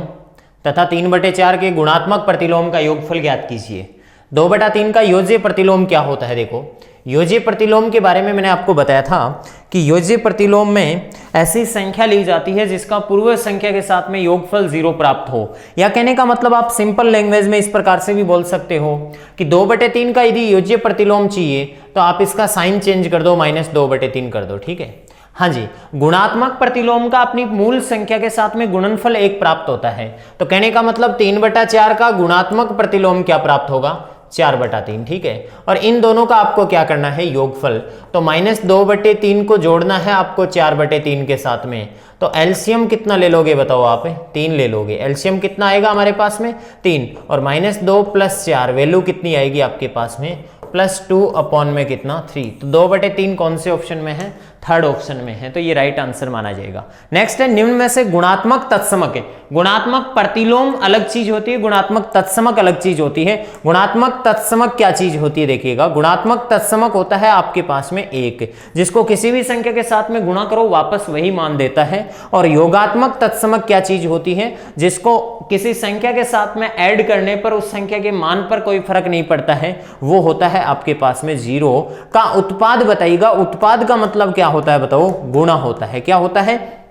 तथा 3/4 के गुणात्मक प्रतिलोम का योगफल ज्ञात कीजिए। 2/3 का योज्य प्रतिलोम क्या होता है? देखो योज्य प्रतिलोम के बारे में मैंने आपको बताया था कि योज्य प्रतिलोम में ऐसी संख्या ली जाती है जिसका पूर्व संख्या के साथ में योगफल 0 प्राप्त हो, या कहने का मतलब आप सिंपल लैंग्वेज में इस प्रकार से भी बोल सकते हो कि 2/3 का यदि योज्य प्रतिलोम चाहिए तो आप इसका साइन चेंज कर दो, -2/3 कर दो, ठीक है। हाँ जी, गुणात्मक प्रतिलोम का अपनी मूल संख्या के साथ में गुणनफल 1 प्राप्त होता है। तो कहने का मतलब 3/4 का गुणात्मक प्रतिलोम क्या प्राप्त होगा, 4/3, ठीक है। और इन दोनों का आपको क्या करना है, योगफल। तो -2/3 को जोड़ना है आपको 4/3 के साथ में। तो एलसीएम कितना ले लोगे बताओ आप, 3 ले लोगे। एलसीएम कितना आएगा हमारे पास में, 3, और -2 + 4 वैल्यू कितनी आएगी आपके पास में, +2 अपॉन में कितना, 3। तो 2/3 कौन से ऑप्शन में है, थर्ड ऑप्शन में है, तो ये राइट आंसर माना जाएगा। नेक्स्ट है निम्न में से गुणात्मक तत्समक है। गुणात्मक प्रतिलोम अलग चीज होती है, गुणात्मक तत्समक अलग चीज होती है। गुणात्मक तत्समक क्या चीज होती है, देखिएगा गुणात्मक तत्समक होता है आपके पास में 1, जिसको किसी भी संख्या के साथ में गुणा करो वापस वही मान देता है। और योगात्मक तत्समक क्या चीज होती है, जिसको किसी संख्या के साथ में ऐड करने पर उस संख्या के मान पर कोई फर्क नहीं पड़ता है, वो होता है आपके पास में 0 का उत्पाद। बताइएगा उत्पाद का मतलब क्या होता है, बताओ, गुणा होता है। क्या होता है,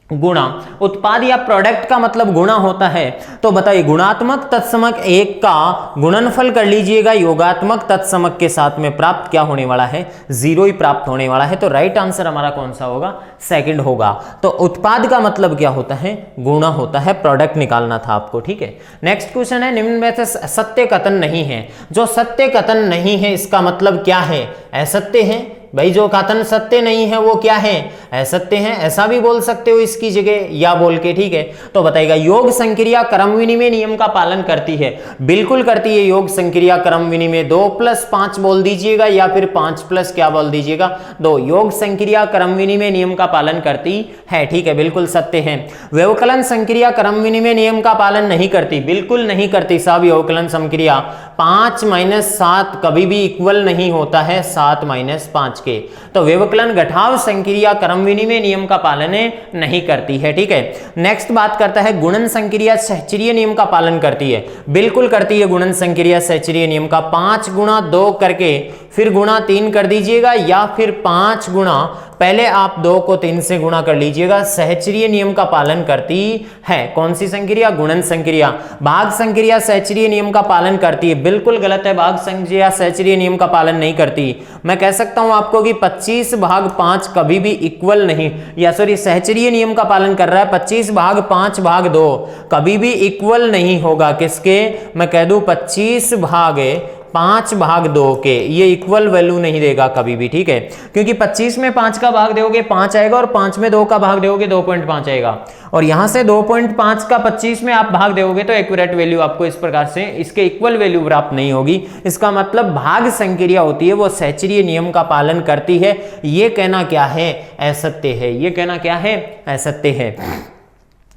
गुणा। उत्पाद या प्रोडक्ट का मतलब गुणा होता है। तो बताइए गुणात्मक तत्समक 1 का गुणनफल कर लीजिएगा योगात्मक तत्समक के साथ में, प्राप्त क्या होने वाला है, 0 ही प्राप्त होने वाला है। तो राइट आंसर हमारा कौन सा होगा, सेकंड होगा। तो उत्पाद का मतलब क्या होता है, गुणा होता है, प्रोडक्ट निकालना था आपको, ठीक है। नेक्स्ट क्वेश्चन है निम्न में से सत्य कथन नहीं है। जो सत्य कथन नहीं है इसका मतलब क्या है, असत्य है। भाई जो कथन सत्य नहीं है वो क्या है, असत्य है, ऐसा भी बोल सकते हो इसकी जगह या बोल के, ठीक है। तो बताइएगा योग संक्रिया क्रम विनिमय नियम का पालन करती है। बिल्कुल करती है योग संक्रिया क्रम विनिमय। 2 + 5 बोल दीजिएगा या फिर 5 + क्या बोल दीजिएगा, 2। योग संक्रिया क्रम विनिमय नियम का पालन करती है, ठीक है, बिल्कुल सत्य है। व्यवकलन संक्रिया क्रम विनिमय नियम का पालन नहीं करती, बिल्कुल नहीं करती साहब। व्यवकलन संक्रिया 5 - 7 कभी भी इक्वल नहीं होता है 7 - 5 के। तो व्यवकलन घटाव संक्रिया क्रम विनिमय नियम का पालन नहीं करती है, ठीक है। नेक्स्ट बात करता है गुणन संक्रिया सहचर्य नियम का पालन करती है। बिल्कुल करती है गुणन संक्रिया सहचर्य नियम का। 5 × 2 करके फिर गुणा 3 कर दीजिएगा, या फिर 5 गुणा, पहले आप 2 को 3 से गुणा कर लीजिएगा। सहचर्य नियम का पालन करती है। कौन सी संक्रिया, गुणन संक्रिया। भाग संक्रिया सहचर्य नियम का पालन करती है, बिल्कुल गलत है, भाग संक्रिया सहचर्य नियम का पालन नहीं करती। मैं कह सकता हूं आपको कि 25/5 कभी भी इक्वल नहीं, या सॉरी सहचर्य नियम का पालन कर रहा है। 25/5/2 कभी भी इक्वल नहीं होगा किसके, मैं कह दूं 25/5/2 के, ये इक्वल वैल्यू नहीं देगा कभी भी, ठीक है। क्योंकि 25 में 5 का भाग दोगे 5 आएगा, और 5 में 2 का भाग दोगे 2.5 आएगा, और यहां से 2.5 का 25 में आप भाग दोगे तो एक्यूरेट वैल्यू आपको इस प्रकार से इसके इक्वल वैल्यू प्राप्त नहीं होगी। इसका मतलब भाग संक्रिया होती है वो सहचर्य नियम का पालन करती है। ये कहना क्या है, असत्य है। ये कहना क्या है, असत्य है।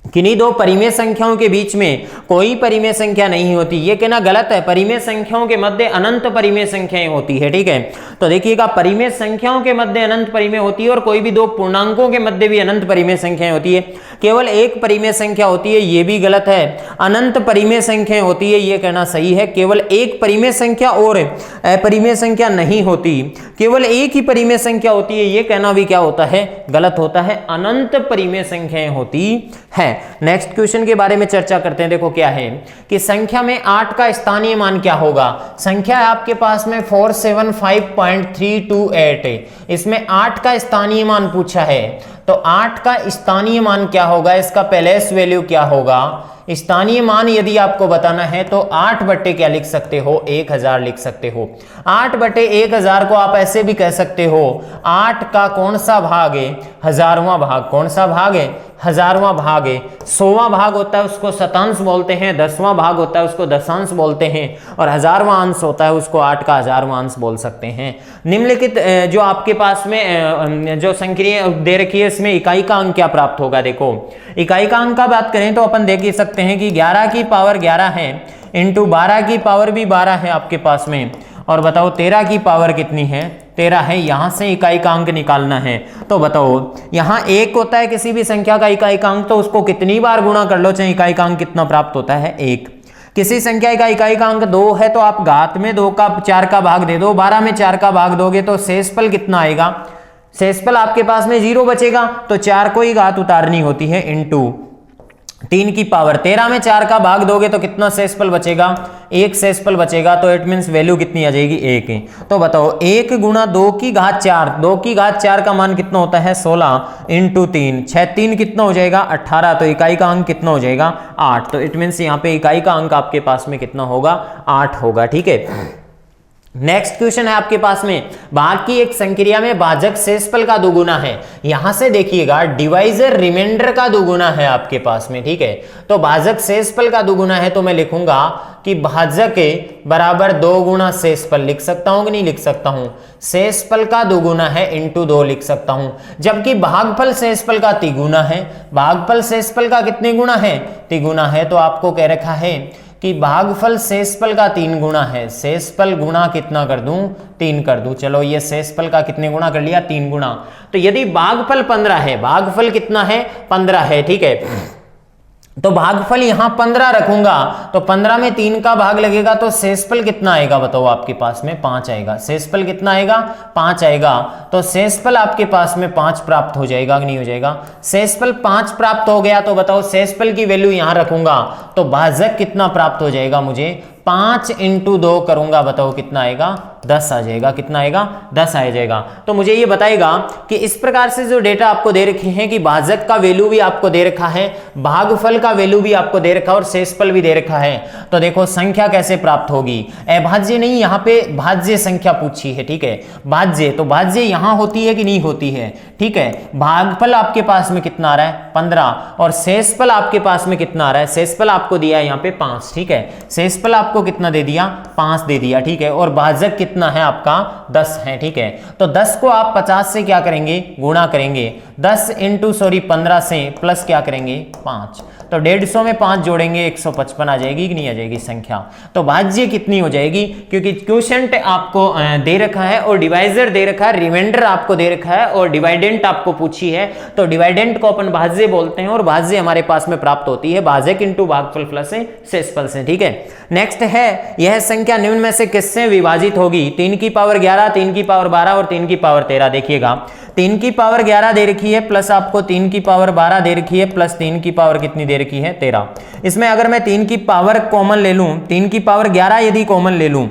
किन्हीं दो परिमेय संख्याओं के बीच में कोई परिमेय संख्या नहीं होती, ये कहना गलत है। परिमेय संख्याओं के मध्य अनंत परिमेय संख्याएं होती है, ठीक है। तो देखिएगा परिमेय संख्याओं के मध्य अनंत परिमेय होती है, और कोई भी दो पूर्णांकों के मध्य भी अनंत परिमेय संख्याएं होती है। केवल एक परिमेय संख्या होती है, ये भी गलत है। अनंत परिमेय संख्याएं होती है, ये कहना सही है। केवल एक परिमेय संख्या और अपरिमेय संख्या नहीं होती, केवल एक ही परिमेय संख्या होती है, ये कहना भी क्या होता है, गलत होता है। अनंत परिमेय संख्याएं होती है। नेक्स्ट क्वेश्चन के बारे में चर्चा करते हैं। देखो क्या है कि संख्या में 8 का स्थानीय मान क्या होगा। संख्या है आपके पास में 475.328, इसमें 8 का स्थानीय मान पूछा है। तो 8 का स्थानीय मान क्या होगा, इसका पैलेस वैल्यू क्या होगा, स्थानीय मान यदि आपको बताना है तो 8 बटे क्या लिख सकते हो, 1000 लिख सकते हो। 8 बटे 1000 को आप ऐसे भी कह सकते हो 8 का कौन सा भाग है, 1000वां भाग। कौन सा भाग है, 1000वां भाग है। 100वां भाग होता है उसको शतांश बोलते हैं, 10वां भाग होता है उसको दशांश बोलते हैं, और 1000वां अंश होता है उसको 8 का 1000वां अंश बोल सकते हैं। निम्नलिखित जो आपके पास में जो संख्या दे रखी है इसमें इकाई का अंक क्या प्राप्त होगा। देखो इकाई का अंक का बात करें तो अपन देख ही सकते हैं कि 11 की पावर 11 है इंटू 12 की पावर भी 12 है आपके पास में, और बताओ 13 की पावर कितनी है, 13 है। यहां से इकाई का अंक निकालना है तो बताओ यहां 1 होता है किसी भी संख्या का इकाई का अंक, तो उसको कितनी बार गुणा कर लो चाहे इकाई का अंक कितना प्राप्त होता है, 1। किसी संख्या का इकाई का अंक 2 है तो आप घात में 2 का 4 का भाग दे दो, 12 में 4 का भाग दोगे तो शेषफल कितना आएगा, शेषफल आपके पास में 0 बचेगा, तो 4 को ही घात उतारनी होती है इंटू 3 की पावर। 13 में 4 का भाग दोगे तो कितना शेषफल बचेगा, 1 शेषफल बचेगा, तो इट मीन्स वैल्यू कितनी आ जाएगी, 1 है। तो बताओ 1 गुणा 2 की घात 4, 2 की घात 4 का मान कितना होता है 16 इंटू 3, 6 3 कितना हो जाएगा 18, तो इकाई का अंक कितना हो जाएगा 8। तो इट मीन्स यहाँ पे इकाई का अंक आपके पास में कितना होगा, 8 होगा। ठीक है, नेक्स्ट क्वेश्चन है आपके पास में, भाग की एक संक्रिया में भाजक शेषफल का दुगुना है। यहां से देखिएगा डिवाइजर रिमाइंडर का दुगुना है आपके पास में। ठीक है, तो भाजक शेषफल का दुगुना है तो मैं लिखूंगा कि भाजक बराबर 2 गुना शेषफल, लिख सकता हूं कि नहीं लिख सकता हूं, शेषफल का दुगुना है इंटू 2 लिख सकता हूं। जबकि भागफल शेषफल का तिगुना है, भागफल शेषफल का कितने गुना है, तिगुना है, तो आपको कह रखा है कि भागफल शेषफल का 3 गुना है। शेषफल गुणा कितना कर दूं, 3 कर दूं। चलो ये शेषफल का कितने गुना कर लिया, 3 गुना। तो यदि भागफल 15 है, भागफल कितना है 15 है, ठीक है, तो भागफल यहां 15 रखूंगा तो 15 में 3 का भाग लगेगा तो शेषफल कितना आएगा बताओ आपके पास में 5 आएगा। शेषफल कितना आएगा 5 आएगा, तो शेषफल आपके पास में 5 प्राप्त हो जाएगा कि नहीं हो जाएगा। शेषफल 5 प्राप्त हो गया तो बताओ शेषफल की वैल्यू यहां रखूंगा तो भाजक कितना प्राप्त हो जाएगा, मुझे 5 इंटू 2 करूंगा, बताओ कितना आएगा 10 आ जाएगा। कितना आएगा 10 आ जाएगा। तो मुझे ये बताएगा कि इस प्रकार से जो डेटा आपको दे रखे हैं कि भाजक का वैल्यू भी आपको दे रखा है, भागफल का वैल्यू भी आपको दे रखा है और शेषफल भी दे रखा है, तो देखो संख्या कैसे प्राप्त होगी। अभाज्य नहीं, यहाँ पे भाज्य संख्या पूछी है। ठीक है, भाज्य, तो भाज्य यहां होती है कि नहीं होती है। ठीक है, भागफल आपके पास में कितना आ रहा है 15 और शेषफल आपके पास में कितना आ रहा है, शेषफल आपको दिया है यहाँ पे 5। ठीक है, शेषफल आपको कितना दे दिया 5 दे दिया। ठीक है, और भाजक कितना है आपका 10 है। ठीक है, तो 10 को आप 50 से क्या करेंगे गुणा करेंगे, 10 इंटू 15 से प्लस क्या करेंगे 5, तो 150 में 5 जोड़ेंगे 155 आ जाएगी कि नहीं आ जाएगी संख्या। तो भाज्य कितनी हो जाएगी, क्योंकि क्वोशंट आपको दे रखा है और डिवाइजर दे रखा है, रिमाइंडर आपको दे रखा है और डिवाइडेंट आपको पूछी है, तो डिवाइडेंट को अपन भाज्य बोलते हैं और भाज्य हमारे पास में प्राप्त होती है भाजक इंटू भागफल प्लस शेषफल से। ठीक है, नेक्स्ट है यह संख्या निम्न में से किससे विभाजित होगी, 3 की पावर 11, 3 की पावर 12 और 3 की पावर 13। देखिएगा 3 की पावर 11 दे रखी है प्लस आपको 3 की पावर 12 दे रखी है प्लस 3 की पावर कितनी दे रखी है 13। इसमें अगर मैं 3 की पावर कॉमन ले लूं, 3 की पावर 11 यदि कॉमन ले लूं,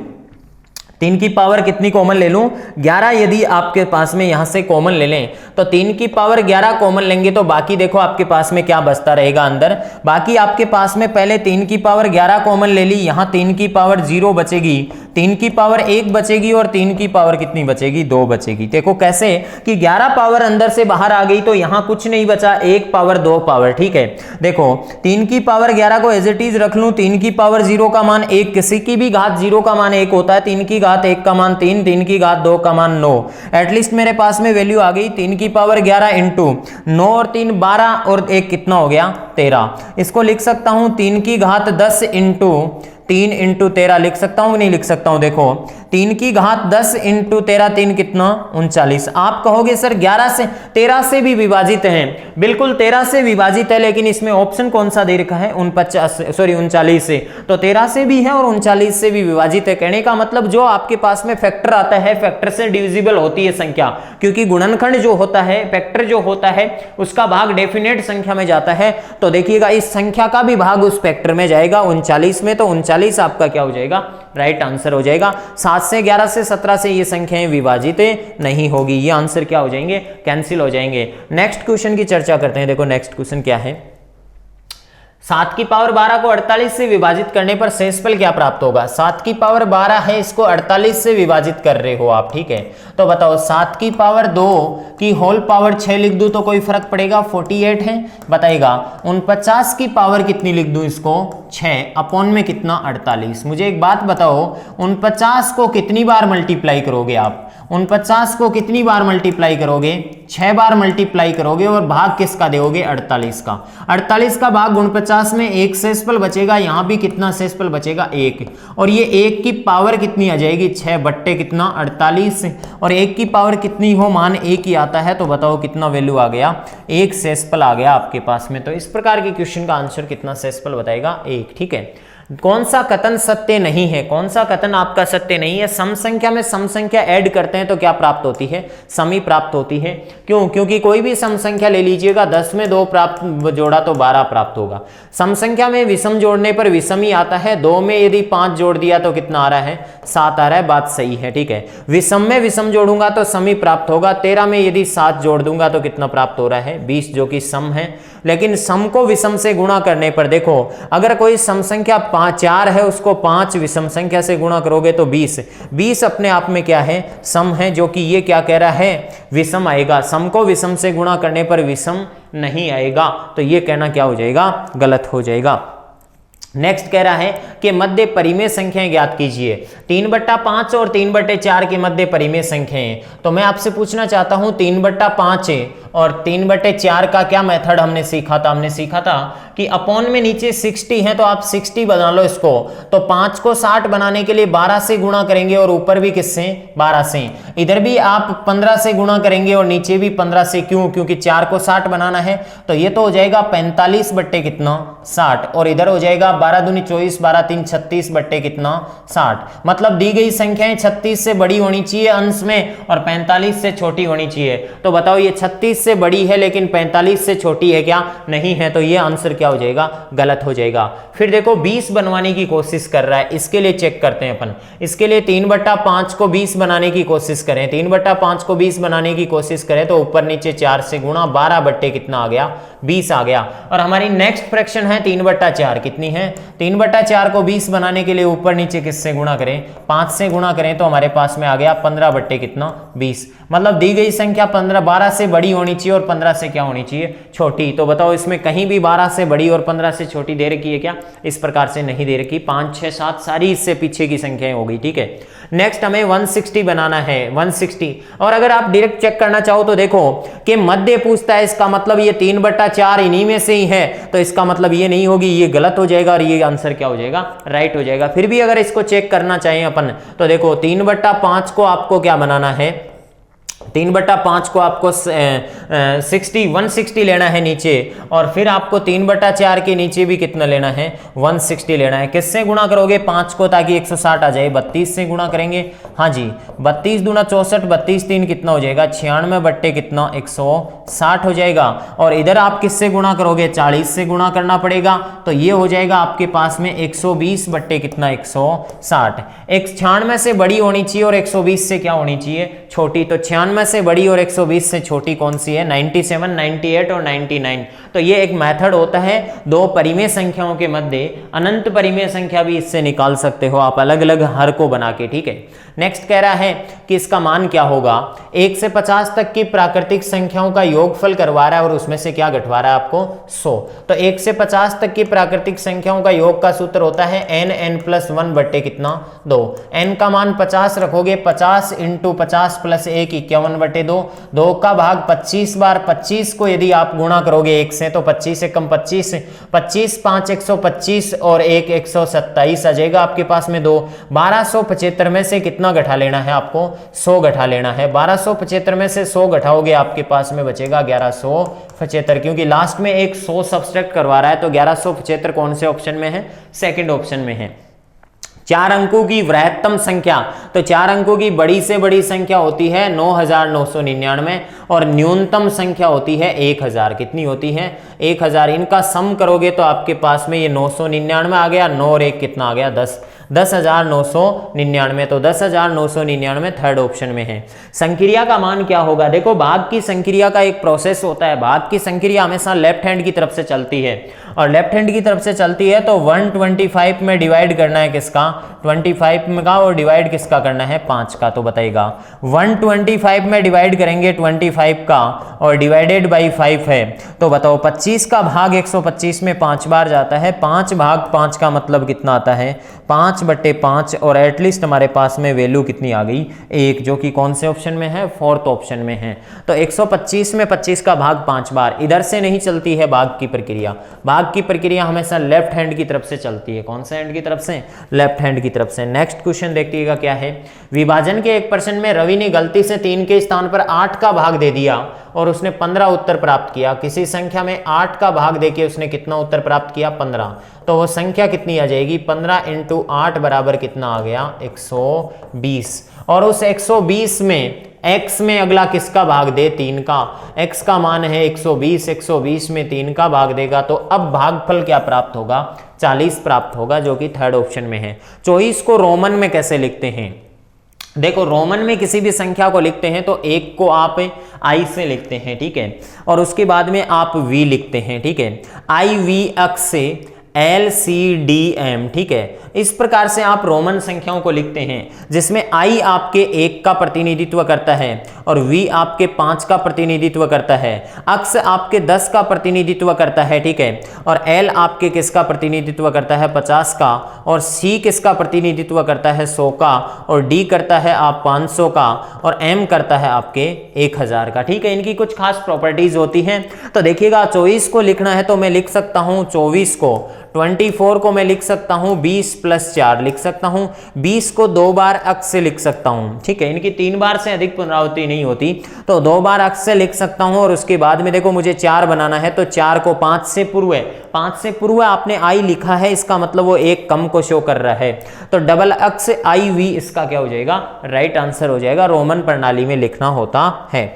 3 की पावर कितनी कॉमन ले लूं 11 यदि आपके पास में यहां से कॉमन ले लें तो 3 की पावर 11 कॉमन लेंगे तो बाकी देखो आपके पास में क्या बचता रहेगा अंदर। बाकी आपके पास में पहले 3 की पावर 11 कॉमन ले ली, यहां 3 की पावर 0 बचेगी, 3 की पावर 1 बचेगी और 3 की पावर कितनी बचेगी 2 बचेगी। देखो कैसे कि 11 पावर अंदर से बाहर आ गई तो यहां कुछ नहीं बचा, 1 पावर 2 पावर। ठीक है, देखो 3 की पावर 11 को एज इट इज रख लूं, 3 की पावर 0 का मान 1, किसी की भी घात 0 का मान 1 होता है, 3 की घात 1 का मान 3, 3 की घात 2 का मान 9। एटलीस्ट मेरे पास में वैल्यू आ गई 3 की पावर 11 इंटू 9 और 3 12 और 1 कितना हो गया 13। इसको लिख सकता हूं 3 की घात 10 इंटू 3 इंटू 13 लिख सकता हूं नहीं लिख सकता हूं। देखो 3 की घात 10 इंटू 13, 3 कितना 39। आप कहोगे सर 11 से 13 से भी विभाजित है, बिल्कुल 13 से विभाजित है, लेकिन इसमें ऑप्शन कौन सा दे रखा है 39 से, तो 13 से भी है और 39 से भी विभाजित है। कहने का मतलब जो आपके पास में फैक्टर आता है फैक्टर से डिविजिबल होती है संख्या, क्योंकि गुणनखंड जो होता है फैक्टर जो होता है उसका भाग डेफिनेट संख्या में जाता है। तो देखिएगा इस संख्या का भी भाग उस फैक्टर में जाएगा 39 में, तो 39 39 आपका क्या हो जाएगा, राइट आंसर हो जाएगा। 7 से 11 से 17 से ये संख्याएं विभाजित नहीं होगी, ये आंसर क्या हो जाएंगे, कैंसिल हो जाएंगे। नेक्स्ट क्वेश्चन की चर्चा करते हैं। देखो नेक्स्ट क्वेश्चन क्या है, 7 की पावर 12 को 48 से विभाजित करने पर शेषफल क्या प्राप्त होगा। 7 की पावर 12 है, इसको 48 से विभाजित कर रहे हो आप, ठीक है। तो बताओ 7 की पावर 2 की होल पावर 6 लिख दूं तो कोई फर्क पड़ेगा, 48 है, बताइएगा। 49 की पावर कितनी लिख दूं इसको, 6 अपॉन में कितना, 48। मुझे एक बात बताओ, 49 को कितनी बार मल्टीप्लाई करोगे आप, 49 को कितनी बार मल्टीप्लाई करोगे, 6 बार मल्टीप्लाई करोगे और भाग किसका दोगे, 48 का। 48 का भाग 49 में एक शेषफल बचेगा, यहां भी कितना शेषफल बचेगा, 1। और ये 1 की पावर कितनी आ जाएगी, 6 बट्टे कितना, 48। और 1 की पावर कितनी हो, मान 1 ही आता है, तो बताओ कितना वैल्यू आ गया, 1 शेषफल आ गया आपके पास में। तो इस प्रकार के क्वेश्चन का आंसर कितना शेषफल बताएगा, 1, ठीक है। कौन सा कथन सत्य नहीं है, कौन सा कथन आपका सत्य नहीं है। सम संख्या में सम संख्या ऐड करते हैं तो क्या प्राप्त होती है, समी प्राप्त होती है। क्यों, क्योंकि कोई भी सम संख्या ले लीजिएगा, 10 में 2 प्राप्त जोड़ा तो 12 प्राप्त होगा। सम संख्या में विषम जोड़ने पर विषम ही आता है, 2 में यदि 5 जोड़ दिया तो कितना आ रहा है, 7 आ रहा है, बात सही है, ठीक है। विषम में विषम जोड़ूंगा तो समी प्राप्त होगा, 13 में यदि 7 जोड़ दूंगा तो कितना प्राप्त हो रहा है, 20, जो कि सम है। लेकिन सम को विषम से गुणा करने पर देखो, अगर कोई सम संख्या 4 है, उसको 5 विषम संख्या से गुणा करोगे तो 20 अपने आप में क्या है, सम है, जो कि ये क्या कह रहा है, विषम आएगा। सम को विषम से गुणा करने पर विषम नहीं आएगा, तो ये कहना क्या हो जाएगा, गलत हो जाएगा। नेक्स्ट कह रहा है कि मध्य परिमेय संख्याएं ज्ञात कीजिए। 3/5 और 3/4 के मध्य परिमेय संख्याएं। तो मैं आपसे पूछना चाहता हूं 3/5 और 3/4 का क्या मेथड हमने सीखा था, हमने सीखा था कि अपॉन में नीचे 60 है तो आप 60 बना लो इसको। तो 5 को 60 बनाने के लिए 12 से गुणा करेंगे और ऊपर भी किससे, 12 से। इधर भी आप 15 से गुणा करेंगे और नीचे भी 15 से। क्यों, क्योंकि 4 को 60 बनाना है। तो ये तो हो जाएगा 45 बट्टे कितना, 60। और इधर हो जाएगा 12 दूनी 24, 12 3 36 बट्टे कितना, 60। मतलब दी गई संख्याएं 36 से बड़ी होनी चाहिए अंश में और 45 से छोटी होनी चाहिए। तो बताओ ये 36 से बड़ी है लेकिन 45 से छोटी है क्या, नहीं है। तो ये आंसर क्या हो जाएगा, गलत हो जाएगा। फिर देखो 20 बनवाने की कोशिश कर रहा है, इसके लिए चेक करते हैं अपन। इसके लिए 3/5 को 20 बनाने की कोशिश करें, 3/5 को 20 बनाने की कोशिश करें तो ऊपर नीचे 4 से गुणा, 12 बट्टे कितना आ गया, 20 आ गया। और हमारी नेक्स्ट फ्रैक्शन है 3/4, कितनी है, 3/4 को 20 बनाने के लिए ऊपर नीचे किससे गुणा करें, 5 से गुणा करें तो हमारे पास में आ गया 15 बट्टे कितना, 20। मतलब दी गई संख्या 12 से बड़ी होनी चाहिए और 15 से क्या होनी चाहिए, छोटी। तो बताओ इसमें कहीं भी 12 से बड़ी और 15 से छोटी दे रखी है क्या, इस प्रकार से नहीं दे रखी। 5 6 7 सारी इससे पीछे की संख्याएं होगी, ठीक है। नेक्स्ट हमें 160 बनाना है, 160। और अगर आप डायरेक्ट चेक करना चाहो तो देखो कि मध्य पूछता है, इसका मतलब ये 3/4 इन्हीं में से ही है, तो इसका मतलब ये नहीं होगी, ये गलत हो जाएगा और ये आंसर क्या हो जाएगा, राइट हो जाएगा। फिर भी अगर इसको चेक करना चाहें अपन तो देखो 3/5 को आपको क्या बनाना है, 3/5 को आपको 160 लेना है नीचे, और फिर आपको 3/4 के नीचे भी कितना लेना है, 160 लेना है। किससे गुणा करोगे 5 को, ताकि 160 आ जाए, 32 से गुणा करेंगे। हाँ जी, 32 दूना 64, 32 3 कितना हो जाएगा, 96 बट्टे कितना, 160 हो जाएगा। और इधर आप किससे गुणा करोगे, 40 से गुणा करना पड़ेगा, तो ये हो जाएगा आपके पास में 120 बट्टे कितना, 160। 96 से बड़ी होनी चाहिए और 120 से क्या होनी चाहिए, छोटी। तो 96 से बड़ी और 120 से छोटी कौन सी है, 97, 98 और 99। तो ये एक मेथड होता है दो परिमेय संख्याओं के मध्य अनंत परिमेय संख्या भी इससे निकाल सकते हो आप, अलग अलग हर को बना के, ठीक है। नेक्स्ट कह रहा है कि इसका मान क्या होगा, 1 से 50 तक की प्राकृतिक संख्याओं का योगफल करवा रहा है और उसमें से क्या घटवा रहा है आपको, 100। तो 1 से 50 तक की प्राकृतिक संख्याओं का योग का सूत्र होता है n+1 बट्टे कितना, 2। n का मान 50 रखोगे, 50 × 50 + 1 51/2। 2 का भाग 25 बार, 25 को यदि आप गुणा करोगे 1 से तो 25 से कम 25, 25 5 125 और 1 127 आ जाएगा आपके पास में 2। 1275 में से कितना घटा लेना है आपको, 100 घटा लेना है। 1275 में से 100 घटाओगे आपके पास में बचेगा 1175, क्योंकि लास्ट में एक 100 सब्सट्रैक्ट करवा रहा है, तो 1175 कौन से ऑप्शन में है, सेकंड ऑप्शन में है। 4 अंकों की वृहत्तम संख्या, तो 4 अंकों की बड़ी से बड़ी संख्या होती है 9999 और न्यूनतम संख्या होती है 1000। कितनी होती है? 1000। इनका सम करोगे तो आपके पास में ये 999 आ गया, 9 और 1 कितना आ गया? 10, 10,999। तो 10,999 थर्ड ऑप्शन में है। संक्रिया का मान क्या होगा? देखो भाग की संक्रिया का एक प्रोसेस होता है, भाग की संक्रिया हमेशा लेफ्ट हैंड की तरफ से चलती है और लेफ्ट हैंड की तरफ से चलती है तो 125 में डिवाइड करना है किसका? 25 में का, और डिवाइड किसका करना है? 5 का। तो बताइएगा 125 में डिवाइड करेंगे 25 का और डिवाइडेड बाई 5 है, तो बताओ 25 का भाग 125 में 5 बार जाता है, 5 भाग 5 का मतलब कितना आता है? 5/5। और एटलीस्ट हमारे पास में वैल्यू कितनी आ गई? 1, जो कि कौन से ऑप्शन में है? फोर्थ ऑप्शन में है। तो 125 में 25 का भाग 5 बार, इधर से नहीं चलती है भाग की प्रक्रिया। भाग की प्रक्रिया हमेशा लेफ्ट हैंड की तरफ से चलती है। कौन से हैंड की तरफ से? लेफ्ट हैंड की तरफ से। नेक्स्ट क्वेश्चन देखिएगा क्या है। विभाजन के एक प्रश्न में रवि ने गलती से 3 के स्थान पर 8 का भाग दे दिया और उसने 15 उत्तर प्राप्त किया। किसी संख्या में 8 का भाग देके उसने कितना उत्तर प्राप्त किया? 15। तो वो संख्या कितनी आ जाएगी? 15 × 8 बराबर कितना आ गया? 120। और उस 120 में x में अगला किसका भाग दे? 3 का। x का मान है 120, 120 में 3 का भाग देगा तो अब भागफल क्या प्राप्त होगा? 40 प्राप्त होगा, जो कि थर्ड ऑप्शन में है। 24 को रोमन में कैसे लिखते हैं? देखो रोमन में किसी भी संख्या को लिखते हैं तो 1 को आप I से लिखते हैं, ठीक है, और उसके बाद में आप V लिखते हैं, ठीक है। IV अक्ष से LCDM, ठीक है। इस प्रकार से आप रोमन संख्याओं को लिखते हैं, जिसमें I आपके 1 का प्रतिनिधित्व करता है और V आपके 5 का प्रतिनिधित्व करता है, अक्ष आपके 10 का प्रतिनिधित्व करता है, ठीक है, और L आपके किसका प्रतिनिधित्व करता है? 50 का, और C किसका प्रतिनिधित्व करता है? 100 का, और D करता है आप 500 का, और M करता है आपके 1000 का, ठीक है। इनकी कुछ खास प्रॉपर्टीज होती हैं। तो देखिएगा 24 को लिखना है तो मैं लिख सकता हूं 24 को, 24 को मैं लिख सकता हूं 20 + 4 लिख सकता हूं, 20 को 2 बार अक्ष से लिख सकता हूं, ठीक है। इनकी 3 बार से अधिक पुनरावृत्ति नहीं होती, तो 2 बार अक्ष से लिख सकता हूं। और उसके बाद में देखो मुझे 4 बनाना है तो 4 को 5 से पूर्व, 5 से पूर्व आपने I लिखा है, इसका मतलब वो एक कम को शो कर रहा है, तो डबल अक्ष IV इसका क्या हो जाएगा? राइट आंसर हो जाएगा। रोमन प्रणाली में लिखना होता है।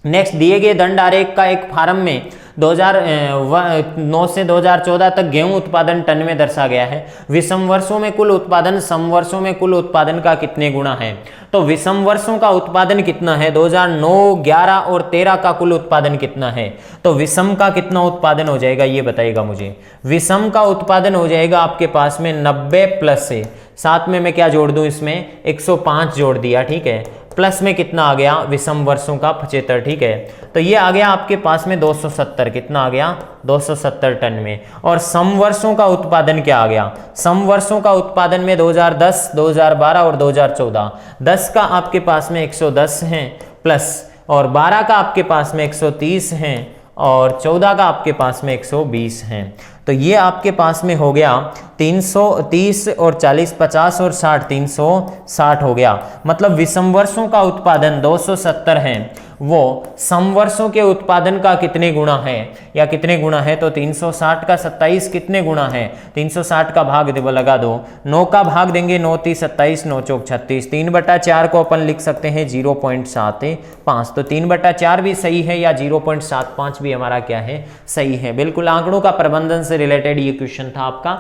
नेक्स्ट, दिए गए दंड आरेख का एक फार्म में 2009 से 2014 तक गेहूं उत्पादन टन में दर्शा गया है। विषम वर्षों में कुल उत्पादन सम वर्षों में कुल उत्पादन का कितने गुना है? तो विषम वर्षों का उत्पादन कितना है? 2009, 11 और 13 का कुल उत्पादन कितना है? तो विषम का कितना उत्पादन हो जाएगा ये बताइएगा मुझे। विषम का उत्पादन हो जाएगा आपके पास में 90 प्लस से, साथ में मैं क्या जोड़ दूं इसमें? 105 जोड़ दिया, ठीक है, प्लस में कितना आ गया? विषम वर्षों का 75, ठीक है। तो ये आ गया आपके पास में 270, कितना आ गया? 270 टन में। और सम वर्षों का उत्पादन क्या आ गया? सम वर्षों का उत्पादन में 2010, 2012 और 2014, 10 का आपके पास में 110 है प्लस, और 12 का आपके पास में 130 है, और 14 का आपके पास में 120 हैं। तो ये आपके पास में हो गया 330 और 40, 50 और 60, 360 हो गया। मतलब विषम वर्षों का उत्पादन 270 है, वो सम वर्षों के उत्पादन का कितने गुना है या कितने गुना है? तो 360 का 27 कितने गुना है? 360 का भाग लगा दो, 9 का भाग देंगे, 9 × 30 = 27, 9 × 4 = 36, 3/4 को अपन लिख सकते हैं 0.75। तो 3/4 भी सही है या 0.75 भी हमारा क्या है? सही है। बिल्कुल आंकड़ों का प्रबंधन से रिलेटेड ये क्वेश्चन था आपका।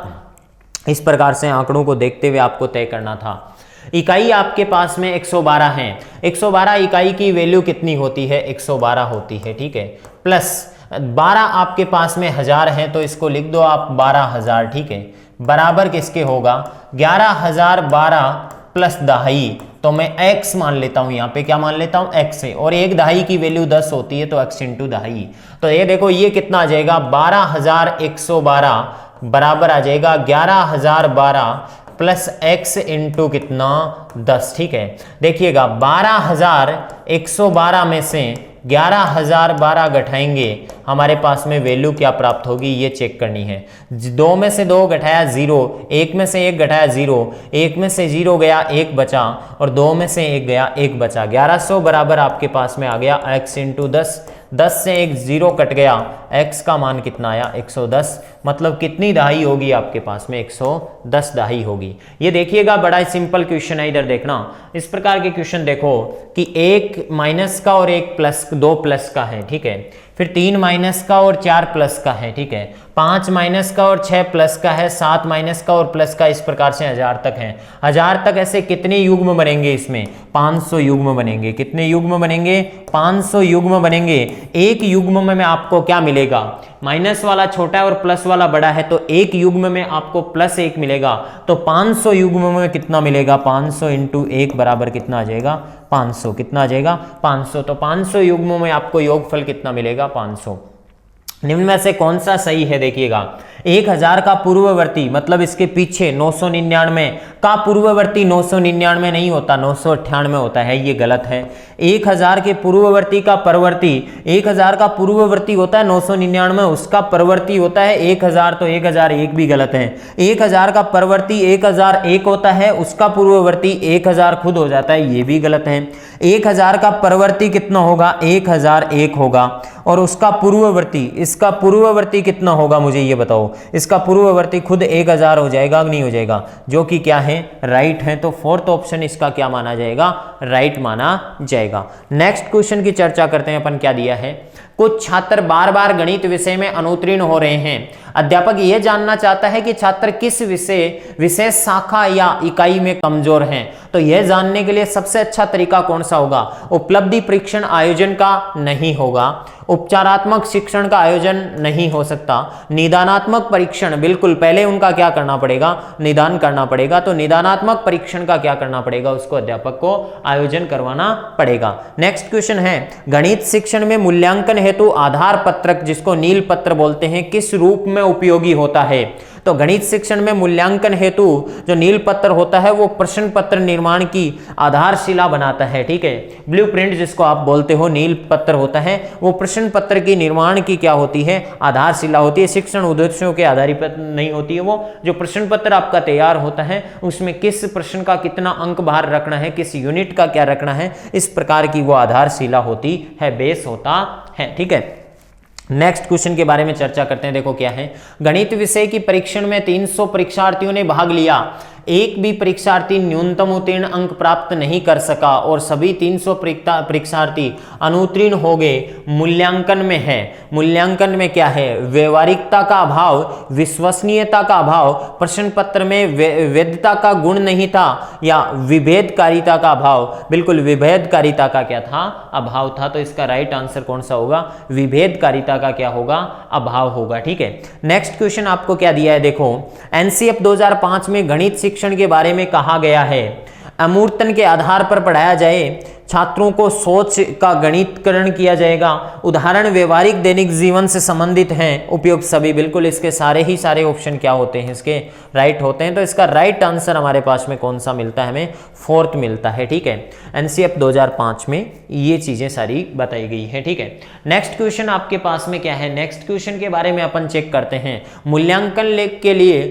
इस प्रकार से आंकड़ों को देखते हुए आपको तय करना था। इकाई आपके पास में 112 है। 112 इकाई की वैल्यू कितनी होती है? 112 होती है, ठीक है, प्लस 12 आपके पास में 1000 है, तो इसको लिख दो आप 12000, ठीक है, बराबर किसके होगा? 11012 प्लस दहाई, तो मैं x मान लेता हूं, यहाँ पे क्या मान लेता हूं? x है, और एक दहाई की वैल्यू 10 होती है, तो x × दहाई। तो ये देखो ये कितना आ जाएगा? 12112 बराबर आ जाएगा 11012 प्लस x × कितना? 10, ठीक है। देखिएगा 12112 में से 11012 घटाएंगे, हमारे पास में वैल्यू क्या प्राप्त होगी ये चेक करनी है। 2 में से 2 घटाया 0, 1 में से 1 घटाया 0, 1 में से 0 गया 1 बचा, और 2 में से 1 गया 1 बचा। 1100 बराबर आपके पास में आ गया x × 10, 10 से एक 0 कट गया, x का मान कितना आया 110, मतलब कितनी दहाई होगी आपके पास में 110 दहाई होगी। ये देखिएगा बड़ा सिंपल क्वेश्चन है, इधर देखना। इस प्रकार के क्वेश्चन देखो कि एक माइनस का और एक प्लस, 2 प्लस का है, ठीक है, फिर 3 माइनस का और 4 प्लस का है, ठीक है, 5 माइनस का और 6 प्लस का है, 7 माइनस का और प्लस का, इस प्रकार से 1000 तक है। 1000 तक ऐसे कितने युग्म बनेंगे इसमें? 500 युग्म बनेंगे। कितने युग्म बनेंगे? 500 युग्म बनेंगे। एक युग्म में आपको क्या मिलेगा? माइनस वाला छोटा है और प्लस वाला बड़ा है, तो एक युग्म में आपको +1 मिलेगा, तो 500 युग्म में कितना मिलेगा? 500 × 1 बराबर कितना आ जाएगा? 500। कितना आ जाएगा? 500। तो 500 युग्मों में आपको योगफल कितना मिलेगा? 500। निम्न में से कौन सा सही है? देखिएगा, 1000 का पूर्ववर्ती मतलब इसके पीछे 999 का पूर्ववर्ती 999 नहीं होता, 998 होता है, ये गलत है। 1000 के पूर्ववर्ती का परवर्ती, 1000 का पूर्ववर्ती होता है 999, उसका परवर्ती होता है 1000, तो 1001 भी गलत है। 1000 का परवर्ती 1001 होता है, उसका पूर्ववर्ती 1000 खुद हो जाता है, ये भी गलत है। 1000 का परवर्ती कितना होगा? 1001 होगा, और उसका पूर्ववर्ती, इसका पूर्ववर्ती कितना होगा मुझे ये बताओ? इसका पूर्ववर्ती खुद 1000 हो जाएगा, नहीं हो जाएगा? जो कि क्या है? राइट है। तो फोर्थ ऑप्शन इसका क्या माना जाएगा? राइट माना जाएगा। नेक्स्ट क्वेश्चन की चर्चा करते हैं अपन। क्या दिया है? कुछ छात्र बार बार गणित विषय में अनुत्तीर्ण हो रहे हैं। अध्यापक यह जानना चाहता है कि छात्र किस विशेष शाखा या इकाई में कमजोर हैं। तो यह जानने के लिए सबसे अच्छा तरीका कौन सा होगा? उपलब्धि परीक्षण आयोजन का नहीं होगा, उपचारात्मक शिक्षण का आयोजन नहीं हो सकता, निदानात्मक परीक्षण, बिल्कुल पहले उनका क्या करना पड़ेगा? निदान करना पड़ेगा। तो निदानात्मक परीक्षण का क्या करना पड़ेगा? उसको अध्यापक को आयोजन करवाना पड़ेगा। नेक्स्ट क्वेश्चन है, गणित शिक्षण में मूल्यांकन हेतु आधार पत्रक, जिसको नील पत्र बोलते हैं, किस रूप में उपयोगी होता है? तो गणित शिक्षण में मूल्यांकन हेतु जो नील पत्र होता है वो प्रश्न पत्र निर्माण की आधारशिला बनाता है, ठीक है। ब्लूप्रिंट जिसको आप बोलते हो, नील पत्र होता है, वो प्रश्न पत्र की निर्माण की क्या होती है? आधारशिला होती है। शिक्षण उद्देश्यों के आधारित नहीं होती है। वो जो प्रश्न पत्र आपका तैयार होता है उसमें किस प्रश्न का कितना अंक बाहर रखना है, किस यूनिट का क्या रखना है, इस प्रकार की वो आधारशिला होती है, बेस होता है, ठीक है। नेक्स्ट क्वेश्चन के बारे में चर्चा करते हैं। देखो क्या है, गणित विषय की परीक्षण में 300 परीक्षार्थियों ने भाग लिया, एक भी परीक्षार्थी न्यूनतम उत्तीर्ण अंक प्राप्त नहीं कर सका और सभी 300 परीक्षार्थी अनुत्तीर्ण हो गए। मूल्यांकन में है, मूल्यांकन में क्या है? व्यवहारिकता का अभाव, विश्वसनीयता का अभाव, प्रश्न पत्र में वैधता का गुण नहीं था, या विभेदकारिता का अभाव? बिल्कुल विभेदकारिता का क्या था? अभाव था। तो इसका राइट आंसर कौन सा होगा? विभेदकारिता का क्या होगा? अभाव होगा, ठीक है। नेक्स्ट क्वेश्चन आपको क्या दिया है? देखो, एनसीएफ 2005 में गणित शिक्षण के बारे में कहा गया है, अमूर्तन के आधार पर पढ़ाया जाए, छात्रों को सोच का गणितकरण किया जाएगा, उदाहरण व्यवहारिक दैनिक जीवन से संबंधित हैं, उपयुक्त सभी। बिल्कुल इसके सारे ही सारे ऑप्शन क्या होते हैं? इसके राइट होते हैं। तो इसका राइट आंसर हमारे पास में कौन सा मिलता है? हमें फोर्थ मिलता है, ठीक है। एनसीएफ 2005 में ये चीजें सारी बताई गई है, ठीक है। नेक्स्ट क्वेश्चन आपके पास में क्या है? नेक्स्ट क्वेश्चन के बारे में अपन चेक करते हैं। मूल्यांकन के लिए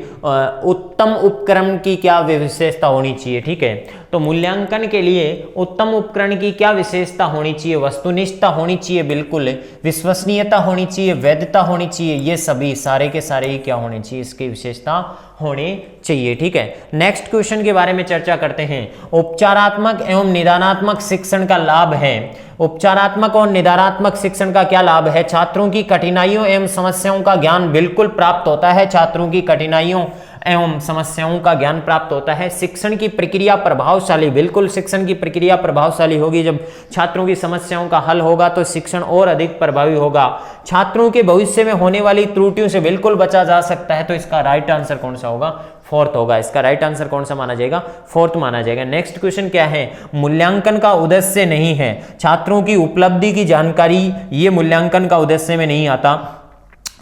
उत्तम उपकरण की क्या विशेषता होनी चाहिए, ठीक है। तो मूल्यांकन के लिए उत्तम उपकरण की क्या विशेषता होनी चाहिए? वस्तुनिष्ठता होनी चाहिए, बिल्कुल, विश्वसनीयता होनी चाहिए, वैधता होनी चाहिए, ये सभी सारे के सारे ही क्या होने चाहिए? इसकी विशेषता होने चाहिए, ठीक है। नेक्स्ट क्वेश्चन के बारे में चर्चा करते हैं। उपचारात्मक एवं निदानात्मक शिक्षण का लाभ है। उपचारात्मक और निदानात्मक शिक्षण का क्या लाभ है? छात्रों की कठिनाइयों एवं समस्याओं का ज्ञान बिल्कुल प्राप्त होता है। छात्रों की कठिनाइयों एवं समस्याओं का ज्ञान प्राप्त होता है। शिक्षण की प्रक्रिया प्रभावशाली, बिल्कुल शिक्षण की प्रक्रिया प्रभावशाली होगी। जब छात्रों की समस्याओं का हल होगा तो शिक्षण और अधिक प्रभावी होगा। छात्रों के भविष्य में होने वाली त्रुटियों से बिल्कुल बचा जा सकता है। तो इसका राइट आंसर कौन सा होगा? फोर्थ होगा। इसका राइट आंसर कौन सा माना जाएगा? फोर्थ माना जाएगा। नेक्स्ट क्वेश्चन क्या है? मूल्यांकन का उद्देश्य नहीं है छात्रों की उपलब्धि की जानकारी, ये मूल्यांकन का उद्देश्य में नहीं आता।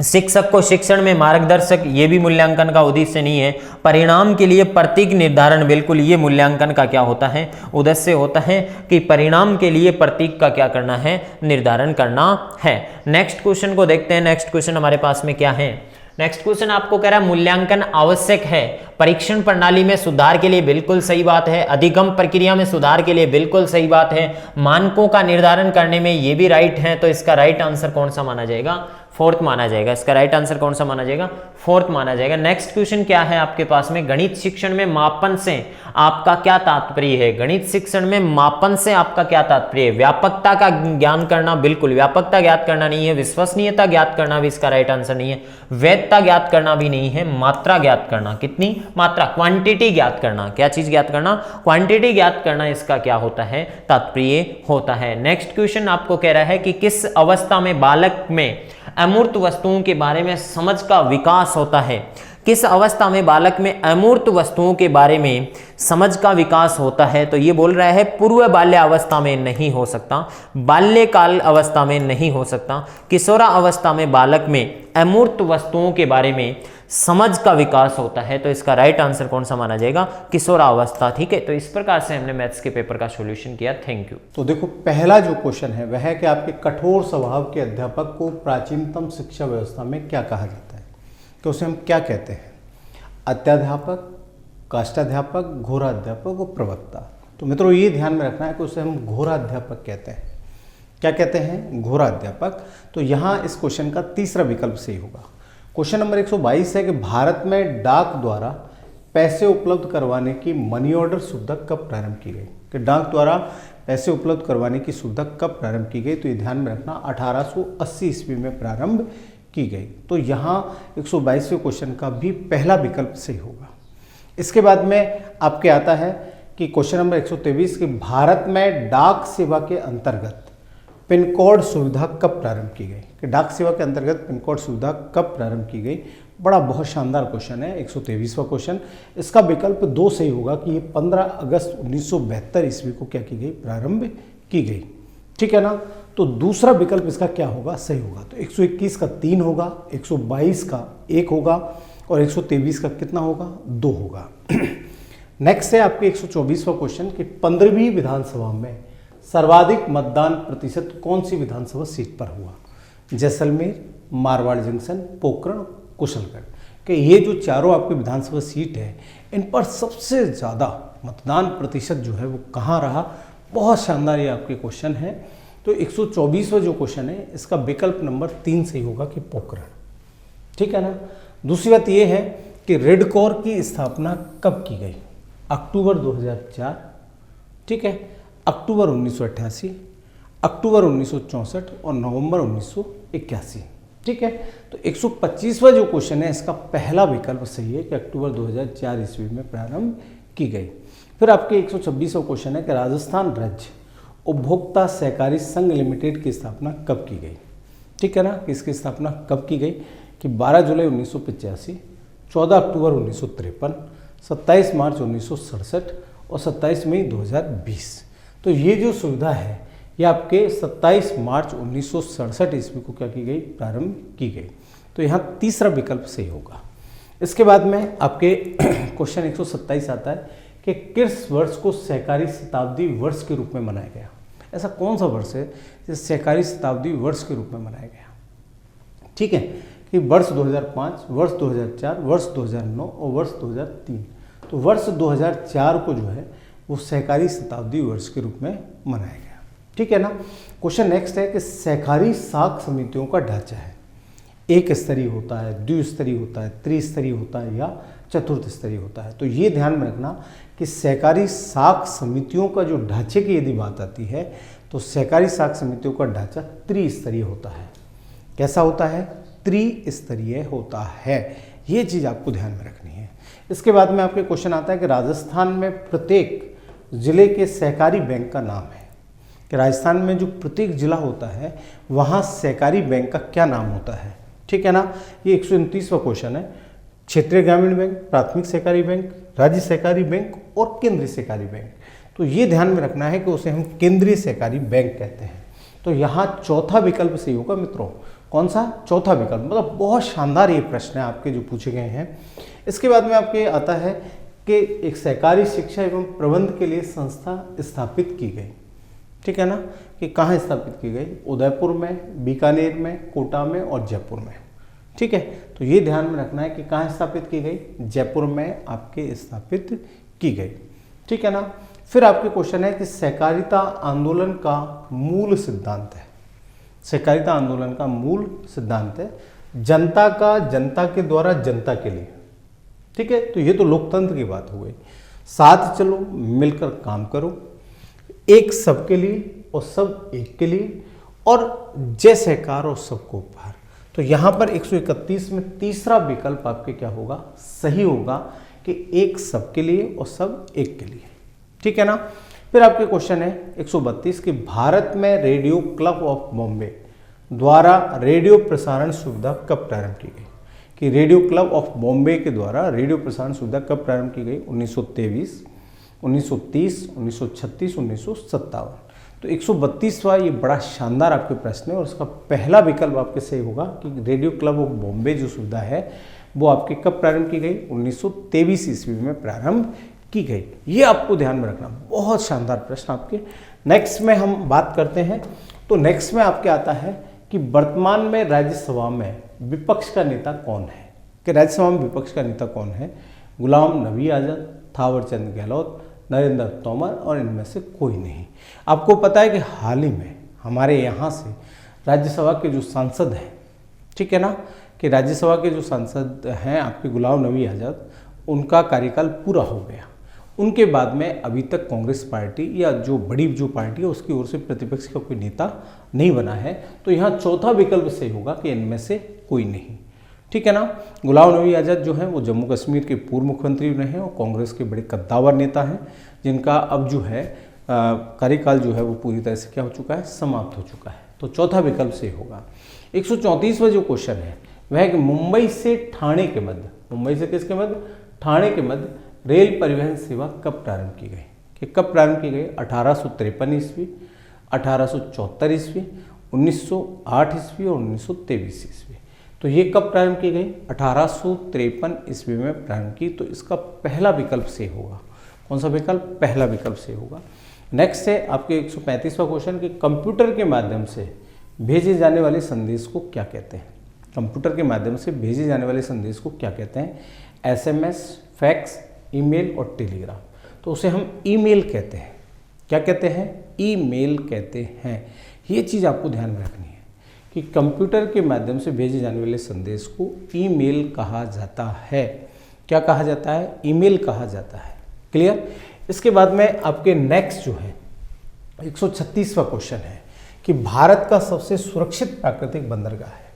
शिक्षक को शिक्षण में मार्गदर्शक, ये भी मूल्यांकन का उद्देश्य नहीं है। परिणाम के लिए प्रतीक निर्धारण, बिल्कुल ये मूल्यांकन का क्या होता है? उद्देश्य होता है कि परिणाम के लिए प्रतीक का क्या करना है? निर्धारण करना है। नेक्स्ट क्वेश्चन को देखते हैं। नेक्स्ट क्वेश्चन हमारे पास में क्या है? नेक्स्ट क्वेश्चन आपको कह रहा है मूल्यांकन आवश्यक है, परीक्षण प्रणाली में सुधार के लिए बिल्कुल सही बात है, अधिगम प्रक्रिया में सुधार के लिए बिल्कुल सही बात है, मानकों का निर्धारण करने में ये भी राइट है। तो इसका राइट आंसर कौन सा माना जाएगा? फोर्थ माना जाएगा। इसका राइट आंसर कौन सा माना जाएगा? फोर्थ माना जाएगा। नेक्स्ट क्वेश्चन क्या है आपके पास में, गणित शिक्षण में मापन से आपका क्या तात्पर्य है? गणित शिक्षण में मापन से आपका क्या तात्पर्य है? व्यापकता का ज्ञान करना, बिल्कुल व्यापकता ज्ञात करना नहीं है, विश्वसनीयता ज्ञात करना भी इसका राइट आंसर नहीं है, वैधता ज्ञात करना भी नहीं है, मात्रा ज्ञात करना, कितनी मात्रा, क्वांटिटी ज्ञात करना, क्या चीज ज्ञात करना? क्वांटिटी ज्ञात करना इसका क्या होता है? तात्पर्य होता है। नेक्स्ट क्वेश्चन आपको कह रहा है कि किस अवस्था में बालक में अमूर्त वस्तुओं के बारे में समझ का विकास होता है? किस अवस्था में बालक में अमूर्त वस्तुओं के बारे में समझ का विकास होता है? तो ये बोल रहा है पूर्व बाल्य अवस्था में नहीं हो सकता, बाल्यकाल अवस्था में नहीं हो सकता, किशोरा अवस्था में बालक में अमूर्त वस्तुओं के बारे में समझ का विकास होता है। तो इसका राइट आंसर कौन सा माना जाएगा? किशोरा अवस्था। ठीक है, तो इस प्रकार से हमने मैथ्स के पेपर का सॉल्यूशन किया। Thank you. तो देखो, पहला जो क्वेश्चन है वह है कि आपके कठोर स्वभाव के अध्यापक को प्राचीनतम शिक्षा व्यवस्था में क्या कहा जाता है? तो उसे हम क्या कहते हैं? अत्याध्यापक, काष्ठाध्यापक, घोराध्यापक और प्रवक्ता। तो मित्रों ये ध्यान में रखना है कि उसे हम घोराध्यापक कहते हैं। क्या कहते हैं? घोराध्यापक। तो यहाँ इस क्वेश्चन का तीसरा विकल्प सही होगा। क्वेश्चन नंबर 122 है कि भारत में डाक द्वारा पैसे उपलब्ध करवाने की मनी ऑर्डर सुविधा कब प्रारंभ की गई? कि डाक द्वारा पैसे उपलब्ध करवाने की सुविधा कब प्रारंभ की गई? तो ये ध्यान में रखना 1880 ईस्वी में प्रारंभ की गई। तो यहाँ 122वें क्वेश्चन का भी पहला विकल्प सही होगा। इसके बाद में आपके आता है कि क्वेश्चन नंबर 123 कि भारत में डाक सेवा के अंतर्गत पिन कोड सुविधा कब प्रारंभ की गई? कि डाक सेवा के अंतर्गत पिन कोड सुविधा कब प्रारंभ की गई? बड़ा बहुत शानदार क्वेश्चन है 123वां क्वेश्चन। इसका विकल्प 2 सही होगा कि ये 15 अगस्त 1972 ईस्वी को क्या की गई? प्रारंभ की गई। ठीक है ना? तो दूसरा विकल्प इसका क्या होगा? सही होगा। तो 121 का 3 होगा, 122 का 1 होगा और 123 का कितना होगा? 2 होगा। नेक्स्ट है आपके 124वां क्वेश्चन कि 15वीं विधानसभा में सर्वाधिक मतदान प्रतिशत कौन सी विधानसभा सीट पर हुआ? जैसलमेर, मारवाड़ जंक्शन, पोखरण, कुशलगढ़। कि ये जो चारों आपकी विधानसभा सीट है इन पर सबसे ज़्यादा मतदान प्रतिशत जो है वो कहाँ रहा? बहुत शानदार ये आपके क्वेश्चन है। तो 124वां जो क्वेश्चन है इसका विकल्प नंबर 3 सही होगा कि पोखरण। ठीक है ना? दूसरी बात ये है कि रेड कॉर की स्थापना कब की गई? अक्टूबर 2004, ठीक है, अक्टूबर 1988, अक्टूबर 1964 और नवंबर 1981। ठीक है, तो 125वां जो क्वेश्चन है इसका पहला विकल्प सही है कि अक्टूबर 2004 ईस्वी में प्रारंभ की गई। फिर आपके 126वां क्वेश्चन है कि राजस्थान राज्य उपभोक्ता सहकारी संघ लिमिटेड की स्थापना कब की गई? ठीक है ना? इसकी स्थापना कब की गई? कि 12 जुलाई 1985, 14 अक्टूबर 1953, 27 मार्च 1967 और 27 मई 2020। तो ये जो सुविधा है ये आपके 27 मार्च 1967 ईस्वी को क्या की गई? प्रारंभ की गई। तो यहाँ तीसरा विकल्प सही होगा। इसके बाद में आपके क्वेश्चन 127 आता है कि किस वर्ष को सहकारी शताब्दी वर्ष के रूप में मनाया गया? ऐसा कौन सा वर्ष है जिसे सहकारी शताब्दी वर्ष के रूप में मनाया गया? ठीक है, कि वर्ष 2005, वर्ष 2004, वर्ष 2009 और वर्ष 2003। तो वर्ष 2004 को जो है वो सहकारी शताब्दी वर्ष के रूप में मनाया गया। ठीक है ना? क्वेश्चन नेक्स्ट है कि सहकारी साख समितियों का ढांचा है, एक स्तरीय होता है, द्विस्तरीय होता है, त्रिस्तरीय होता है या चतुर्थ स्तरीय होता है? तो ये ध्यान में रखना कि सहकारी साख समितियों का जो ढांचे की यदि बात आती है तो सहकारी साख समितियों का ढांचा त्रिस्तरीय होता है। कैसा होता है? त्रिस्तरीय होता है। ये चीज़ आपको ध्यान में रखनी है। इसके बाद में आपके क्वेश्चन आता है कि राजस्थान में प्रत्येक जिले के सहकारी बैंक का नाम है। कि राजस्थान में जो प्रत्येक जिला होता है वहाँ सहकारी बैंक का क्या नाम होता है? ठीक है ना? ये 129वां क्वेश्चन है। क्षेत्रीय ग्रामीण बैंक, प्राथमिक सहकारी बैंक, राज्य सहकारी बैंक और केंद्रीय सहकारी बैंक। तो ये ध्यान में रखना है कि उसे हम केंद्रीय सहकारी बैंक कहते हैं। तो यहाँ चौथा विकल्प सही होगा मित्रों। कौन सा? चौथा विकल्प। मतलब बहुत शानदार ये प्रश्न है आपके जो पूछे गए हैं। इसके बाद में आपके आता है कि एक सहकारी शिक्षा एवं प्रबंध के लिए संस्था स्थापित की गई। ठीक है ना? कि कहाँ स्थापित की गई? उदयपुर में, बीकानेर में, कोटा में और जयपुर में। ठीक है, तो ये ध्यान में रखना है कि कहाँ स्थापित की गई, जयपुर में आपके स्थापित की गई। ठीक है ना। फिर आपके क्वेश्चन है कि सहकारिता आंदोलन का मूल सिद्धांत है, सहकारिता आंदोलन का मूल सिद्धांत है जनता का जनता के द्वारा जनता के लिए। ठीक है, तो ये तो लोकतंत्र की बात हो गई। साथ चलो, मिलकर काम करो, एक सबके लिए और सब एक के लिए, और जय सहकार और सबको उपहार। तो यहां पर 131 में तीसरा विकल्प आपके क्या होगा, सही होगा कि एक सबके लिए और सब एक के लिए। ठीक है ना। फिर आपके क्वेश्चन है 132 कि भारत में रेडियो क्लब ऑफ बॉम्बे द्वारा रेडियो प्रसारण सुविधा कब प्रारंभ की गई, कि रेडियो क्लब ऑफ बॉम्बे के द्वारा रेडियो प्रसारण सुविधा कब प्रारंभ की गई, 1923, 1930, 1936, 1957। तो 132वां ये बड़ा शानदार आपके प्रश्न है और उसका पहला विकल्प आपके सही होगा कि रेडियो क्लब ऑफ बॉम्बे जो सुविधा है वो आपके कब प्रारंभ की गई, 1923 ईस्वी में प्रारंभ की गई। ये आपको ध्यान में रखना, बहुत शानदार प्रश्न आपके। नेक्स्ट में हम बात करते हैं, तो नेक्स्ट में आपके आता है कि वर्तमान में राज्यसभा में विपक्ष का नेता कौन है, कि राज्यसभा में विपक्ष का नेता कौन है, गुलाम नबी आज़ाद, थावरचंद गहलोत, नरेंद्र तोमर और इनमें से कोई नहीं। आपको पता है कि हाल ही में हमारे यहाँ से राज्यसभा के जो सांसद हैं, ठीक है ना, कि राज्यसभा के जो सांसद हैं आपके गुलाम नबी आज़ाद, उनका कार्यकाल पूरा हो गया। उनके बाद में अभी तक कांग्रेस पार्टी या जो बड़ी जो पार्टी है उसकी ओर से प्रतिपक्ष का कोई नेता नहीं बना है। तो यहाँ चौथा विकल्प सही होगा कि इनमें से कोई नहीं। ठीक है ना। गुलाम नबी आज़ाद जो हैं वो जम्मू कश्मीर के पूर्व मुख्यमंत्री रहे हैं और कांग्रेस के बड़े कद्दावर नेता हैं, जिनका अब जो है कार्यकाल जो है वो पूरी तरह से क्या हो चुका है, समाप्त हो चुका है। तो चौथा विकल्प सही होगा। 134वां जो क्वेश्चन है वह है कि मुंबई से ठाणे के मध्य, मुंबई से किसके मध्य, ठाणे के मध्य रेल परिवहन सेवा कब प्रारंभ की गई, कि कब प्रारंभ की गई, 1853 ईस्वी, 1874 ईस्वी, 1908 ईस्वी और 1923 ईस्वी। तो ये कब प्रारंभ की गई, 1853 ईस्वी में प्रारंभ की। तो इसका पहला विकल्प सही होगा। कौन सा विकल्प, पहला विकल्प सही होगा। नेक्स्ट है आपके 135वां क्वेश्चन कि कंप्यूटर के माध्यम से भेजे जाने वाले संदेश को क्या कहते हैं, कंप्यूटर के माध्यम से भेजे जाने वाले संदेश को क्या कहते हैं, SMS, फैक्स, ईमेल और टेलीग्राम। तो उसे हम ईमेल कहते हैं। क्या कहते हैं, ईमेल कहते हैं। ये चीज़ आपको ध्यान में रखनी है कि कंप्यूटर के माध्यम से भेजे जाने वाले संदेश को ईमेल कहा जाता है। क्या कहा जाता है, ईमेल कहा जाता है। क्लियर। इसके बाद में आपके नेक्स्ट जो है 136वां क्वेश्चन है कि भारत का सबसे सुरक्षित प्राकृतिक बंदरगाह है।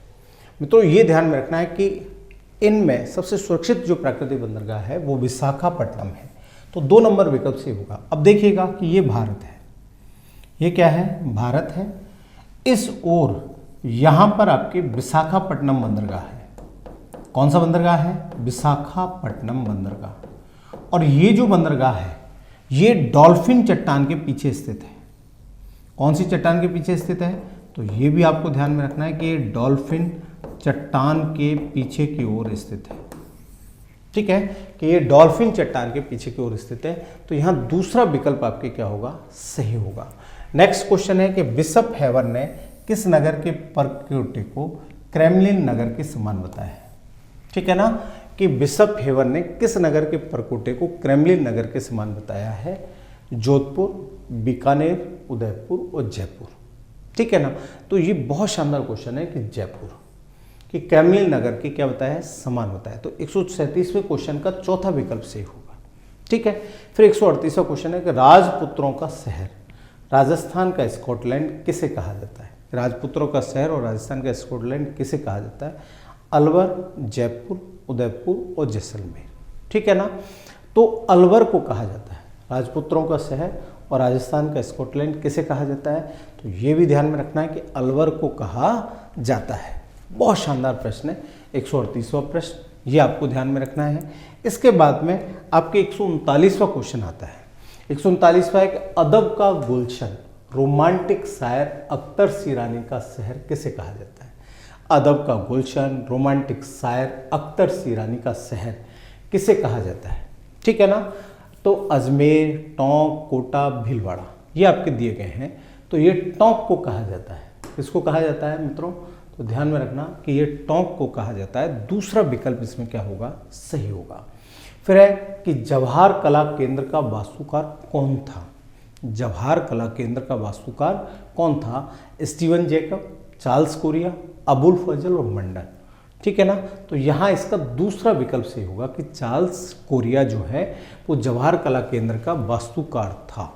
मित्रों ये ध्यान में रखना है कि इनमें सबसे सुरक्षित जो प्राकृतिक बंदरगाह है वो विशाखापट्टनम है। तो 2 नंबर विकल्प से होगा। अब देखिएगा कि ये भारत है, ये क्या है, भारत है। इस ओर यहां पर आपके विशाखापट्टनम बंदरगाह है। कौन सा बंदरगाह है, विशाखापट्टनम बंदरगाह। और ये जो बंदरगाह है ये डॉल्फिन चट्टान के पीछे स्थित है। कौन सी चट्टान के पीछे स्थित है, तो ये भी आपको ध्यान में रखना है कि ये डॉल्फिन चट्टान के पीछे की ओर स्थित है। ठीक है, कि ये डॉल्फिन चट्टान के पीछे की ओर स्थित है। तो यहां दूसरा विकल्प आपके क्या होगा, सही होगा। नेक्स्ट क्वेश्चन है कि बिशप हेवर ने किस नगर के परकोटे को क्रेमलिन नगर के समान बताया है। ठीक है ना, कि बिशप हेवर ने किस नगर के परकोटे को क्रेमलिन नगर के समान बताया है, जोधपुर, बीकानेर, उदयपुर और जयपुर। ठीक है ना। तो ये बहुत शानदार क्वेश्चन है कि जयपुर, कि क्रेमलिन नगर के क्या बताया है, समान बताया। तो 137वें क्वेश्चन का चौथा विकल्प सही होगा। ठीक है। फिर 138वां क्वेश्चन है कि राजपुत्रों का शहर राजस्थान का स्कॉटलैंड किसे कहा जाता है। राजपुत्रों का शहर और राजस्थान का स्कॉटलैंड किसे कहा जाता है, अलवर, जयपुर, उदयपुर और जैसलमेर। ठीक है ना। तो अलवर को कहा जाता है राजपुत्रों का शहर और राजस्थान का स्कॉटलैंड किसे कहा जाता है, तो ये भी ध्यान में रखना है कि अलवर को कहा जाता है। बहुत शानदार प्रश्न है 138वां प्रश्न, ये आपको ध्यान में रखना है। इसके बाद में आपके 139वां क्वेश्चन आता है। 139वां है कि अदब का गुलशन रोमांटिक शायर अख्तर सीरानी का शहर किसे कहा जाता है। अदब का गुलशन रोमांटिक शायर अख्तर सीरानी का शहर किसे कहा जाता है। ठीक है ना। तो अजमेर, टोंक, कोटा, भीलवाड़ा ये आपके दिए गए हैं। तो ये टोंक को कहा जाता है। किसको कहा जाता है मित्रों, तो ध्यान में रखना कि ये टोंक को कहा जाता है। दूसरा विकल्प इसमें क्या होगा, सही होगा। फिर है कि जवाहर कला केंद्र का वास्तुकार कौन था। जवाहर कला केंद्र का वास्तुकार कौन था? स्टीवन जैकब, चार्ल्स कोरिया, अबुल फजल और मंडन। ठीक है ना, तो यहाँ इसका दूसरा विकल्प सही होगा कि चार्ल्स कोरिया जो है वो जवाहर कला केंद्र का वास्तुकार था।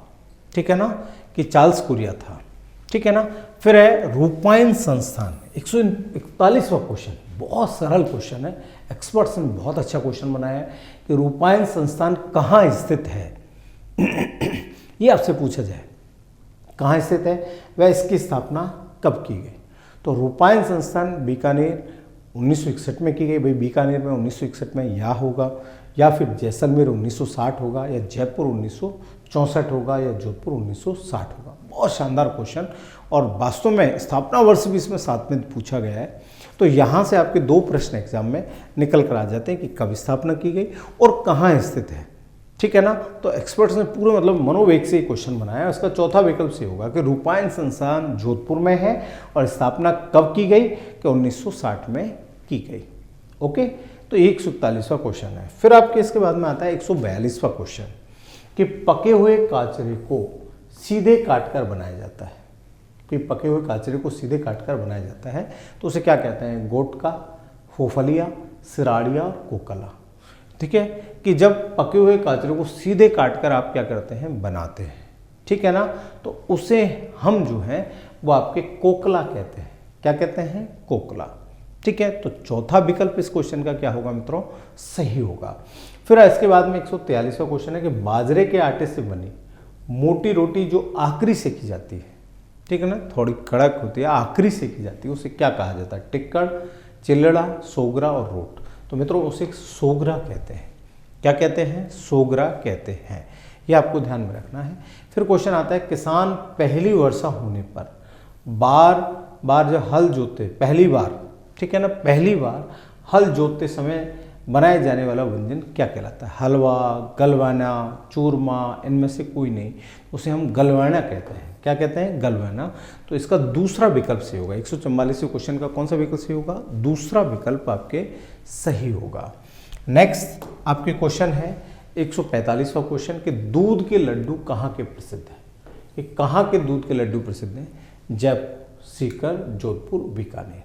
ठीक है ना, कि चार्ल्स कोरिया था। ठीक है ना, फिर है रूपायन संस्थान, 141वां क्वेश्चन, बहुत सरल क्वेश्चन है, एक्सपर्ट्स ने बहुत अच्छा क्वेश्चन बनाया है कि रूपायन संस्थान कहाँ स्थित है। ये आपसे पूछा जाए कहाँ स्थित है, वह इसकी स्थापना कब की गई। तो रूपायन संस्थान बीकानेर 1961 में की गई। भाई बीकानेर में 1961 में या होगा, या फिर जैसलमेर 1960 होगा, या जयपुर 1964 होगा, या जोधपुर 1960 होगा। बहुत शानदार क्वेश्चन, और वास्तव में स्थापना वर्ष भी इसमें साथ में पूछा गया है। तो यहाँ से आपके 2 प्रश्न एग्जाम में निकल कर आ जाते हैं कि कब स्थापना की गई और कहाँ स्थित है। ठीक है ना, तो एक्सपर्ट्स ने पूरे मतलब मनोवेग से क्वेश्चन बनाया। इसका चौथा विकल्प से होगा कि रूपायन संस्थान जोधपुर में है और स्थापना कब की गई, कि 1960 में की गई। ओके, तो 141वां क्वेश्चन है। फिर आपके इसके बाद में आता है 142वां क्वेश्चन कि पके हुए काचरे को सीधे काटकर बनाया जाता है। कि पके हुए काचरे को सीधे काटकर बनाया जाता है तो उसे क्या कहते हैं? गोटका, फोफलिया, सिराड़िया और कोकला। ठीक है, कि जब पके हुए काचरे को सीधे काटकर आप क्या करते हैं? बनाते हैं। ठीक है ना, तो उसे हम जो है वो आपके कोकला कहते हैं। क्या कहते हैं? कोकला। ठीक है, तो चौथा विकल्प इस क्वेश्चन का क्या होगा मित्रों? सही होगा। फिर इसके बाद में 143वां क्वेश्चन है कि बाजरे के आटे से बनी मोटी रोटी जो आखिरी सेकी जाती है, ठीक है ना, थोड़ी कड़क होती है, आखिरी सेकी जाती है, उसे क्या कहा जाता है? टिक्कड़, चिल्लड़ा, सोगरा और रोट। तो मित्रों उसे सोगरा कहते हैं। क्या कहते हैं? सोगरा कहते हैं। ये आपको ध्यान में रखना है। फिर क्वेश्चन आता है किसान पहली वर्षा होने पर बार जब हल जोते, पहली बार, ठीक है ना, पहली बार हल जोतते समय बनाए जाने वाला व्यंजन क्या कहलाता है? हलवा, गलवाना, चूरमा, इनमें से कोई नहीं, उसे हम गलवाना कहते हैं। क्या कहते हैं? गलवाना। तो इसका दूसरा विकल्प सही होगा। 144वें क्वेश्चन का कौन सा विकल्प सही होगा? दूसरा विकल्प आपके सही होगा। नेक्स्ट आपके क्वेश्चन है 145वां क्वेश्चन कि दूध के लड्डू कहाँ के प्रसिद्ध है? कि कहाँ के दूध के लड्डू प्रसिद्ध हैं? जयपुर, सीकर, जोधपुर, बीकानेर।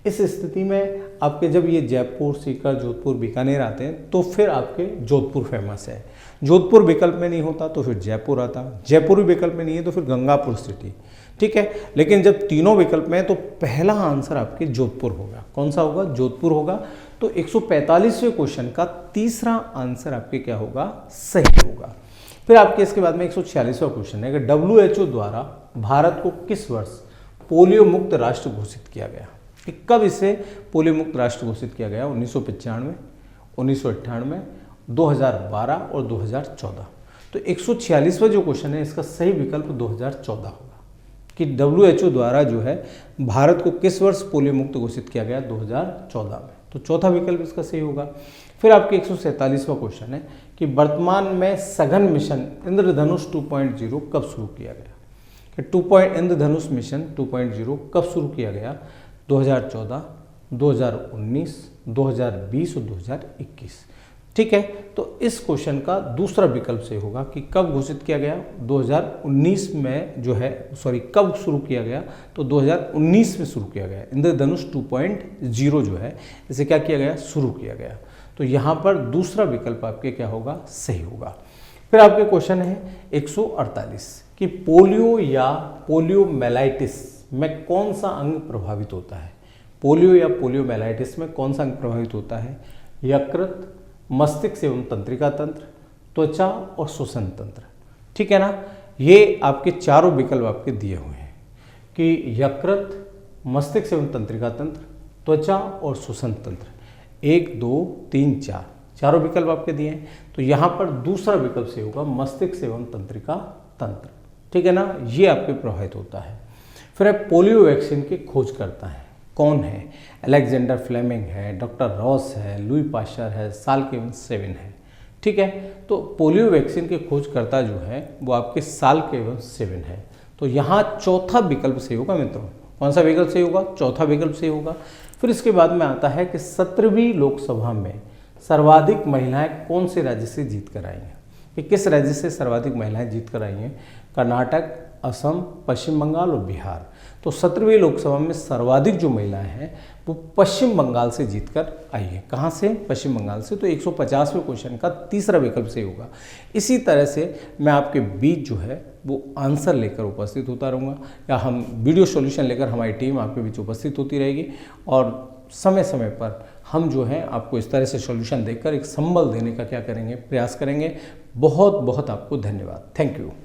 इस स्थिति में आपके जब ये जयपुर, सीकर, जोधपुर, बीकानेर आते हैं तो फिर आपके जोधपुर फेमस है। जोधपुर विकल्प में नहीं होता तो फिर जयपुर आता, जयपुर विकल्प में नहीं है तो फिर गंगापुर सिटी। ठीक है, लेकिन जब तीनों विकल्प में है तो पहला आंसर आपके जोधपुर होगा। कौन सा होगा? जोधपुर होगा। तो 145वें क्वेश्चन का तीसरा आंसर आपके क्या होगा? सही होगा। फिर आपके इसके बाद में 146वां क्वेश्चन है कि WHO द्वारा भारत को किस वर्ष पोलियो मुक्त राष्ट्र घोषित किया गया? कि कब इसे पोलियो मुक्त राष्ट्र घोषित किया गया? 1995, 1998, 2012 और 2014। तो 146वां जो क्वेश्चन है इसका सही विकल्प 2014 होगा कि WHO द्वारा जो है भारत को किस वर्ष पोलियो मुक्त घोषित किया गया? 2014 में। तो चौथा विकल्प इसका सही होगा। फिर आपके 147वां क्वेश्चन है कि वर्तमान में सघन मिशन इंद्रधनुष 2.0 कब शुरू किया गया? कि इंद्रधनुष मिशन 2.0 कब शुरू किया गया? 2014, 2019, 2020 और 2021। ठीक है, तो इस क्वेश्चन का दूसरा विकल्प से होगा कि कब घोषित किया गया? 2019 में जो है, कब शुरू किया गया? तो 2019 में शुरू किया गया। इंद्रधनुष 2.0 जो है इसे क्या किया गया? शुरू किया गया। तो यहाँ पर दूसरा विकल्प आपके क्या होगा? सही होगा। फिर आपके क्वेश्चन है 148 कि पोलियो या पोलियोमेलाइटिस में कौन सा अंग प्रभावित होता है? पोलियो या पोलियोमेलाइटिस में कौन सा अंग प्रभावित होता है? यकृत, मस्तिष्क एवं तंत्रिका तंत्र, त्वचा और श्वसन तंत्र। ठीक है ना, ये आपके चारों विकल्प आपके दिए हुए हैं कि यकृत, मस्तिष्क एवं तंत्रिका तंत्र, त्वचा और श्वसन तंत्र। 1, 2, 3, 4 चारों विकल्प आपके दिए हैं। तो यहाँ पर दूसरा विकल्प से होगा मस्तिष्क एवं तंत्रिका तंत्र। ठीक है ना, ये आपके प्रभावित होता है। फिर पोलियो वैक्सीन की खोज करता है कौन है? अलेक्जेंडर फ्लेमिंग है, डॉक्टर रॉस है, लुई पाश्चर है, साल्क-एवंस-सेविन है। ठीक है, तो पोलियो वैक्सीन के खोजकर्ता जो है वो आपके साल्क-एवंस-सेविन है। तो यहाँ चौथा विकल्प सही होगा मित्रों, कौन सा विकल्प सही होगा? चौथा विकल्प सही होगा। फिर इसके बाद में आता है कि 17वीं लोकसभा में सर्वाधिक महिलाएं कौन से राज्य से जीत कर आई हैं? कि किस राज्य से सर्वाधिक महिलाएं जीत कर आई हैं? कर्नाटक, असम, पश्चिम बंगाल और बिहार। तो 17वीं लोकसभा में सर्वाधिक जो महिलाएं हैं वो पश्चिम बंगाल से जीतकर आई है। कहाँ से? पश्चिम बंगाल से। तो 150वें क्वेश्चन का तीसरा विकल्प सही होगा। इसी तरह से मैं आपके बीच जो है वो आंसर लेकर उपस्थित होता रहूँगा, या हम वीडियो सॉल्यूशन लेकर हमारी टीम आपके बीच उपस्थित होती रहेगी, और समय समय पर हम जो है आपको इस तरह से सॉल्यूशन देकर एक संबल देने का क्या करेंगे? प्रयास करेंगे। बहुत बहुत आपको धन्यवाद। Thank you.